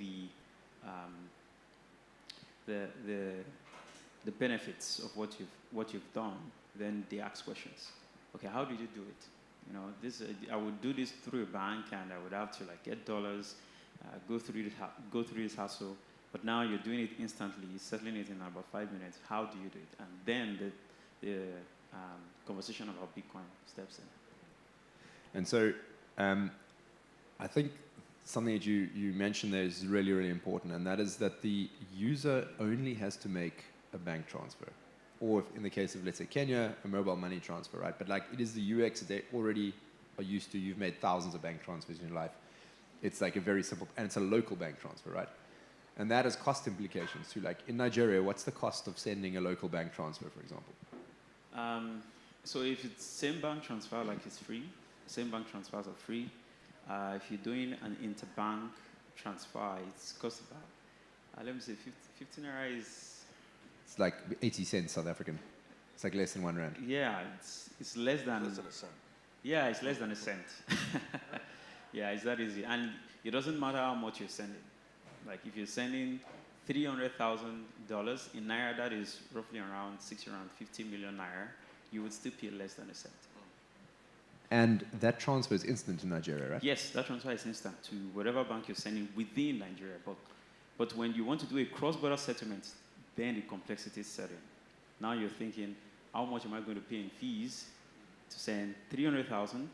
Speaker 21: the benefits of what you've done, then they ask questions. Okay, how did you do it? I would do this through a bank, and I would have to get dollars, go through this hassle. But now you're doing it instantly, settling it in about 5 minutes. How do you do it? And then the conversation about Bitcoin steps in.
Speaker 18: And so I think something that you mentioned there is really, really important, and that is that the user only has to make a bank transfer. Or if in the case of, let's say, Kenya, a mobile money transfer, right? But it is the UX that they already are used to. You've made thousands of bank transfers in your life. It's like a very simple, and it's a local bank transfer, right? And that has cost implications too. Like in Nigeria, what's the cost of sending a local bank transfer, for example?
Speaker 21: So if it's same bank transfer, it's free. Same bank transfers are free. If you're doing an interbank transfer, it's cost about, let me say, 15 Naira is...
Speaker 18: It's like 80 cents South African. It's like less than R1.
Speaker 21: Yeah, it's less than...
Speaker 2: Less than a cent.
Speaker 21: Yeah, it's less than a cent. Yeah, it's that easy. And it doesn't matter how much you're sending. Like if you're sending $300,000 in Naira, that is roughly around 50 million Naira, you would still pay less than a cent.
Speaker 18: And that transfer is instant in Nigeria, right?
Speaker 21: Yes, that transfer is instant to whatever bank you're sending within Nigeria. But when you want to do a cross-border settlement, then the complexity is set in. Now you're thinking, how much am I going to pay in fees to send 300,000?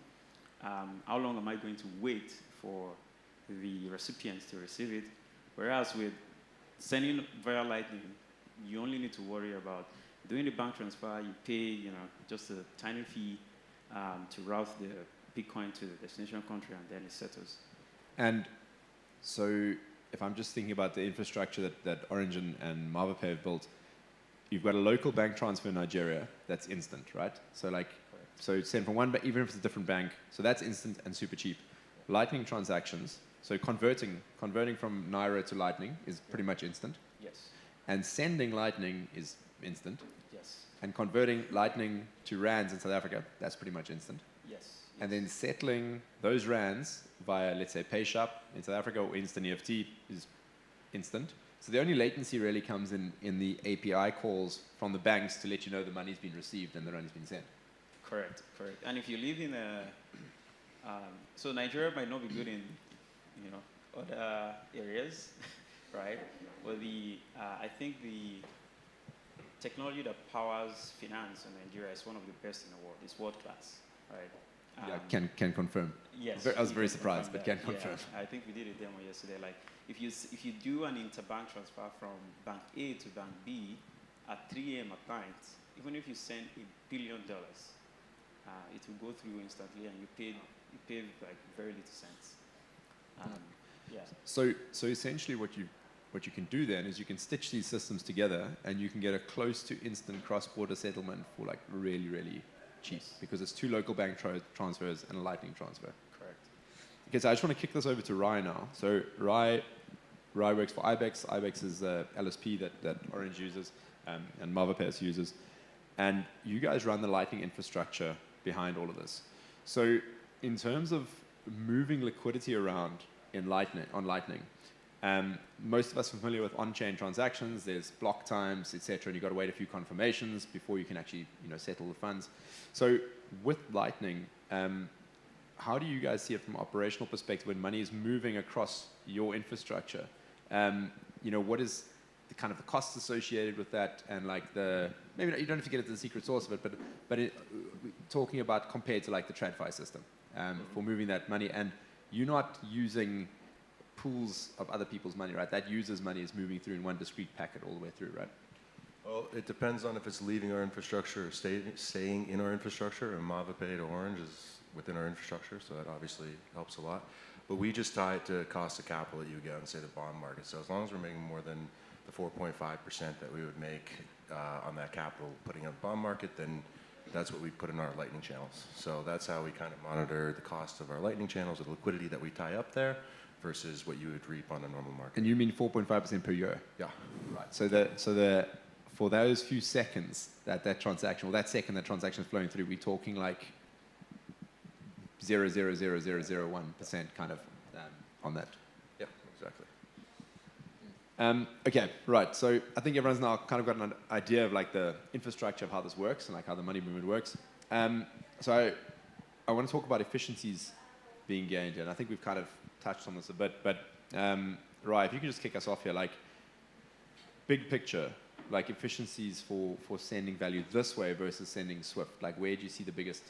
Speaker 21: How long am I going to wait for the recipients to receive it? Whereas with sending via Lightning, you only need to worry about doing the bank transfer. You pay, just a tiny fee to route Bitcoin to the destination country, and then it settles.
Speaker 18: And so if I'm just thinking about the infrastructure that Orange and MavaPay have built, you've got a local bank transfer in Nigeria that's instant, right? So like, so send from one bank, even if it's a different bank, so that's instant and super cheap. Lightning transactions, so converting from Naira to Lightning is pretty much instant.
Speaker 19: Yes.
Speaker 18: And sending Lightning is instant.
Speaker 19: Yes.
Speaker 18: And converting Lightning to rands in South Africa, that's pretty much instant.
Speaker 19: Yes.
Speaker 18: And then settling those rands via, let's say, PayShap in South Africa or Instant EFT is instant. So the only latency really comes in the API calls from the banks to let you know the money's been received and the money's been sent.
Speaker 21: Correct, correct. And if you live in so Nigeria might not be good in, other areas, right? But I think the technology that powers finance in Nigeria is one of the best in the world. It's world class, right?
Speaker 18: Yeah, can confirm.
Speaker 21: Yes.
Speaker 18: I was very surprised, but can confirm.
Speaker 21: Yeah, I think we did a demo yesterday. Like, if you do an interbank transfer from bank A to bank B at 3 a.m. at night, even if you send $1 billion, it will go through instantly, and you pay like very little cents. Yeah.
Speaker 18: So essentially, what you can do then is you can stitch these systems together, and you can get a close to instant cross-border settlement for like really, really cheap, because it's 2 local bank transfers and a Lightning transfer.
Speaker 21: Correct.
Speaker 18: Okay, so I just want to kick this over to Rai now. So Rai works for IBEX. IBEX is the LSP that Orange uses and MavaPay uses. And you guys run the Lightning infrastructure behind all of this. So in terms of moving liquidity around on Lightning, most of us are familiar with on-chain transactions. There's block times, etc., and you've got to wait a few confirmations before you can actually settle the funds. So with Lightning, how do you guys see it from an operational perspective when money is moving across your infrastructure? What is the kind of the costs associated with that, and like maybe you don't have to get into the secret source of it, but talking about compared to like the TradFi system for moving that money, and you're not using pools of other people's money, right? That user's money is moving through in one discrete packet all the way through, right?
Speaker 17: Well, it depends on if it's leaving our infrastructure or staying in our infrastructure, and MavaPay to Orange is within our infrastructure, so that obviously helps a lot. But we just tie it to cost of capital that you get on, say, the bond market. So as long as we're making more than the 4.5% that we would make on that capital putting on the bond market, then that's what we put in our Lightning channels. So that's how we kind of monitor the cost of our Lightning channels, the liquidity that we tie up there, versus what you would reap on a normal market.
Speaker 18: And you mean 4.5% per year?
Speaker 17: Yeah.
Speaker 18: Right. So for those few seconds that transaction, or that second that transaction is flowing through, we're talking like 0.00001% kind of on that.
Speaker 17: Yeah, exactly.
Speaker 18: Okay, right. So I think everyone's now kind of got an idea of like the infrastructure of how this works and like how the money movement works. So I want to talk about efficiencies being gained, and I think we've kind of touched on this a bit. But Rai, if you can just kick us off here, like big picture, like efficiencies for sending value this way versus sending SWIFT. Like where do you see the biggest?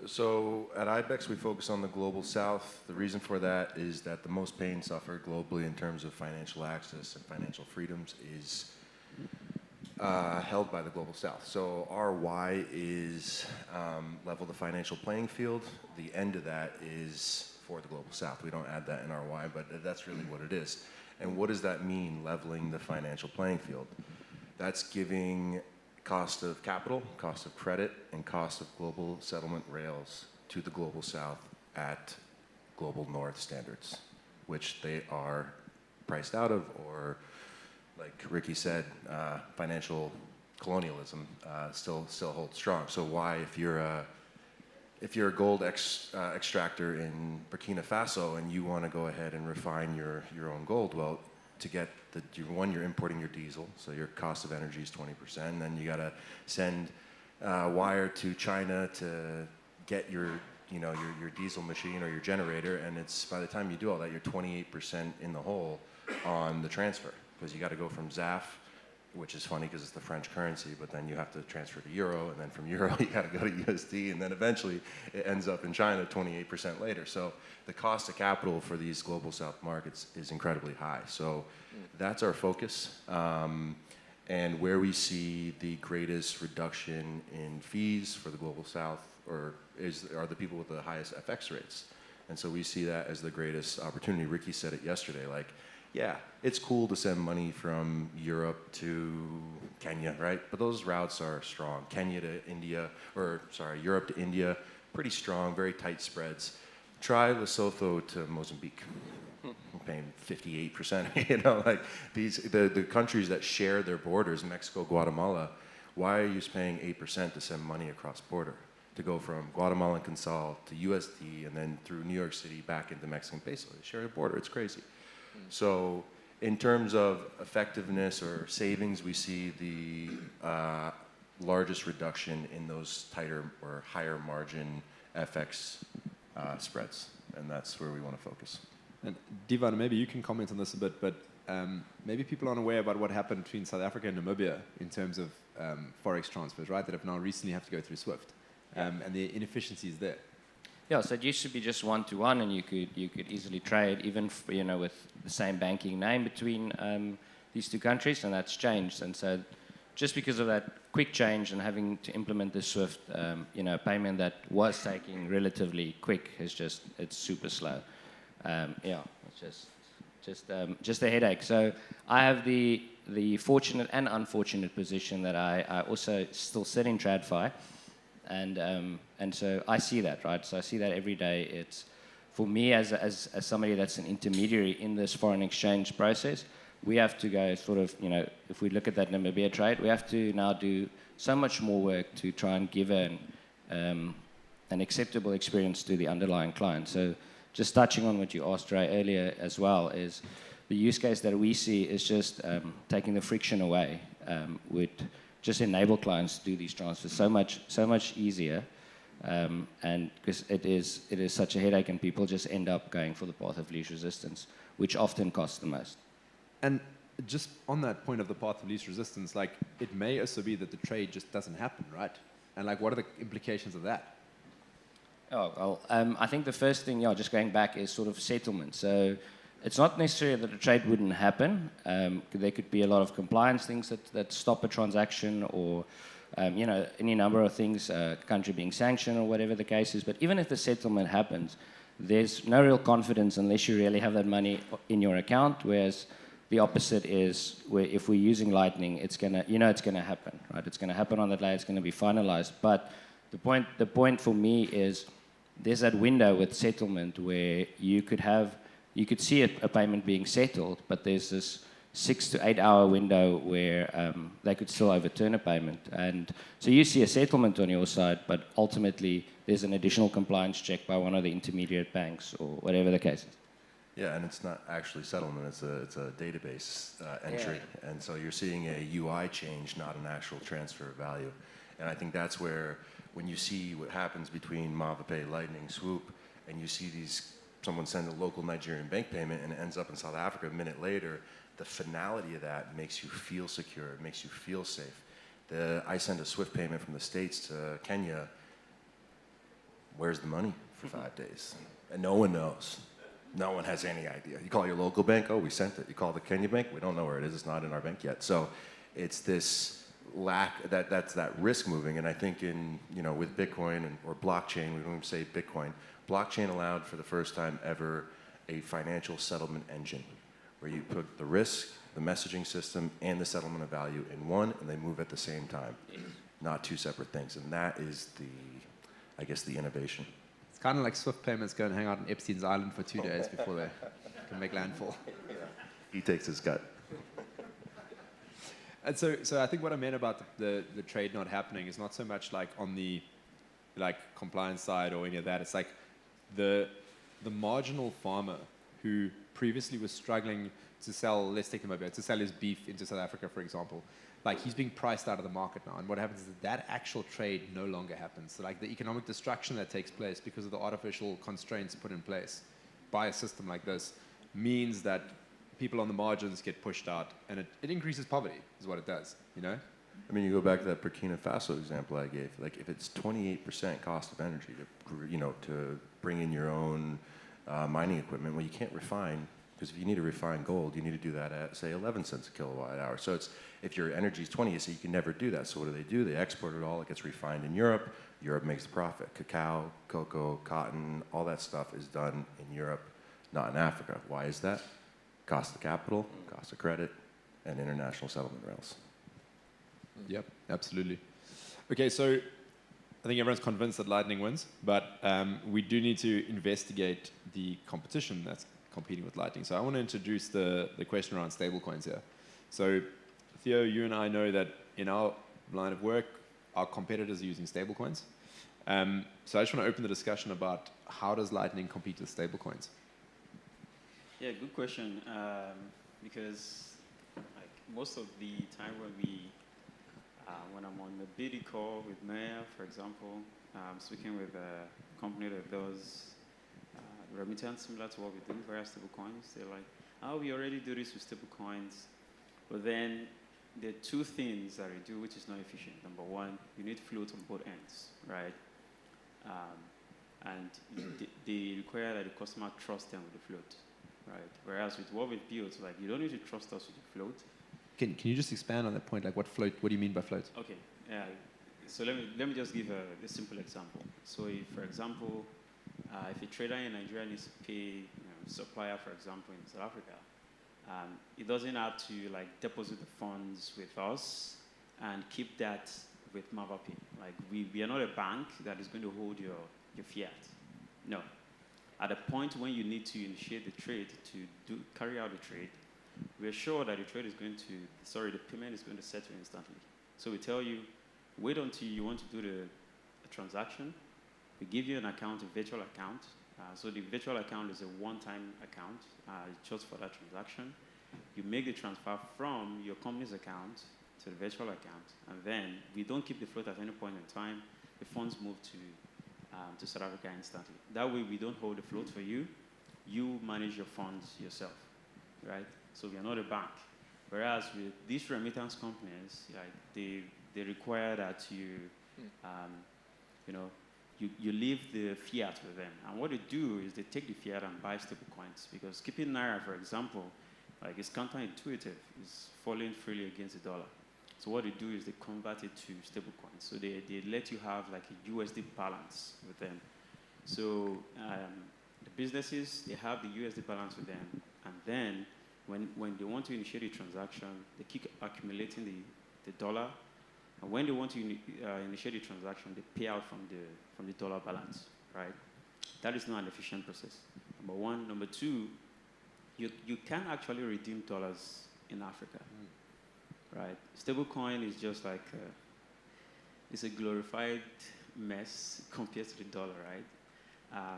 Speaker 17: So at IBEX, we focus on the global south. The reason for that is that the most pain suffered globally in terms of financial access and financial freedoms is held by the global south. So our why is level the financial playing field. The end of that is for the global south. We don't add that in our why, but that's really what it is. And what does that mean, leveling the financial playing field? That's giving cost of capital, cost of credit, and cost of global settlement rails to the global south at global north standards, which they are priced out of, or like Ricky said, financial colonialism still holds strong. So why, if you're a gold extractor in Burkina Faso and you want to go ahead and refine your own gold, well, to get you're importing your diesel, so your cost of energy is 20%, and then you got to send wire to China to get your diesel machine or your generator, and it's, by the time you do all that, you're 28% in the hole on the transfer, because you got to go from ZAF, which is funny because it's the French currency, but then you have to transfer to euro, and then from euro you got to go to USD, and then eventually it ends up in China 28% later. So the cost of capital for these global south markets is incredibly high. So that's our focus. And where we see the greatest reduction in fees for the Global South are the people with the highest FX rates. And so we see that as the greatest opportunity. Ricky said it yesterday, like, yeah, it's cool to send money from Europe to Kenya, right? But those routes are strong. Europe to India, pretty strong, very tight spreads. Try Lesotho to Mozambique. We're paying 58%, you know, like the countries that share their borders, Mexico, Guatemala, why are you paying 8% to send money across border? To go from Guatemalan Quetzal to USD and then through New York City back into Mexican peso. They share a border, it's crazy. So in terms of effectiveness or savings, we see the largest reduction in those tighter or higher margin FX spreads. And that's where we want to focus.
Speaker 18: And Divan, maybe you can comment on this a bit, but maybe people aren't aware about what happened between South Africa and Namibia in terms of forex transfers, right? That have now recently have to go through SWIFT, and the inefficiencies there.
Speaker 19: Yeah, so it used to be just one-to-one, and you could easily trade, even with the same banking name between these two countries, and that's changed. And so, just because of that quick change and having to implement the SWIFT, payment that was taking relatively quick it's super slow. It's just a headache. So I have the fortunate and unfortunate position that I also still sit in TradFi, and so I see that, right? So I see that every day. It's for me as somebody that's an intermediary in this foreign exchange process. We have to go sort of, if we look at that Namibia trade, we have to now do so much more work to try and give an acceptable experience to the underlying client. So just touching on what you asked Ray earlier as well, is the use case that we see is just taking the friction away, would just enable clients to do these transfers so much easier, and because it is such a headache, and people just end up going for the path of least resistance, which often costs the most.
Speaker 18: And just on that point of the path of least resistance, like it may also be that the trade just doesn't happen, right? And like, what are the implications of that?
Speaker 19: Oh, well, I think the first thing, just going back, is sort of settlement. So it's not necessarily that a trade wouldn't happen. There could be a lot of compliance things that stop a transaction, or any number of things, country being sanctioned or whatever the case is. But even if the settlement happens, there's no real confidence unless you really have that money in your account. Whereas the opposite is, where if we're using Lightning, it's gonna happen, right? It's gonna happen on that day. It's gonna be finalized. But the point for me is, there's that window with settlement where you could see a payment being settled, but there's this 6 to 8 hour window where they could still overturn a payment. And so you see a settlement on your side, but ultimately there's an additional compliance check by one of the intermediate banks or whatever the case is.
Speaker 17: Yeah, and it's not actually settlement, it's a database entry. Yeah. And so you're seeing a UI change, not an actual transfer of value. And I think that's where, when you see what happens between MavaPay, Lightning, Swoop, and you see someone send a local Nigerian bank payment and it ends up in South Africa a minute later, the finality of that makes you feel secure, it makes you feel safe. I send a SWIFT payment from the States to Kenya, where's the money for 5 days? And no one knows. No one has any idea. You call your local bank, oh, we sent it. You call the Kenya bank, we don't know where it is, it's not in our bank yet. So it's this lack, that's that risk moving. And I think with Bitcoin or blockchain, we don't even say Bitcoin, blockchain allowed for the first time ever a financial settlement engine where you put the risk, the messaging system, and the settlement of value in one, and they move at the same time, not two separate things. And that is the innovation.
Speaker 18: It's kind of like SWIFT payments go and hang out on Epstein's Island for 2 days before they can make landfall.
Speaker 17: He takes his cut.
Speaker 18: And so I think what I meant about the trade not happening is not so much like on the compliance side or any of that. It's like the marginal farmer who previously was struggling to sell, let's take Namibia, to sell his beef into South Africa, for example. Like, he's being priced out of the market now. And what happens is that actual trade no longer happens. So like the economic destruction that takes place because of the artificial constraints put in place by a system like this means that people on the margins get pushed out, and it increases poverty, is what it does,
Speaker 17: I mean, you go back to that Burkina Faso example I gave. Like, if it's 28% cost of energy to bring in your own mining equipment, well, you can't refine Because if you need to refine gold, you need to do that at, say, 11 cents a kilowatt hour. So it's, if your energy is 20, so you can never do that. So what do? They export it all. It gets refined in Europe. Europe makes the profit. Cacao, cocoa, cotton, all that stuff is done in Europe, not in Africa. Why is that? Cost of capital, cost of credit, and international settlement rails.
Speaker 18: Yep, absolutely. Okay, so I think everyone's convinced that Lightning wins, but we do need to investigate the competition that's competing with Lightning. So I want to introduce the question around stablecoins here. So Theo, you and I know that in our line of work, our competitors are using stablecoins. So I just want to open the discussion about how does Lightning compete with stablecoins?
Speaker 21: Yeah, good question. Because like most of the time when I'm on the BD call with Maya, for example, I'm speaking with a company that does remittance similar to what we do via stablecoins. They're like, oh, we already do this with stablecoins, but then there are two things that we do which is not efficient. Number one, you need float on both ends, right? And they require that the customer trust them with the float, right? Whereas with what we've built, like you don't need to trust us with the float.
Speaker 18: Can you just expand on that point? Like what do you mean by float?
Speaker 21: Okay, yeah. So let me just give a simple example. So if, for example, if a trader in Nigeria needs to pay supplier, for example, in South Africa, it doesn't have to like deposit the funds with us and keep that with Mavapay. Like we are not a bank that is going to hold your fiat. No. At the point when you need to initiate the trade to carry out the trade, we are sure that the trade is going to, the payment is going to settle instantly. So we tell you, wait until you want to do the transaction. We give you an account, a virtual account. So the virtual account is a one-time account just for that transaction. You make the transfer from your company's account to the virtual account, and then we don't keep the float at any point in time. The funds move to South Africa instantly. That way we don't hold the float for you. You manage your funds yourself, right? So we are not a bank. Whereas with these remittance companies, like they require that you leave the fiat with them. And what they do is they take the fiat and buy stable coins, because keeping Naira, for example, like it's counterintuitive. It's falling freely against the dollar. So what they do is they convert it to stable coins. So they let you have like a USD balance with them. So the businesses, they have the USD balance with them. And then when they want to initiate a transaction, they keep accumulating the dollar. And when they want to initiate a transaction, they pay out from the dollar balance, right? That is not an efficient process, number one. Number two, you can actually redeem dollars in Africa, right? Stablecoin is just like, it's a glorified mess compared to the dollar, right?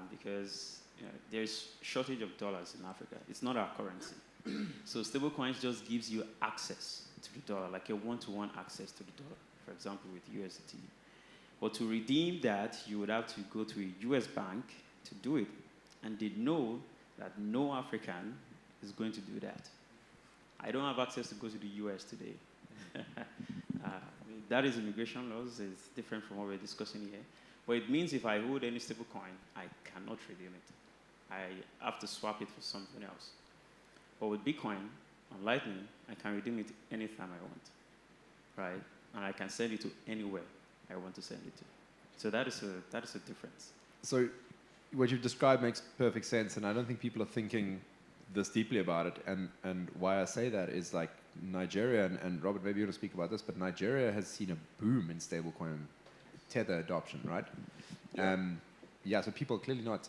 Speaker 21: Because there's shortage of dollars in Africa. It's not our currency. So stablecoins just gives you access to the dollar, like a one-to-one access to the dollar, for example, with USDT. But to redeem that, you would have to go to a US bank to do it. And they know that no African is going to do that. I don't have access to go to the US today. That is immigration laws. It's different from what we're discussing here. But it means if I hold any stable coin, I cannot redeem it. I have to swap it for something else. But with Bitcoin, on Lightning, I can redeem it anytime I want, right? And I can send it to anywhere I want to send it to. So that is a difference.
Speaker 18: So what you've described makes perfect sense, and I don't think people are thinking this deeply about it. And why I say that is like Nigeria, and Robert, maybe you want to speak about this, but Nigeria has seen a boom in stablecoin Tether adoption, right? Yeah, so people are clearly not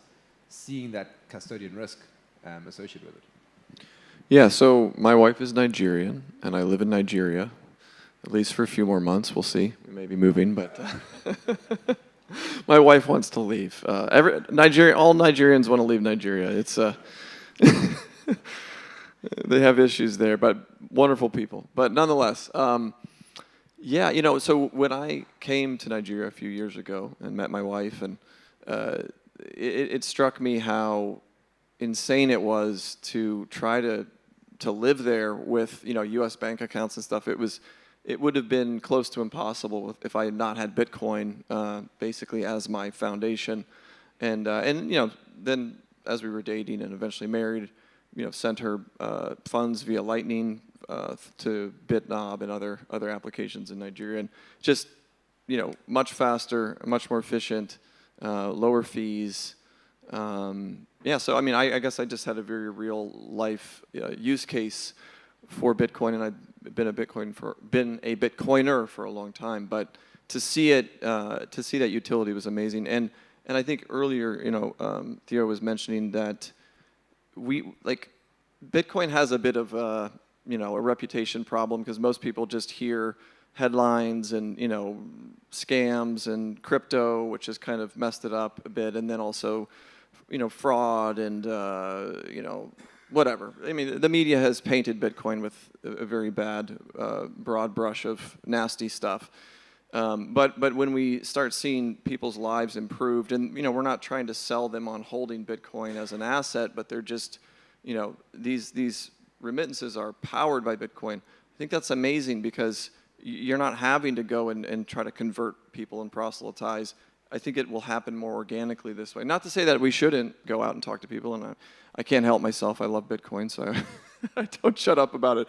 Speaker 18: seeing that custodian risk associated with it.
Speaker 20: Yeah, so my wife is Nigerian, and I live in Nigeria, at least for a few more months. We'll see. We may be moving, but my wife wants to leave. All Nigerians want to leave Nigeria. It's they have issues there, but wonderful people. But nonetheless, yeah, so when I came to Nigeria a few years ago and met my wife, and it struck me how insane it was to try to live there with U.S. bank accounts and stuff. It would have been close to impossible if I had not had Bitcoin basically as my foundation, and then as we were dating and eventually married, sent her funds via Lightning to BitNob and other applications in Nigeria, and just much faster, much more efficient, lower fees. Yeah, so I mean, I guess I just had a very real life use case for Bitcoin, and I've been a Bitcoiner for a long time. But to see that utility was amazing. And I think earlier, Theo was mentioning that Bitcoin has a bit of a reputation problem, because most people just hear headlines and scams and crypto, which has kind of messed it up a bit, and then also fraud and whatever. I mean, the media has painted Bitcoin with a very bad broad brush of nasty stuff. But when we start seeing people's lives improved, and we're not trying to sell them on holding Bitcoin as an asset, but they're just these remittances are powered by Bitcoin. I think that's amazing, because you're not having to go and try to convert people and proselytize. I think it will happen more organically this way. Not to say that we shouldn't go out and talk to people, and I can't help myself. I love Bitcoin, so I don't shut up about it.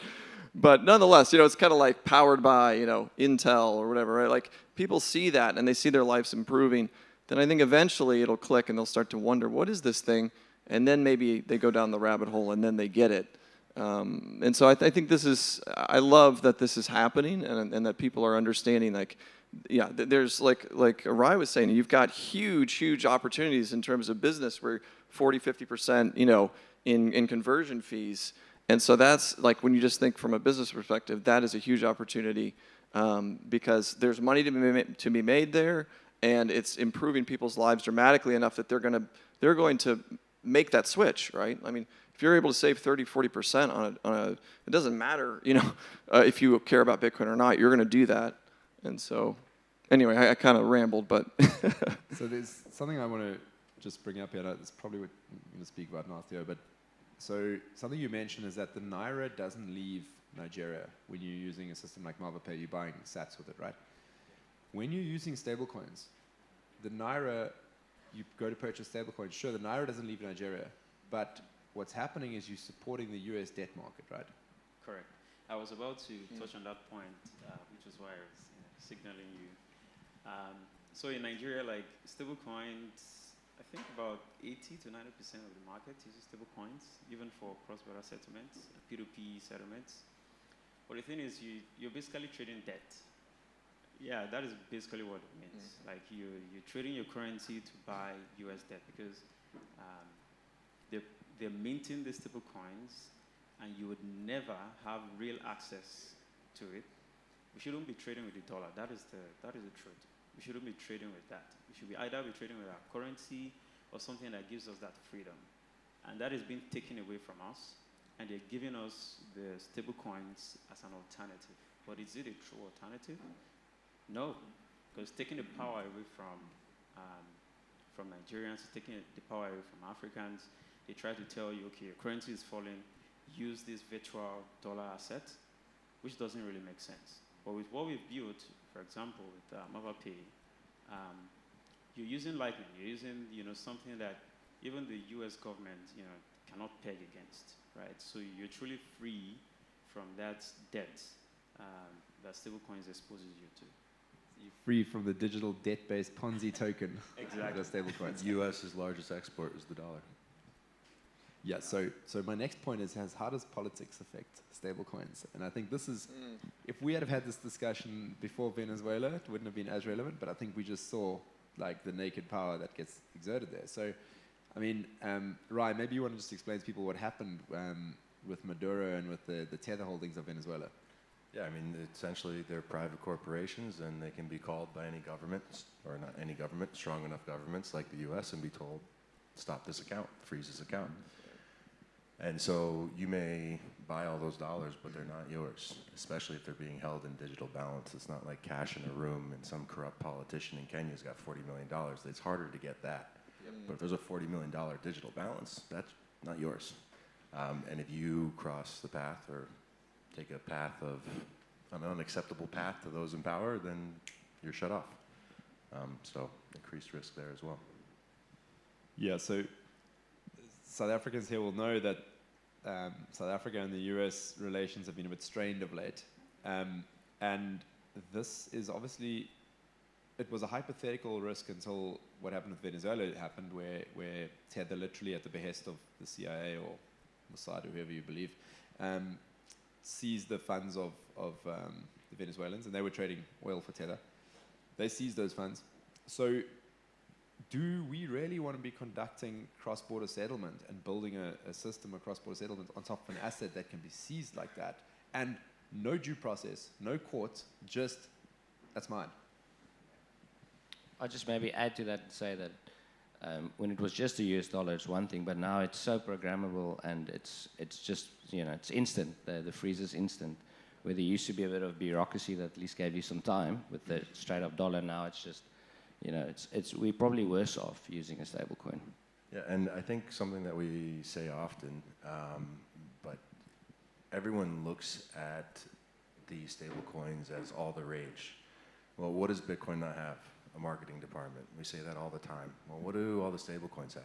Speaker 20: But nonetheless, it's kind of like powered by, Intel or whatever, right? Like, people see that and they see their lives improving. Then I think eventually it'll click and they'll start to wonder, what is this thing? And then maybe they go down the rabbit hole and then they get it. And so I think I love that this is happening, and that people are understanding, there's like Rai was saying, you've got huge opportunities in terms of business, where 40-50%, in conversion fees. And so that's when you just think from a business perspective, that is a huge opportunity, because there's money to be made there, and it's improving people's lives dramatically enough that they're going to make that switch, right? I mean, if you're able to save 30-40% on a, it doesn't matter, if you care about Bitcoin or not, you're going to do that. And so, anyway, I kind of rambled, but.
Speaker 18: So there's something I want to just bring up here. That's probably what I'm going to speak about now, Theo. But so something you mentioned is that the Naira doesn't leave Nigeria when you're using a system like MalvaPay. You're buying sats with it, right? When you're using stablecoins, the Naira, you go to purchase stablecoins. Sure, the Naira doesn't leave Nigeria, but what's happening is you're supporting the US debt market, right?
Speaker 21: Correct. I was about to touch on that point, which is why I was signaling you. So in Nigeria, stable coins, I think about 80 to 90% of the market uses stable coins, even for cross-border settlements, P2P settlements. But the thing is, you're basically trading debt. Yeah, that is basically what it means. You're trading your currency to buy US debt, because they're minting the stable coins, and you would never have real access to it. We shouldn't be trading with the dollar. That is the truth. We shouldn't be trading with that. We should either be trading with our currency or something that gives us that freedom. And that is being taken away from us, and they're giving us the stable coins as an alternative. But is it a true alternative? No, because taking the power away from Nigerians, taking the power away from Africans. They try to tell you, okay, your currency is falling, use this virtual dollar asset, which doesn't really make sense. But with what we've built, for example, with MalvaPay, you're using Lightning, you're using something that even the US government cannot peg against, right? So you're truly free from that debt that stablecoins exposes you to.
Speaker 18: You're free from the digital debt-based Ponzi token.
Speaker 21: Exactly.
Speaker 18: The stablecoins.
Speaker 17: US's largest export is the dollar.
Speaker 18: Yeah, so my next point is how does politics affect stablecoins? And I think this is, if we had this discussion before Venezuela, it wouldn't have been as relevant, but I think we just saw the naked power that gets exerted there. So, I mean, Rai, maybe you want to just explain to people what happened with Maduro and with the tether holdings of Venezuela.
Speaker 17: Yeah, I mean, essentially they're private corporations, and they can be called by any government, or not any government, strong enough governments like the US, and be told, stop this account, freeze this account. And so you may buy all those dollars, but they're not yours, especially if they're being held in digital balance. It's not like cash in a room and some corrupt politician in Kenya's got $40 million. It's harder to get that. But if there's a $40 million digital balance, that's not yours. And if you cross the path or take an unacceptable path to those in power, then you're shut off. So increased risk there as well.
Speaker 18: Yeah, so South Africans here will know that South Africa and the US relations have been a bit strained of late. And this is obviously, it was a hypothetical risk until what happened with Venezuela happened, where Tether literally at the behest of the CIA or Mossad, or whoever you believe, seized the funds of the Venezuelans, and they were trading oil for Tether. They seized those funds. So do we really want to be conducting cross-border settlement and building a system of cross-border settlement on top of an asset that can be seized like that? And no due process, no court, just, that's mine.
Speaker 19: I'll just maybe add to that and say that when it was just the US dollar, it's one thing, but now it's so programmable and it's just, it's instant. The freeze is instant. Where there used to be a bit of bureaucracy that at least gave you some time with the straight up dollar, now it's just, we're probably worse off using a stable coin.
Speaker 17: Yeah, and I think something that we say often, but everyone looks at the stable coins as all the rage. Well, what does Bitcoin not have? A marketing department. We say that all the time. Well, what do all the stable coins have?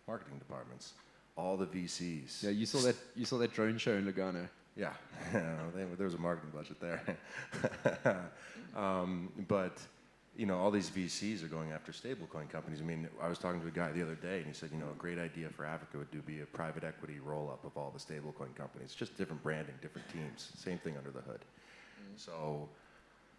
Speaker 17: Marketing departments. All the VCs.
Speaker 18: Yeah, you saw that drone show in Lugano.
Speaker 17: Yeah, there was a marketing budget there. But all these VCs are going after stablecoin companies. I mean, I was talking to a guy the other day, and he said, a great idea for Africa would be a private equity roll-up of all the stablecoin companies. Just different branding, different teams, same thing under the hood. So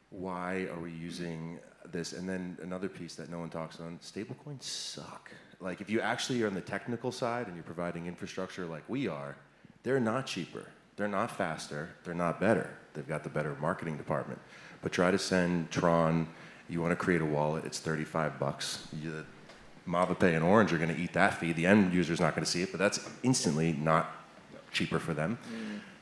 Speaker 17: why are we using this? And then another piece that no one talks on, stablecoins suck. Like, if you actually are on the technical side and you're providing infrastructure like we are, they're not cheaper. They're not faster, they're not better. They've got the better marketing department. But try to send Tron, you want to create a wallet, it's $35. MavaPay and Orange are going to eat that fee. The end user's not going to see it, but that's instantly not cheaper for them.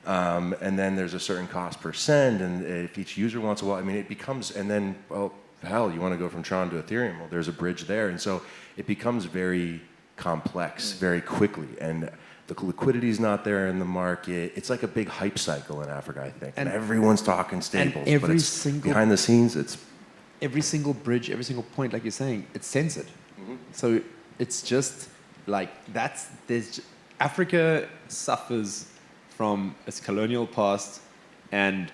Speaker 17: And then there's a certain cost per send, and if each user wants a wallet, I mean, it becomes, and then, well, hell, you want to go from Tron to Ethereum, well, there's a bridge there. And so it becomes very complex very quickly. And the liquidity is not there in the market. It's like a big hype cycle in Africa, I think. And everyone's talking stables, but it's behind the scenes, it's...
Speaker 18: Every single bridge, every single point, like you're saying, it's censored. So it's just like, Africa suffers from its colonial past, and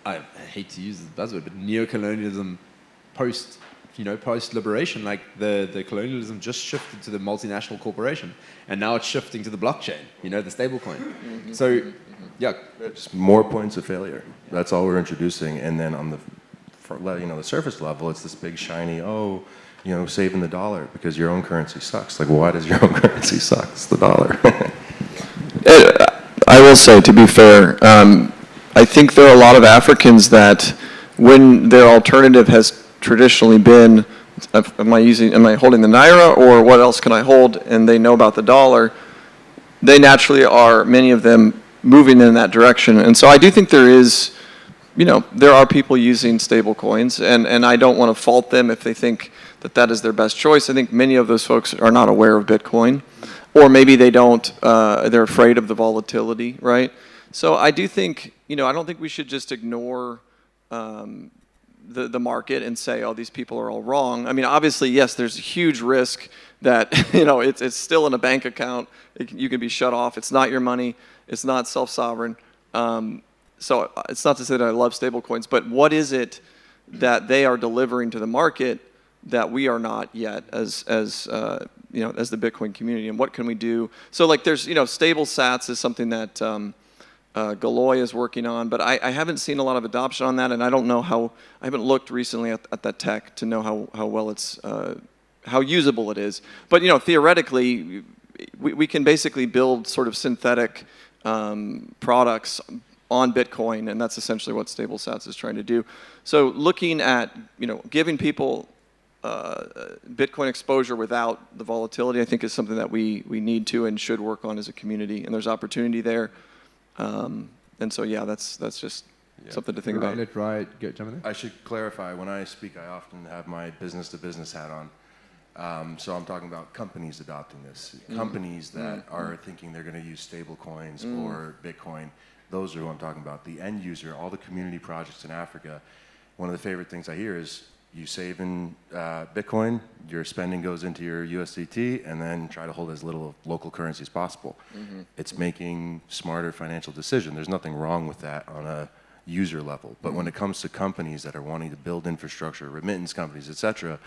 Speaker 18: I hate to use the buzzword, but neo-colonialism post-liberation, like the colonialism just shifted to the multinational corporation, and now it's shifting to the blockchain, the stable coin. So, yeah.
Speaker 17: Just more points of failure. That's all we're introducing, and then on the surface level, it's this big shiny, saving the dollar because your own currency sucks. Like, why does your own currency suck? It's the dollar.
Speaker 20: I will say, to be fair, I think there are a lot of Africans that, when their alternative has traditionally been, am I holding the Naira, or what else can I hold, and they know about the dollar, they naturally are, many of them, moving in that direction. And so I do think there is, there are people using stable coins, and I don't want to fault them if they think that that is their best choice. I think many of those folks are not aware of Bitcoin, or maybe they don't, they're afraid of the volatility, right? So I do think, I don't think we should just ignore the market and say, oh, these people are all wrong. I mean, obviously, yes, there's a huge risk that, it's still in a bank account. You can be shut off. It's not your money. It's not self-sovereign. So it's not to say that I love stablecoins, but what is it that they are delivering to the market that we are not yet as the Bitcoin community, and what can we do? So like there's, stable sats is something that Galoy is working on, but I haven't seen a lot of adoption on that, and I don't know I haven't looked recently at that tech to know how well it's, how usable it is. But, theoretically, we can basically build sort of synthetic products on Bitcoin, and that's essentially what StableSats is trying to do. So looking at, giving people Bitcoin exposure without the volatility, I think is something that we need to and should work on as a community, and there's opportunity there. And so, yeah, that's just something to think about.
Speaker 18: Let Ryan jump in there.
Speaker 17: I should clarify, when I speak, I often have my business-to-business hat on. So I'm talking about companies adopting this. Companies that are thinking they're going to use stable coins or Bitcoin. Those are who I'm talking about. The end user, all the community projects in Africa, one of the favorite things I hear is, You save in Bitcoin, your spending goes into your USDT, and then try to hold as little local currency as possible. It's making smarter financial decisions. There's nothing wrong with that on a user level. But when it comes to companies that are wanting to build infrastructure, remittance companies, et cetera,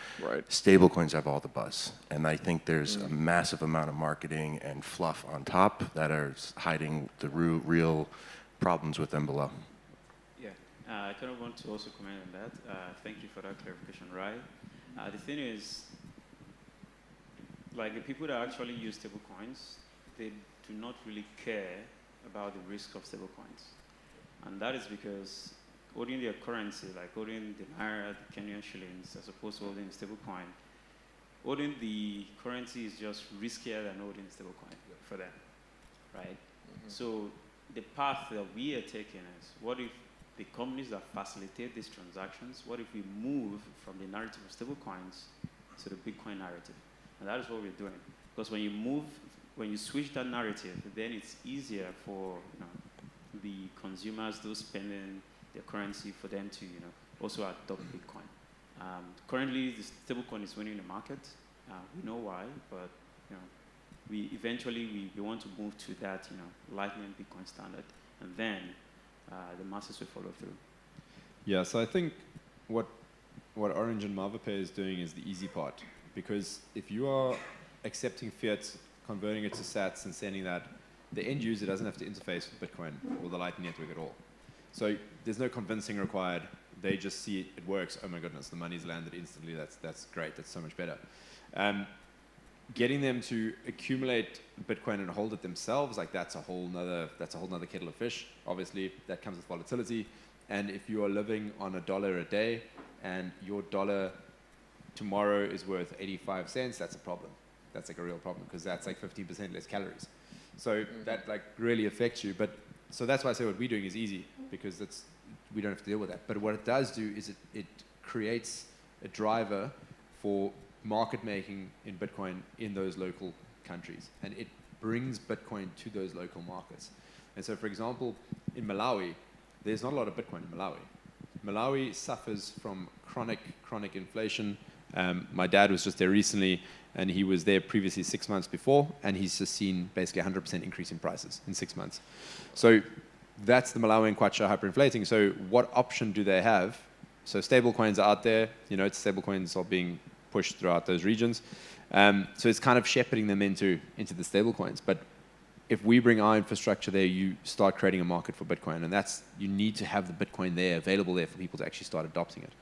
Speaker 17: stablecoins have all the buzz. And I think there's a massive amount of marketing and fluff on top that are hiding the real problems with them below.
Speaker 21: I kind of want to also comment on that. Thank you for that clarification, Rai. The thing is, like the people that actually use stablecoins, they do not really care about the risk of stablecoins. And that is because holding their currency, like holding the Naira, the Kenyan shillings, as opposed to holding a stablecoin, holding the currency is just riskier than holding a stablecoin for them, right? So the path that we are taking is, what if the companies that facilitate these transactions, what if we move from the narrative of stablecoins to the Bitcoin narrative? And that is what we're doing. Because when you switch that narrative, then it's easier for the consumers, those spending their currency, for them to also adopt Bitcoin. Currently, the stablecoin is winning the market. We know why, but we eventually want to move to that Lightning Bitcoin standard, and then the masses will follow through.
Speaker 18: Yeah, so I think what Orange and MavaPay is doing is the easy part, because if you are accepting fiat, converting it to sats and sending that, the end user doesn't have to interface with Bitcoin or the Lightning Network at all. So there's no convincing required. They just see it works. Oh my goodness, the money's landed instantly. That's great. That's so much better. Getting them to accumulate Bitcoin and hold it themselves, like that's a whole nother kettle of fish. Obviously, that comes with volatility. And if you are living on $1 a day and your dollar tomorrow is worth 85 cents, that's a problem. That's like a real problem, because that's like 15% less calories. So that like really affects you. But so that's why I say what we're doing is easy, because we don't have to deal with that. But what it does do is it creates a driver for market making in Bitcoin in those local countries, and it brings Bitcoin to those local markets. And so, for example, in Malawi, there's not a lot of Bitcoin in Malawi. Malawi suffers from chronic inflation. My dad was just there recently, and he was there previously 6 months before, and he's just seen basically 100% increase in prices in 6 months. So that's the Malawian kwacha hyperinflating. So what option do they have? So stable coins are out there. Stable coins are being pushed throughout those regions. So it's kind of shepherding them into the stable coins. But if we bring our infrastructure there, you start creating a market for Bitcoin. And you need to have the Bitcoin there, available there for people to actually start adopting it.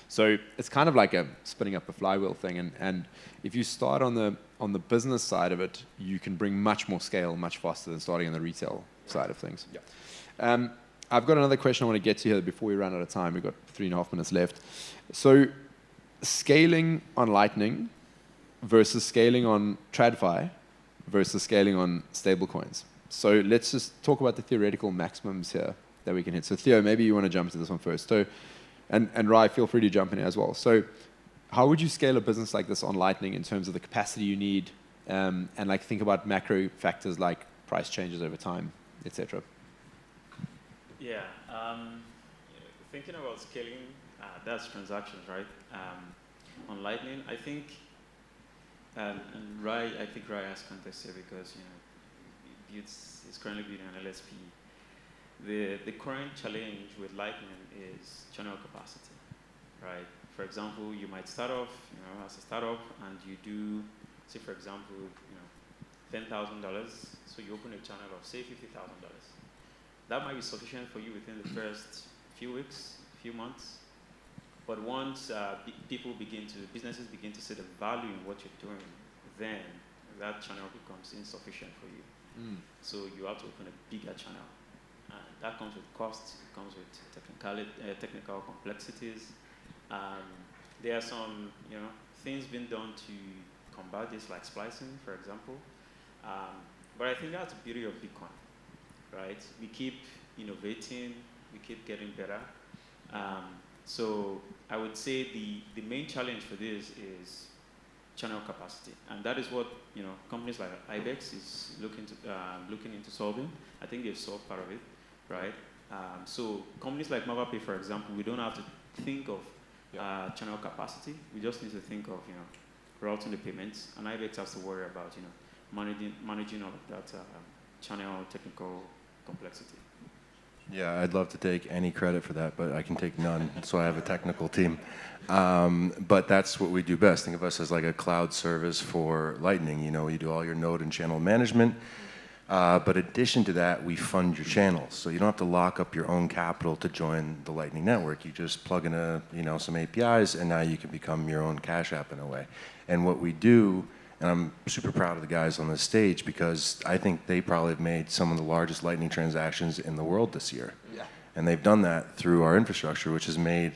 Speaker 18: So it's kind of like spinning up a flywheel thing. And if you start on the business side of it, you can bring much more scale much faster than starting on the retail side of things. Yeah. I've got another question I want to get to here before we run out of time. We've got 3.5 minutes left. So scaling on Lightning versus scaling on TradFi versus scaling on stablecoins. So let's just talk about the theoretical maximums here that we can hit. So Theo, maybe you want to jump into this one first. So, and Rai, feel free to jump in as well. So how would you scale a business like this on Lightning in terms of the capacity you need, and like think about macro factors like price changes over time, etc.?
Speaker 21: Yeah, thinking about scaling, that's transactions, right? On Lightning, I think, and Rai, I think Rai has context here because it's currently building an LSP. The current challenge with Lightning is channel capacity, right? For example, you might start off, as a startup, and you do, say, for example, $10,000. So you open a channel of, say, $50,000. That might be sufficient for you within the first few weeks, few months. But once businesses begin to see the value in what you're doing, then that channel becomes insufficient for you. So you have to open a bigger channel. And that comes with costs, it comes with technical complexities. There are some things being done to combat this, like splicing, for example. But I think that's the beauty of Bitcoin, right? We keep innovating, we keep getting better. So I would say the main challenge for this is channel capacity, and that is what companies like Ibex is looking into solving. I think they've solved part of it, right? So companies like MavaPay, for example, we don't have to think of channel capacity. We just need to think of, routing the payments, and IBEX has to worry about, managing all of that channel technical complexity.
Speaker 17: Yeah, I'd love to take any credit for that, but I can take none, so I have a technical team. But that's what we do best. Think of us as like a cloud service for Lightning. You do all your node and channel management. But in addition to that, we fund your channels. So you don't have to lock up your own capital to join the Lightning Network. You just plug in some APIs, and now you can become your own Cash App in a way. And what we do, and I'm super proud of the guys on this stage because I think they probably have made some of the largest Lightning transactions in the world this year. Yeah. And they've done that through our infrastructure, which has made,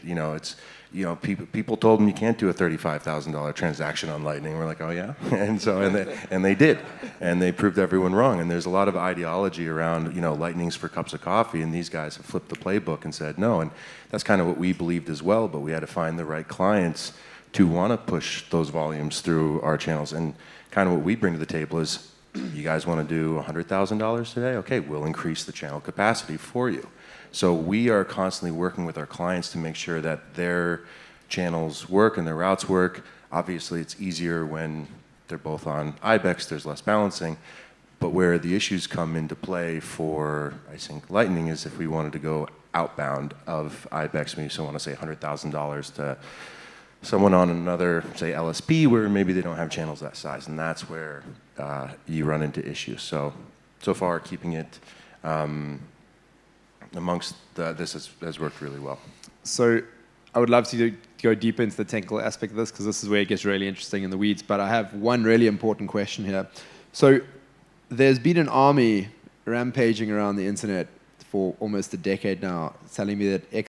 Speaker 17: people told them you can't do a $35,000 transaction on Lightning. We're like, oh yeah? And they did. And they proved everyone wrong. And there's a lot of ideology around, Lightning's for cups of coffee, and these guys have flipped the playbook and said no. And that's kind of what we believed as well, but we had to find the right clients to want to push those volumes through our channels. And kind of what we bring to the table is, you guys want to do $100,000 today? Okay, we'll increase the channel capacity for you. So we are constantly working with our clients to make sure that their channels work and their routes work. Obviously, it's easier when they're both on IBEX, there's less balancing. But where the issues come into play for, I think, Lightning is if we wanted to go outbound of IBEX, maybe so want to say $100,000 to someone on another, say, LSP, where maybe they don't have channels that size, and that's where you run into issues. So far, keeping it amongst this has worked really well.
Speaker 18: So I would love to go deeper into the technical aspect of this, because this is where it gets really interesting in the weeds, but I have one really important question here. So there's been an army rampaging around the internet for almost a decade now, telling me that